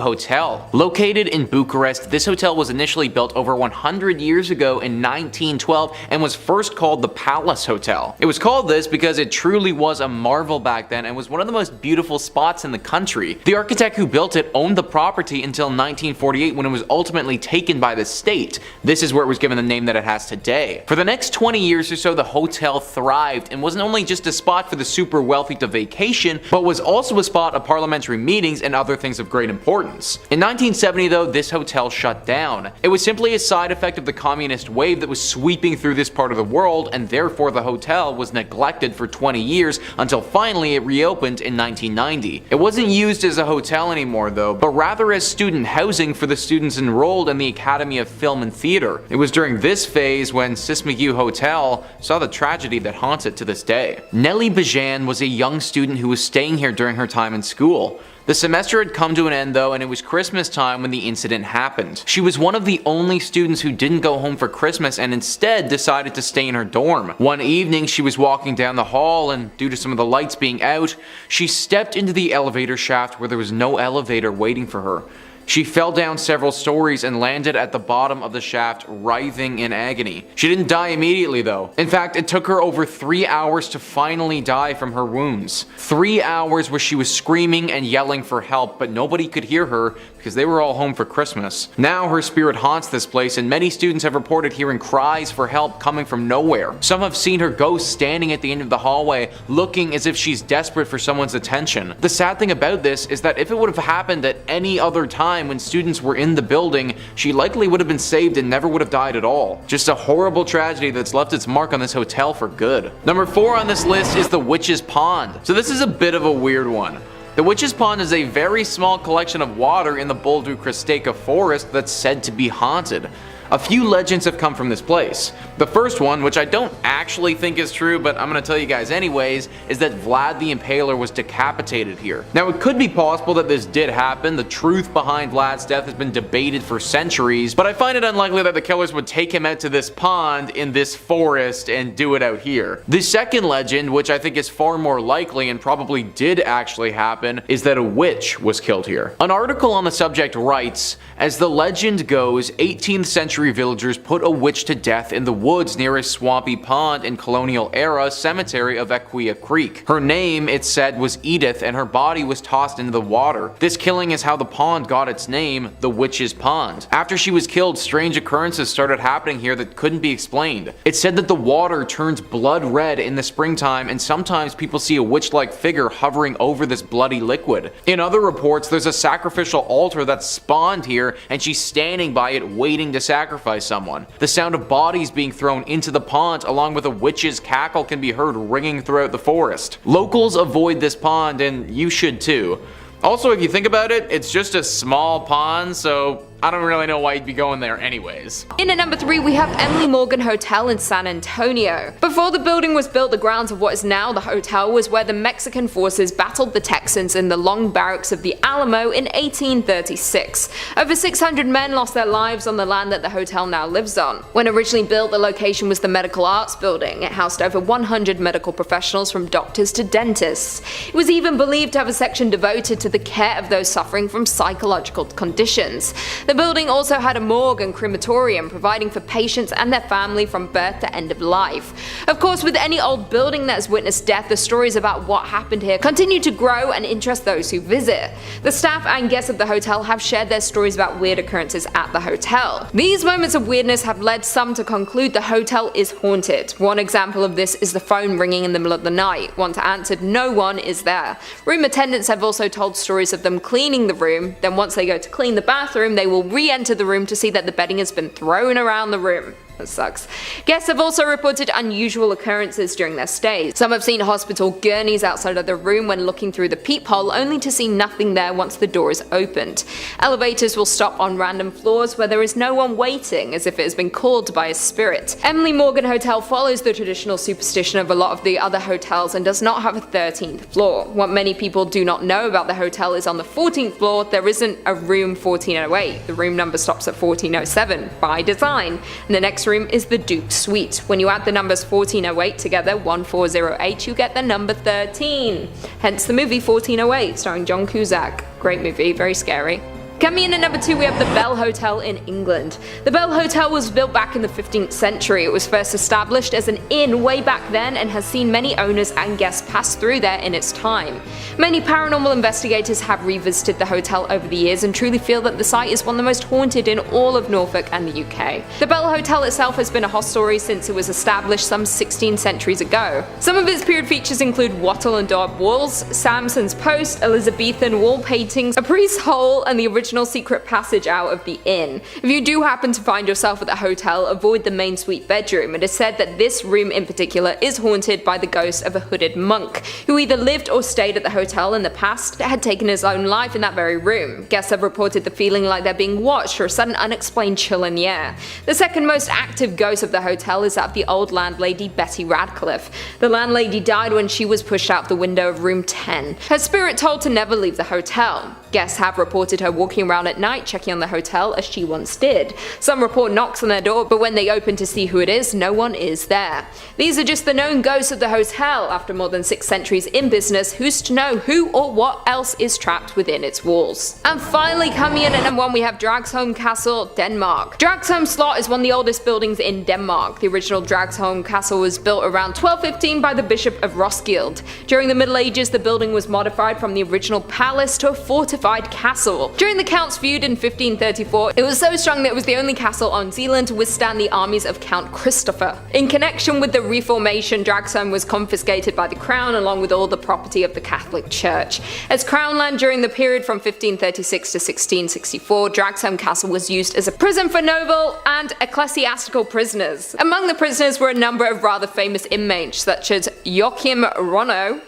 Hotel. Located in Bucharest, this hotel was initially built over 100 years ago in 1912 and was first called the Palace Hotel. It was called this because it truly was a marvel back then and was one of the most beautiful spots in the country. The architect who built it owned the property until 1948 when it was ultimately taken by the state. This is where it was given the name that it has today. For the next 20 years or so, the hotel thrived and wasn't only just a spot for the super wealthy to vacation, but was also a spot of parliamentary meetings and other things of great importance. In 1970 though, this hotel shut down. It was simply a side effect of the communist wave that was sweeping through this part of the world, and therefore the hotel was neglected for 20 years until finally it reopened in 1990. It wasn't used as a hotel anymore though, but rather as student housing for the students enrolled in the Academy of Film and Theatre. It was during this phase when Sismaju Hotel saw the tragedy that haunts it to this day. Nelly Bajan was a young student who was staying here during her time in school. The semester had come to an end though, and it was Christmas time when the incident happened. She was one of the only students who didn't go home for Christmas and instead decided to stay in her dorm. One evening she was walking down the hall, and due to some of the lights being out, she stepped into the elevator shaft where there was no elevator waiting for her. She fell down several stories and landed at the bottom of the shaft, writhing in agony. She didn't die immediately though. In fact, it took her over 3 hours to finally die from her wounds. 3 hours where she was screaming and yelling for help, but nobody could hear her because they were all home for Christmas. Now her spirit haunts this place, and many students have reported hearing cries for help coming from nowhere. Some have seen her ghost standing at the end of the hallway, looking as if she's desperate for someone's attention. The sad thing about this is that if it would have happened at any other time when students were in the building, she likely would have been saved and never would have died at all. Just a horrible tragedy that's left its mark on this hotel for good. Number 4 on this list is the Witch's Pond. So this is a bit of a weird one. The Witch's Pond is a very small collection of water in the Balgal Castle forest that's said to be haunted. A few legends have come from this place. The first one, which I don't actually think is true, but I'm gonna tell you guys anyways, is that Vlad the Impaler was decapitated here. Now it could be possible that this did happen. The truth behind Vlad's death has been debated for centuries, but I find it unlikely that the killers would take him out to this pond in this forest and do it out here. The second legend, which I think is far more likely and probably did actually happen, is that a witch was killed here. An article on the subject writes, as the legend goes, 18th century century villagers put a witch to death in the woods near a swampy pond in colonial-era cemetery of Equia Creek. Her name, it's said, was Edith, and her body was tossed into the water. This killing is how the pond got its name, the Witch's Pond. After she was killed, strange occurrences started happening here that couldn't be explained. It's said that the water turns blood red in the springtime, and sometimes people see a witch-like figure hovering over this bloody liquid. In other reports, there's a sacrificial altar that spawned here, and she's standing by it waiting to sacrifice someone. The sound of bodies being thrown into the pond along with a witch's cackle can be heard ringing throughout the forest. Locals avoid this pond, and you should too. Also, if you think about it, it's just a small pond, so I don't really know why you'd be going there anyways. In at number 3 we have Emily Morgan Hotel in San Antonio. Before the building was built, the grounds of what is now the hotel was where the Mexican forces battled the Texans in the long barracks of the Alamo in 1836. Over 600 men lost their lives on the land that the hotel now lives on. When originally built, the location was the Medical Arts Building. It housed over 100 medical professionals from doctors to dentists. It was even believed to have a section devoted to the care of those suffering from psychological conditions. The building also had a morgue and crematorium, providing for patients and their family from birth to end of life. Of course, with any old building that has witnessed death, the stories about what happened here continue to grow and interest those who visit. The staff and guests of the hotel have shared their stories about weird occurrences at the hotel. These moments of weirdness have led some to conclude the hotel is haunted. One example of this is the phone ringing in the middle of the night. Once answered, no one is there. Room attendants have also told stories of them cleaning the room, then once they go to clean the bathroom, they will re-enter the room to see that the bedding has been thrown around the room. That sucks. Guests have also reported unusual occurrences during their stays. Some have seen hospital gurneys outside of the room when looking through the peephole, only to see nothing there once the door is opened. Elevators will stop on random floors where there is no one waiting, as if it has been called by a spirit. Emily Morgan Hotel follows the traditional superstition of a lot of the other hotels and does not have a 13th floor. What many people do not know about the hotel is on the 14th floor there isn't a room 1408. The room number stops at 1407 by design, and the next room is the Duke's Suite. When you add the numbers 1408 together, 1408, you get the number 13. Hence the movie 1408, starring John Cusack. Great movie, very scary. Coming in at number 2 we have the Bell Hotel in England. The Bell Hotel was built back in the 15th century. It was first established as an inn way back then and has seen many owners and guests pass through there in its time. Many paranormal investigators have revisited the hotel over the years and truly feel that the site is one of the most haunted in all of Norfolk and the UK. The Bell Hotel itself has been a hostelry since it was established some 16 centuries ago. Some of its period features include wattle and daub walls, Samson's Post, Elizabethan wall paintings, a priest's hole, and the original secret passage out of the inn. If you do happen to find yourself at the hotel, avoid the main suite bedroom. It is said that this room in particular is haunted by the ghost of a hooded monk, who either lived or stayed at the hotel in the past, had taken his own life in that very room. Guests have reported the feeling like they're being watched or a sudden unexplained chill in the air. The second most active ghost of the hotel is that of the old landlady Betty Radcliffe. The landlady died when she was pushed out the window of room 10. Her spirit told to never leave the hotel. Guests have reported her walking around at night checking on the hotel as she once did. Some report knocks on their door, but when they open to see who it is, no one is there. These are just the known ghosts of the hotel. After more than 6 centuries in business, who's to know who or what else is trapped within its walls? And finally, coming in at number 1 we have Dragsholm Castle, Denmark. Dragsholm Slot is one of the oldest buildings in Denmark. The original Dragsholm Castle was built around 1215 by the Bishop of Roskilde. During the Middle Ages, the building was modified from the original palace to a fortified castle. During the Count's feud in 1534, it was so strong that it was the only castle on Zealand to withstand the armies of Count Christopher. In connection with the Reformation, Dragsholm was confiscated by the crown along with all the property of the Catholic Church. As crown land during the period from 1536 to 1664, Dragsholm Castle was used as a prison for noble and ecclesiastical prisoners. Among the prisoners were a number of rather famous inmates such as Joachim Ronno,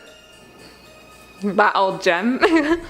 that old gem,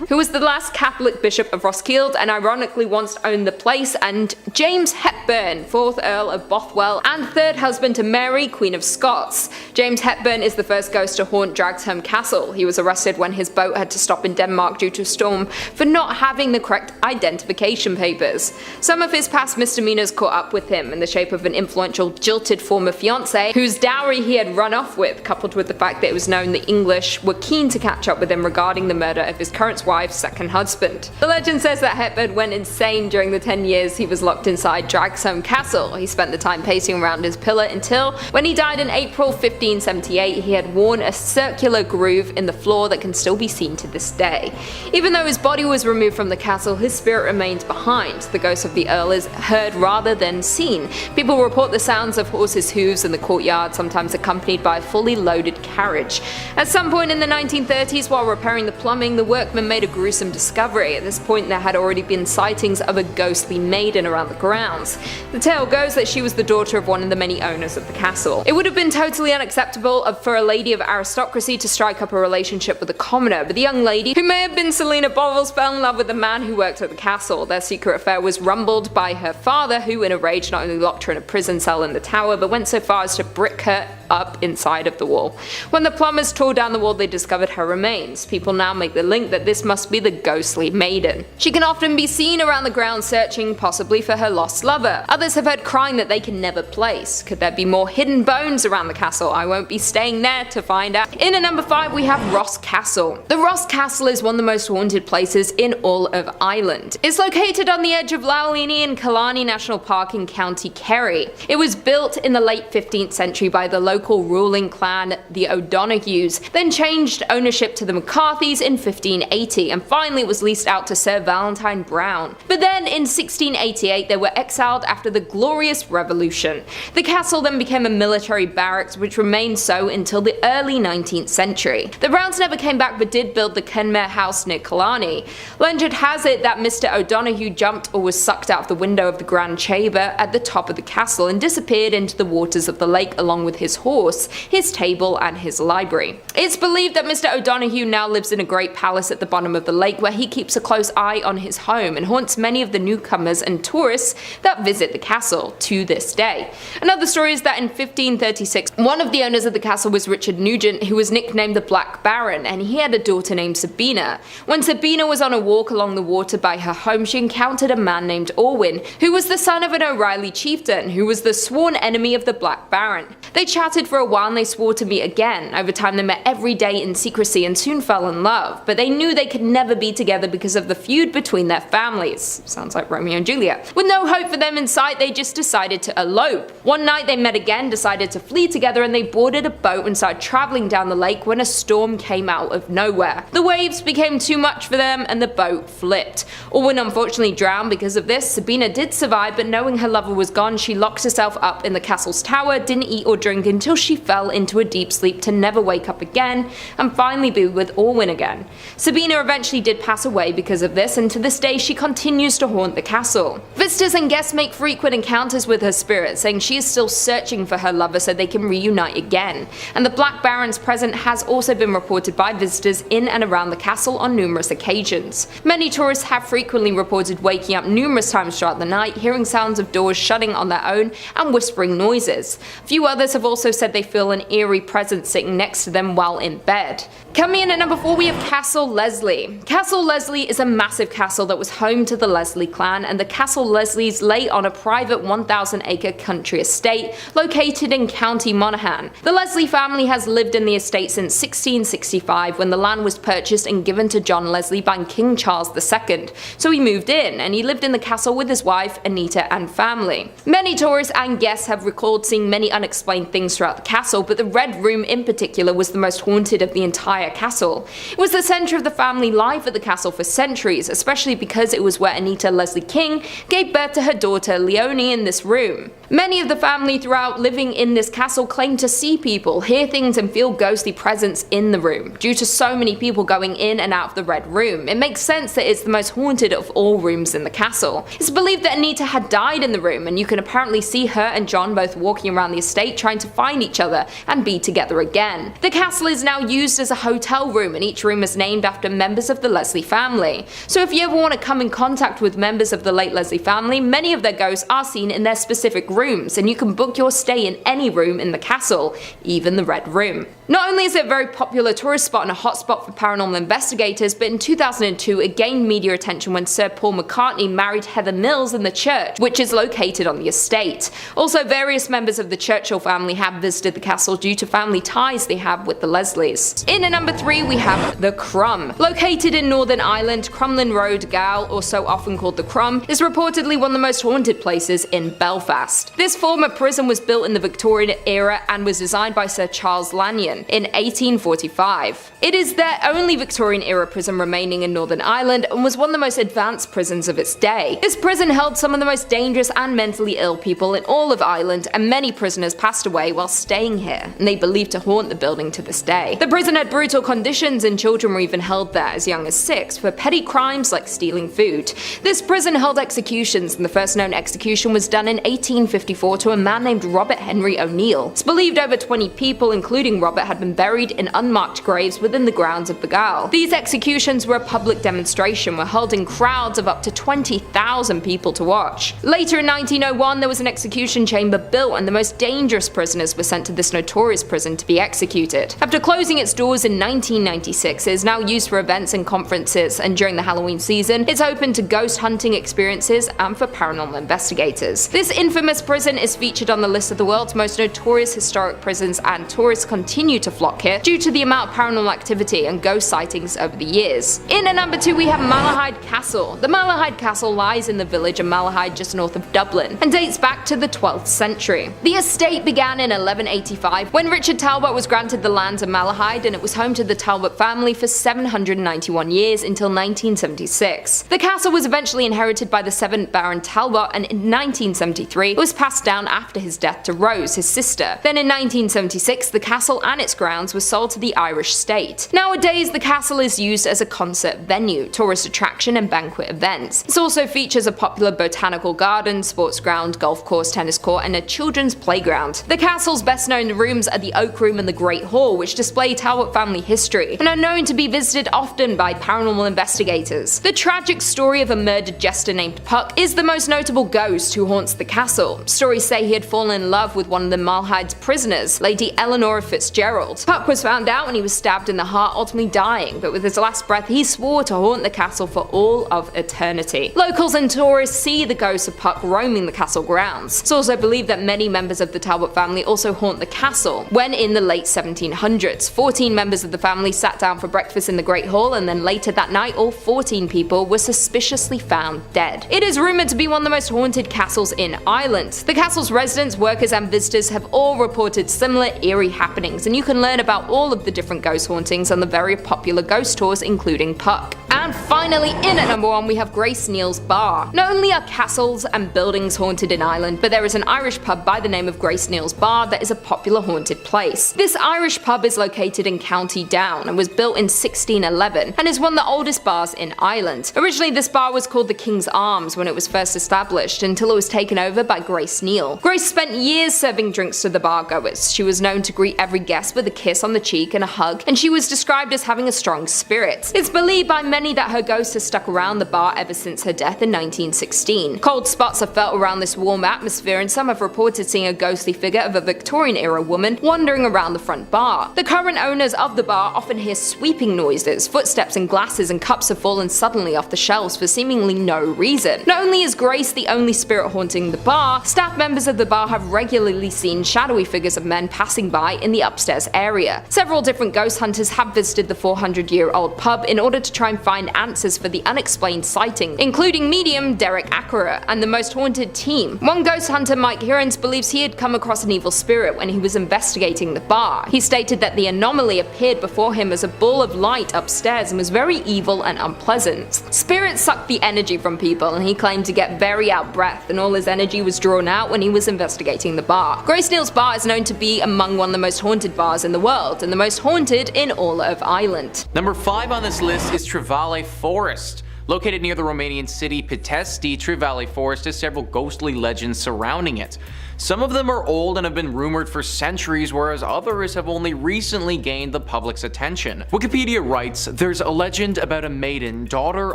who was the last Catholic Bishop of Roskilde and ironically once owned the place, and James Hepburn, 4th Earl of Bothwell and 3rd husband to Mary, Queen of Scots. James Hepburn is the first ghost to haunt Dragsholm Castle. He was arrested when his boat had to stop in Denmark due to a storm for not having the correct identification papers. Some of his past misdemeanors caught up with him in the shape of an influential jilted former fiancée whose dowry he had run off with, coupled with the fact that it was known the English were keen to catch up with him him regarding the murder of his current wife's second husband. The legend says that Hepburn went insane during the 10 years he was locked inside Dragsholm Castle. He spent the time pacing around his pillar until, when he died in April 1578, he had worn a circular groove in the floor that can still be seen to this day. Even though his body was removed from the castle, his spirit remains behind. The ghost of the Earl is heard rather than seen. People report the sounds of horses' hooves in the courtyard, sometimes accompanied by a fully loaded carriage. At some point in the 1930s, while repairing the plumbing, the workmen made a gruesome discovery. At this point, there had already been sightings of a ghostly maiden around the grounds. The tale goes that she was the daughter of one of the many owners of the castle. It would have been totally unacceptable for a lady of aristocracy to strike up a relationship with a commoner, but the young lady, who may have been Selina Bovels, fell in love with the man who worked at the castle. Their secret affair was rumbled by her father, who in a rage not only locked her in a prison cell in the tower, but went so far as to brick her up inside of the wall. When the plumbers tore down the wall, they discovered her remains. People now make the link that this must be the ghostly maiden. She can often be seen around the grounds searching, possibly for her lost lover. Others have heard crying that they can never place. Could there be more hidden bones around the castle? I won't be staying there to find out. In at number 5 we have Ross Castle. The Ross Castle is one of the most haunted places in all of Ireland. It's located on the edge of Loughliney and Killarney National Park in County Kerry. It was built in the late 15th century by the local ruling clan, the O'Donohues, then changed ownership to the McCarthys in 1580, and finally was leased out to Sir Valentine Browne. But then in 1688 they were exiled after the Glorious Revolution. The castle then became a military barracks, which remained so until the early 19th century. The Browns never came back but did build the Kenmare House near Killarney. Legend has it that Mr. O'Donoghue jumped or was sucked out of the window of the grand chamber at the top of the castle and disappeared into the waters of the lake along with his horse, his table and his library. It's believed that Mr. O'Donoghue now lives in a great palace at the bottom of the lake where he keeps a close eye on his home and haunts many of the newcomers and tourists that visit the castle to this day. Another story is that in 1536, one of the owners of the castle was Richard Nugent, who was nicknamed the Black Baron, and he had a daughter named Sabina. When Sabina was on a walk along the water by her home, she encountered a man named Orwin, who was the son of an O'Reilly chieftain, who was the sworn enemy of the Black Baron. They chatted for a while and they swore to meet again. Over time they met every day in secrecy and soon fell in love, but they knew they could never be together because of the feud between their families. Sounds like Romeo and Juliet. With no hope for them in sight, they just decided to elope. One night they met again, decided to flee together, and they boarded a boat and started traveling down the lake when a storm came out of nowhere. The waves became too much for them and the boat flipped. Orwin unfortunately drowned because of this. Sabina did survive, but knowing her lover was gone, she locked herself up in the castle's tower, didn't eat or drink until she fell into a deep sleep to never wake up again and finally be with Orwin again. Sabina eventually did pass away because of this, and to this day she continues to haunt the castle. Visitors and guests make frequent encounters with her spirit, saying she is still searching for her lover so they can reunite again. And the Black Baron's presence has also been reported by visitors in and around the castle on numerous occasions. Many tourists have frequently reported waking up numerous times throughout the night, hearing sounds of doors shutting on their own and whispering noises. A few others have also said they feel an eerie presence sitting next to them while in bed. Coming in at number 4 we have Castle Leslie. Castle Leslie is a massive castle that was home to the Leslie clan, and the Castle Leslies lay on a private 1,000-acre country estate located in County Monaghan. The Leslie family has lived in the estate since 1665, when the land was purchased and given to John Leslie by King Charles II. So he moved in, and he lived in the castle with his wife, Anita, and family. Many tourists and guests have recalled seeing many unexplained things throughout the castle, but the Red Room in particular was the most haunted of the entire castle. It was the centre of the family life at the castle for centuries, especially because it was where Anita Leslie King gave birth to her daughter Leonie in this room. Many of the family throughout living in this castle claim to see people, hear things and feel ghostly presence in the room. Due to so many people going in and out of the Red Room, it makes sense that it's the most haunted of all rooms in the castle. It's believed that Anita had died in the room, and you can apparently see her and John both walking around the estate trying to find each other and be together again. The castle is now used as a hotel room, and each room is named after members of the Leslie family. So if you ever want to come in contact with members of the late Leslie family, many of their ghosts are seen in their specific rooms, and you can book your stay in any room in the castle, even the Red Room. Not only is it a very popular tourist spot and a hotspot for paranormal investigators, but in 2002 it gained media attention when Sir Paul McCartney married Heather Mills in the church, which is located on the estate. Also, various members of the Churchill family have visited the castle due to family ties they have with the Leslies. In at number 3 we have the Crum. Located in Northern Ireland, Crumlin Road, Gall, also often called the Crum, is reportedly one of the most haunted places in Belfast. This former prison was built in the Victorian era and was designed by Sir Charles Lanyon in 1845. It is their only Victorian era prison remaining in Northern Ireland and was one of the most advanced prisons of its day. This prison held some of the most dangerous and mentally ill people in all of Ireland, and many prisoners passed away while staying here, and they believed to haunt the building to this day. The prison had brutal conditions and children were even held there as young as 6 for petty crimes like stealing food. This prison held executions, and the first known execution was done in 1854 to a man named Robert Henry O'Neill. It's believed over 20 people, including Robert, had been buried in unmarked graves within the grounds of Balgal. These executions were a public demonstration, were held in crowds of up to 20,000 people to watch. Later in 1901 there was an execution chamber built and the most dangerous prisoners were sent to this notorious prison to be executed. After closing its doors in 1996, it is now used for events and conferences, and during the Halloween season it's open to ghost hunting experiences and for paranormal investigators. This infamous prison is featured on the list of the world's most notorious historic prisons, and tourists continue to flock here due to the amount of paranormal activity and ghost sightings over the years. In at number 2 we have Malahide Castle. The Malahide Castle lies in the village of Malahide just north of Dublin and dates back to the 12th century. The estate began in 1185 when Richard Talbot was granted the lands of Malahide, and it was home to the Talbot family for 791 years until 1976. The castle was eventually inherited by the 7th Baron Talbot, and in 1973 it was passed down after his death to Rose, his sister. Then in 1976 the castle and its grounds were sold to the Irish state. Nowadays the castle is used as a concert venue, tourist attraction and banquet events. It also features a popular botanical garden, sports ground, golf course, tennis court and a children's playground. The castle's best known rooms are the Oak Room and the Great Hall, which display Talbot family history and are known to be visited often by paranormal investigators. The tragic story of a murdered jester named Puck is the most notable ghost who haunts the castle. Stories say he had fallen in love with one of the Malahide prisoners, Lady Eleanor Fitzgerald. Puck was found out when he was stabbed in the heart, ultimately dying, but with his last breath he swore to haunt the castle for all of eternity. Locals and tourists see the ghost of Puck roaming the castle grounds. It's also believed that many members of the Talbot family also haunt the castle. When in the late 1700s, 14 members of the family sat down for breakfast in the Great Hall, and then later that night all 14 people were suspiciously found dead. It is rumoured to be one of the most haunted castles in Ireland. The castle's residents, workers and visitors have all reported similar eerie happenings, and you can learn about all of the different ghost hauntings on the very popular ghost tours including Puck. And finally, in at number 1 we have Grace Neal's Bar. Not only are castles and buildings haunted in Ireland, but there is an Irish pub by the name of Grace Neal's Bar that is a popular haunted place. This Irish pub is located in County Down and was built in 1611 and is one of the oldest bars in Ireland. Originally this bar was called the King's Arms when it was first established, until it was taken over by Grace Neal. Grace spent years serving drinks to the bar goers. She was known to greet every guest with a kiss on the cheek and a hug, and she was described as having a strong spirit. It's believed by many that her ghost has stuck around the bar ever since her death in 1916. Cold spots are felt around this warm atmosphere, and some have reported seeing a ghostly figure of a Victorian-era woman wandering around the front bar. The current owners of the bar often hear sweeping noises, footsteps and glasses and cups have fallen suddenly off the shelves for seemingly no reason. Not only is Grace the only spirit haunting the bar, staff members of the bar have regularly seen shadowy figures of men passing by in the upstairs area. Several different ghost hunters have visited the 400-year-old pub in order to try and find answers for the unexplained sighting, including medium Derek Ackera and the most haunted team. One ghost hunter, Mike Hirons, believes he had come across an evil spirit when he was investigating the bar. He stated that the anomaly appeared before him as a ball of light upstairs and was very evil and unpleasant. Spirits sucked the energy from people, and he claimed to get very out of breath, and all his energy was drawn out when he was investigating the bar. Grace Neal's Bar is known to be among one of the most haunted bars in the world, and the most haunted in all of Ireland. Number 5 on this list is Trevale Forest. Located near the Romanian city Pitești, Trevale Forest has several ghostly legends surrounding it. Some of them are old and have been rumored for centuries, whereas others have only recently gained the public's attention. Wikipedia writes, there's a legend about a maiden, daughter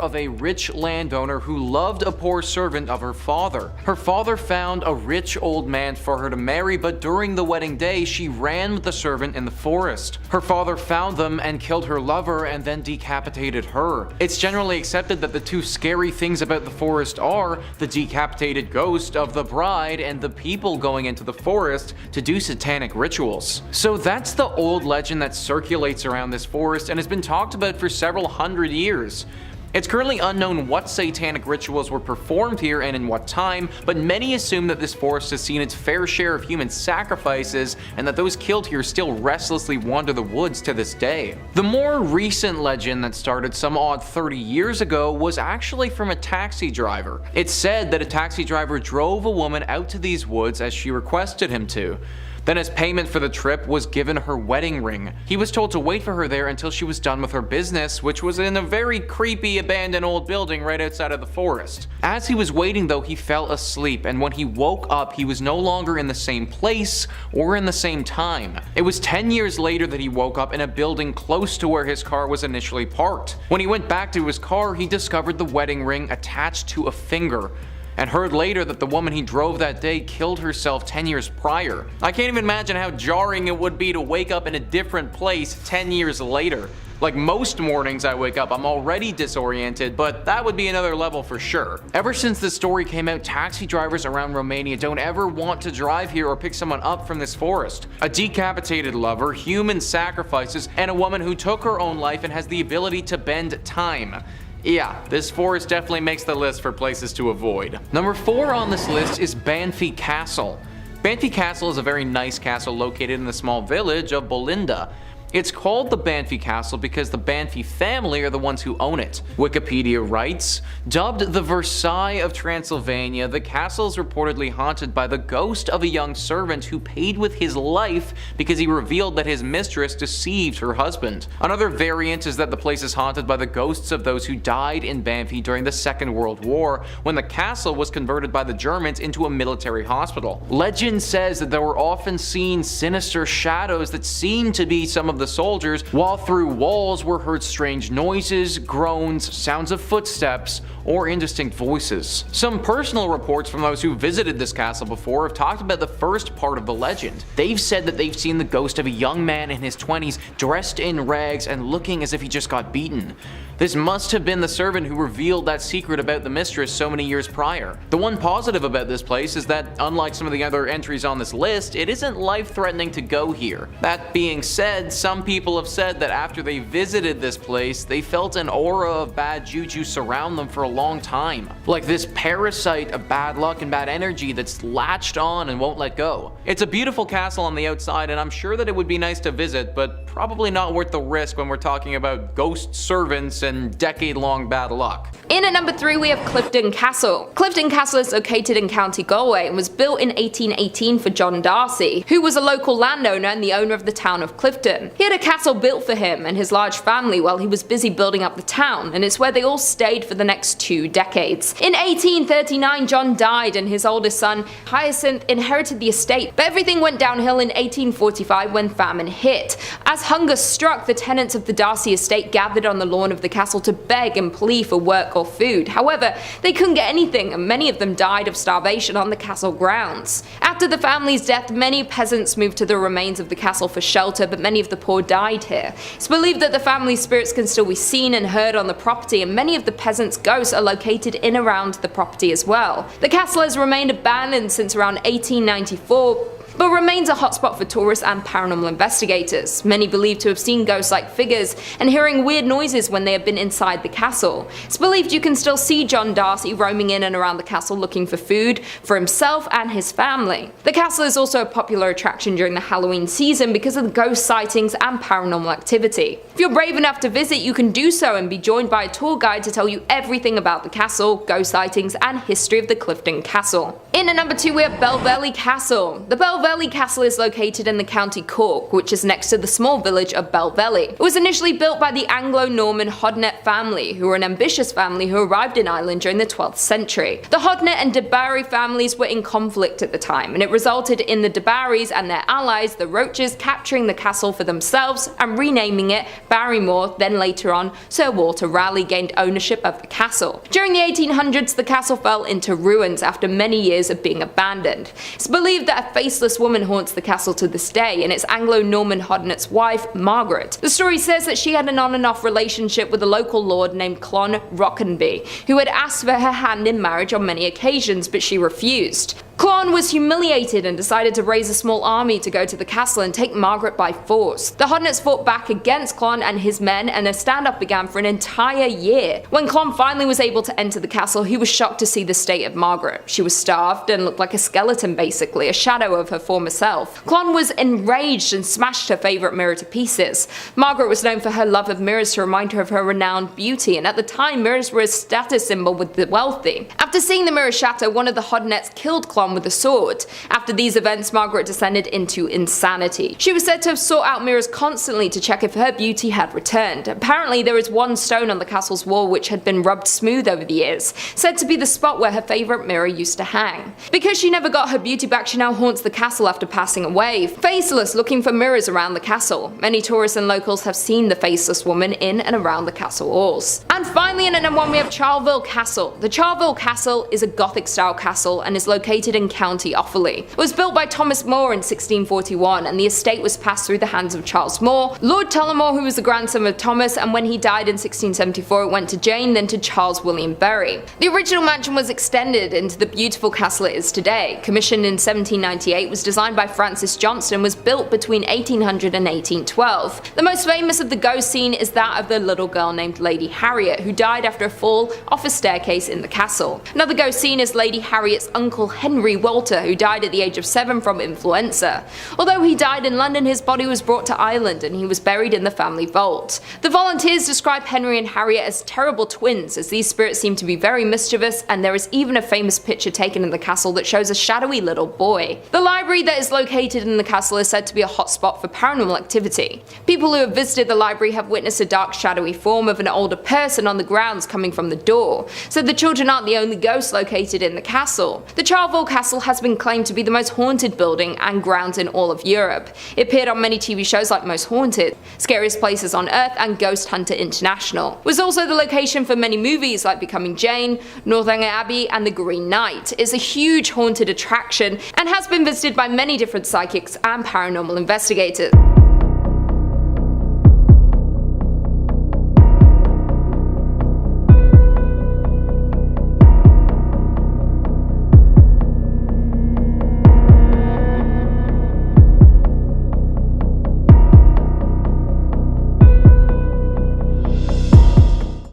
of a rich landowner who loved a poor servant of her father. Her father found a rich old man for her to marry, but during the wedding day she ran with the servant in the forest. Her father found them and killed her lover and then decapitated her. It's generally accepted that the two scary things about the forest are the decapitated ghost of the bride and the people going into the forest to do satanic rituals. So that's the old legend that circulates around this forest and has been talked about for several hundred years. It's currently unknown what satanic rituals were performed here and in what time, but many assume that this forest has seen its fair share of human sacrifices and that those killed here still restlessly wander the woods to this day. The more recent legend that started some odd 30 years ago was actually from a taxi driver. It's said that a taxi driver drove a woman out to these woods as she requested him to. Then as payment for the trip was given her wedding ring. He was told to wait for her there until she was done with her business, which was in a very creepy abandoned old building right outside of the forest. As he was waiting though, he fell asleep, and when he woke up he was no longer in the same place or in the same time. It was 10 years later that he woke up in a building close to where his car was initially parked. When he went back to his car, he discovered the wedding ring attached to a finger, and heard later that the woman he drove that day killed herself 10 years prior. I can't even imagine how jarring it would be to wake up in a different place 10 years later. Like most mornings I wake up, I'm already disoriented, but that would be another level for sure. Ever since this story came out, taxi drivers around Romania don't ever want to drive here or pick someone up from this forest. A decapitated lover, human sacrifices, and a woman who took her own life and has the ability to bend time. Yeah, this forest definitely makes the list for places to avoid. Number 4 on this list is Mcin Castle. Mcin Castle is a very nice castle located in the small village of Bolinda. It's called the Mcin Castle because the Mcin family are the ones who own it. Wikipedia writes, dubbed the Versailles of Transylvania, the castle is reportedly haunted by the ghost of a young servant who paid with his life because he revealed that his mistress deceived her husband. Another variant is that the place is haunted by the ghosts of those who died in Mcin during the Second World War, when the castle was converted by the Germans into a military hospital. Legend says that there were often seen sinister shadows that seemed to be some of the soldiers, while through walls were heard strange noises, groans, sounds of footsteps, or indistinct voices. Some personal reports from those who visited this castle before have talked about the first part of the legend. They've said that they've seen the ghost of a young man in his 20s dressed in rags and looking as if he just got beaten. This must have been the servant who revealed that secret about the mistress so many years prior. The one positive about this place is that, unlike some of the other entries on this list, it isn't life-threatening to go here. That being said, some people have said that after they visited this place, they felt an aura of bad juju surround them for a long time. Like this parasite of bad luck and bad energy that's latched on and won't let go. It's a beautiful castle on the outside, and I'm sure that it would be nice to visit, but probably not worth the risk when we're talking about ghost servants and decade-long bad luck. In at number 3 we have Clifton Castle. Clifton Castle is located in County Galway and was built in 1818 for John Darcy, who was a local landowner and the owner of the town of Clifton. He had a castle built for him and his large family while he was busy building up the town, and it's where they all stayed for the next 2 decades. In 1839 John died and his oldest son Hyacinth inherited the estate, but everything went downhill in 1845 when famine hit. As hunger struck, the tenants of the Darcy estate gathered on the lawn of the castle to beg and plead for work or food. However, they couldn't get anything, and many of them died of starvation on the castle grounds. After the family's death, many peasants moved to the remains of the castle for shelter, but many of the poor died here. It's believed that the family's spirits can still be seen and heard on the property, and many of the peasants' ghosts are located in around the property as well. The castle has remained abandoned since around 1894, but remains a hotspot for tourists and paranormal investigators. Many believe to have seen ghost-like figures and hearing weird noises when they have been inside the castle. It's believed you can still see John Darcy roaming in and around the castle looking for food for himself and his family. The castle is also a popular attraction during the Halloween season because of the ghost sightings and paranormal activity. If you're brave enough to visit, you can do so and be joined by a tour guide to tell you everything about the castle, ghost sightings, and history of the Clifton Castle. In at number 2 we have Balgal Castle. The Balgal Castle is located in the county Cork, which is next to the small village of Balvel. It was initially built by the Anglo-Norman Hodnet family, who were an ambitious family who arrived in Ireland during the 12th century. The Hodnet and De Barry families were in conflict at the time, and it resulted in the De Barrys and their allies, the Roaches, capturing the castle for themselves and renaming it Barrymore. Then later on, Sir Walter Raleigh gained ownership of the castle. During the 1800s, the castle fell into ruins after many years of being abandoned. It's believed that a faceless woman haunts the castle to this day, and it's Anglo-Norman Hodnet's wife, Margaret. The story says that she had an on and off relationship with a local lord named Clon Rockenby, who had asked for her hand in marriage on many occasions, but she refused. Clann was humiliated and decided to raise a small army to go to the castle and take Margaret by force. The Hodnets fought back against Clann and his men, and a standoff began for an entire year. When Clann finally was able to enter the castle, he was shocked to see the state of Margaret. She was starved and looked like a skeleton basically, a shadow of her former self. Clann was enraged and smashed her favourite mirror to pieces. Margaret was known for her love of mirrors to remind her of her renowned beauty, and at the time mirrors were a status symbol with the wealthy. After seeing the mirror shatter, one of the Hodnets killed Clann with a sword. After these events, Margaret descended into insanity. She was said to have sought out mirrors constantly to check if her beauty had returned. Apparently there is one stone on the castle's wall which had been rubbed smooth over the years, said to be the spot where her favourite mirror used to hang. Because she never got her beauty back, she now haunts the castle after passing away, faceless, looking for mirrors around the castle. Many tourists and locals have seen the faceless woman in and around the castle walls. And finally, in at number 1 we have Charleville Castle. The Charleville Castle is a Gothic style castle and is located in County Offaly. It was built by Thomas More in 1641, and the estate was passed through the hands of Charles More, Lord Tullamore, who was the grandson of Thomas, and when he died in 1674 it went to Jane, then to Charles William Berry. The original mansion was extended into the beautiful castle it is today. Commissioned in 1798, was designed by Francis Johnston, and was built between 1800 and 1812. The most famous of the ghost scene is that of the little girl named Lady Harriet, who died after a fall off a staircase in the castle. Another ghost scene is Lady Harriet's uncle Henry Walter, who died at the age of 7 from influenza. Although he died in London, his body was brought to Ireland and he was buried in the family vault. The volunteers describe Henry and Harriet as terrible twins, as these spirits seem to be very mischievous, and there is even a famous picture taken in the castle that shows a shadowy little boy. The library that is located in the castle is said to be a hotspot for paranormal activity. People who have visited the library have witnessed a dark shadowy form of an older person on the grounds coming from the door, so the children aren't the only ghosts located in the castle. The Charleville Castle has been claimed to be the most haunted building and grounds in all of Europe. It appeared on many TV shows like Most Haunted, Scariest Places on Earth, and Ghost Hunter International. It was also the location for many movies like Becoming Jane, Northanger Abbey, and The Green Knight. It's a huge haunted attraction and has been visited by many different psychics and paranormal investigators.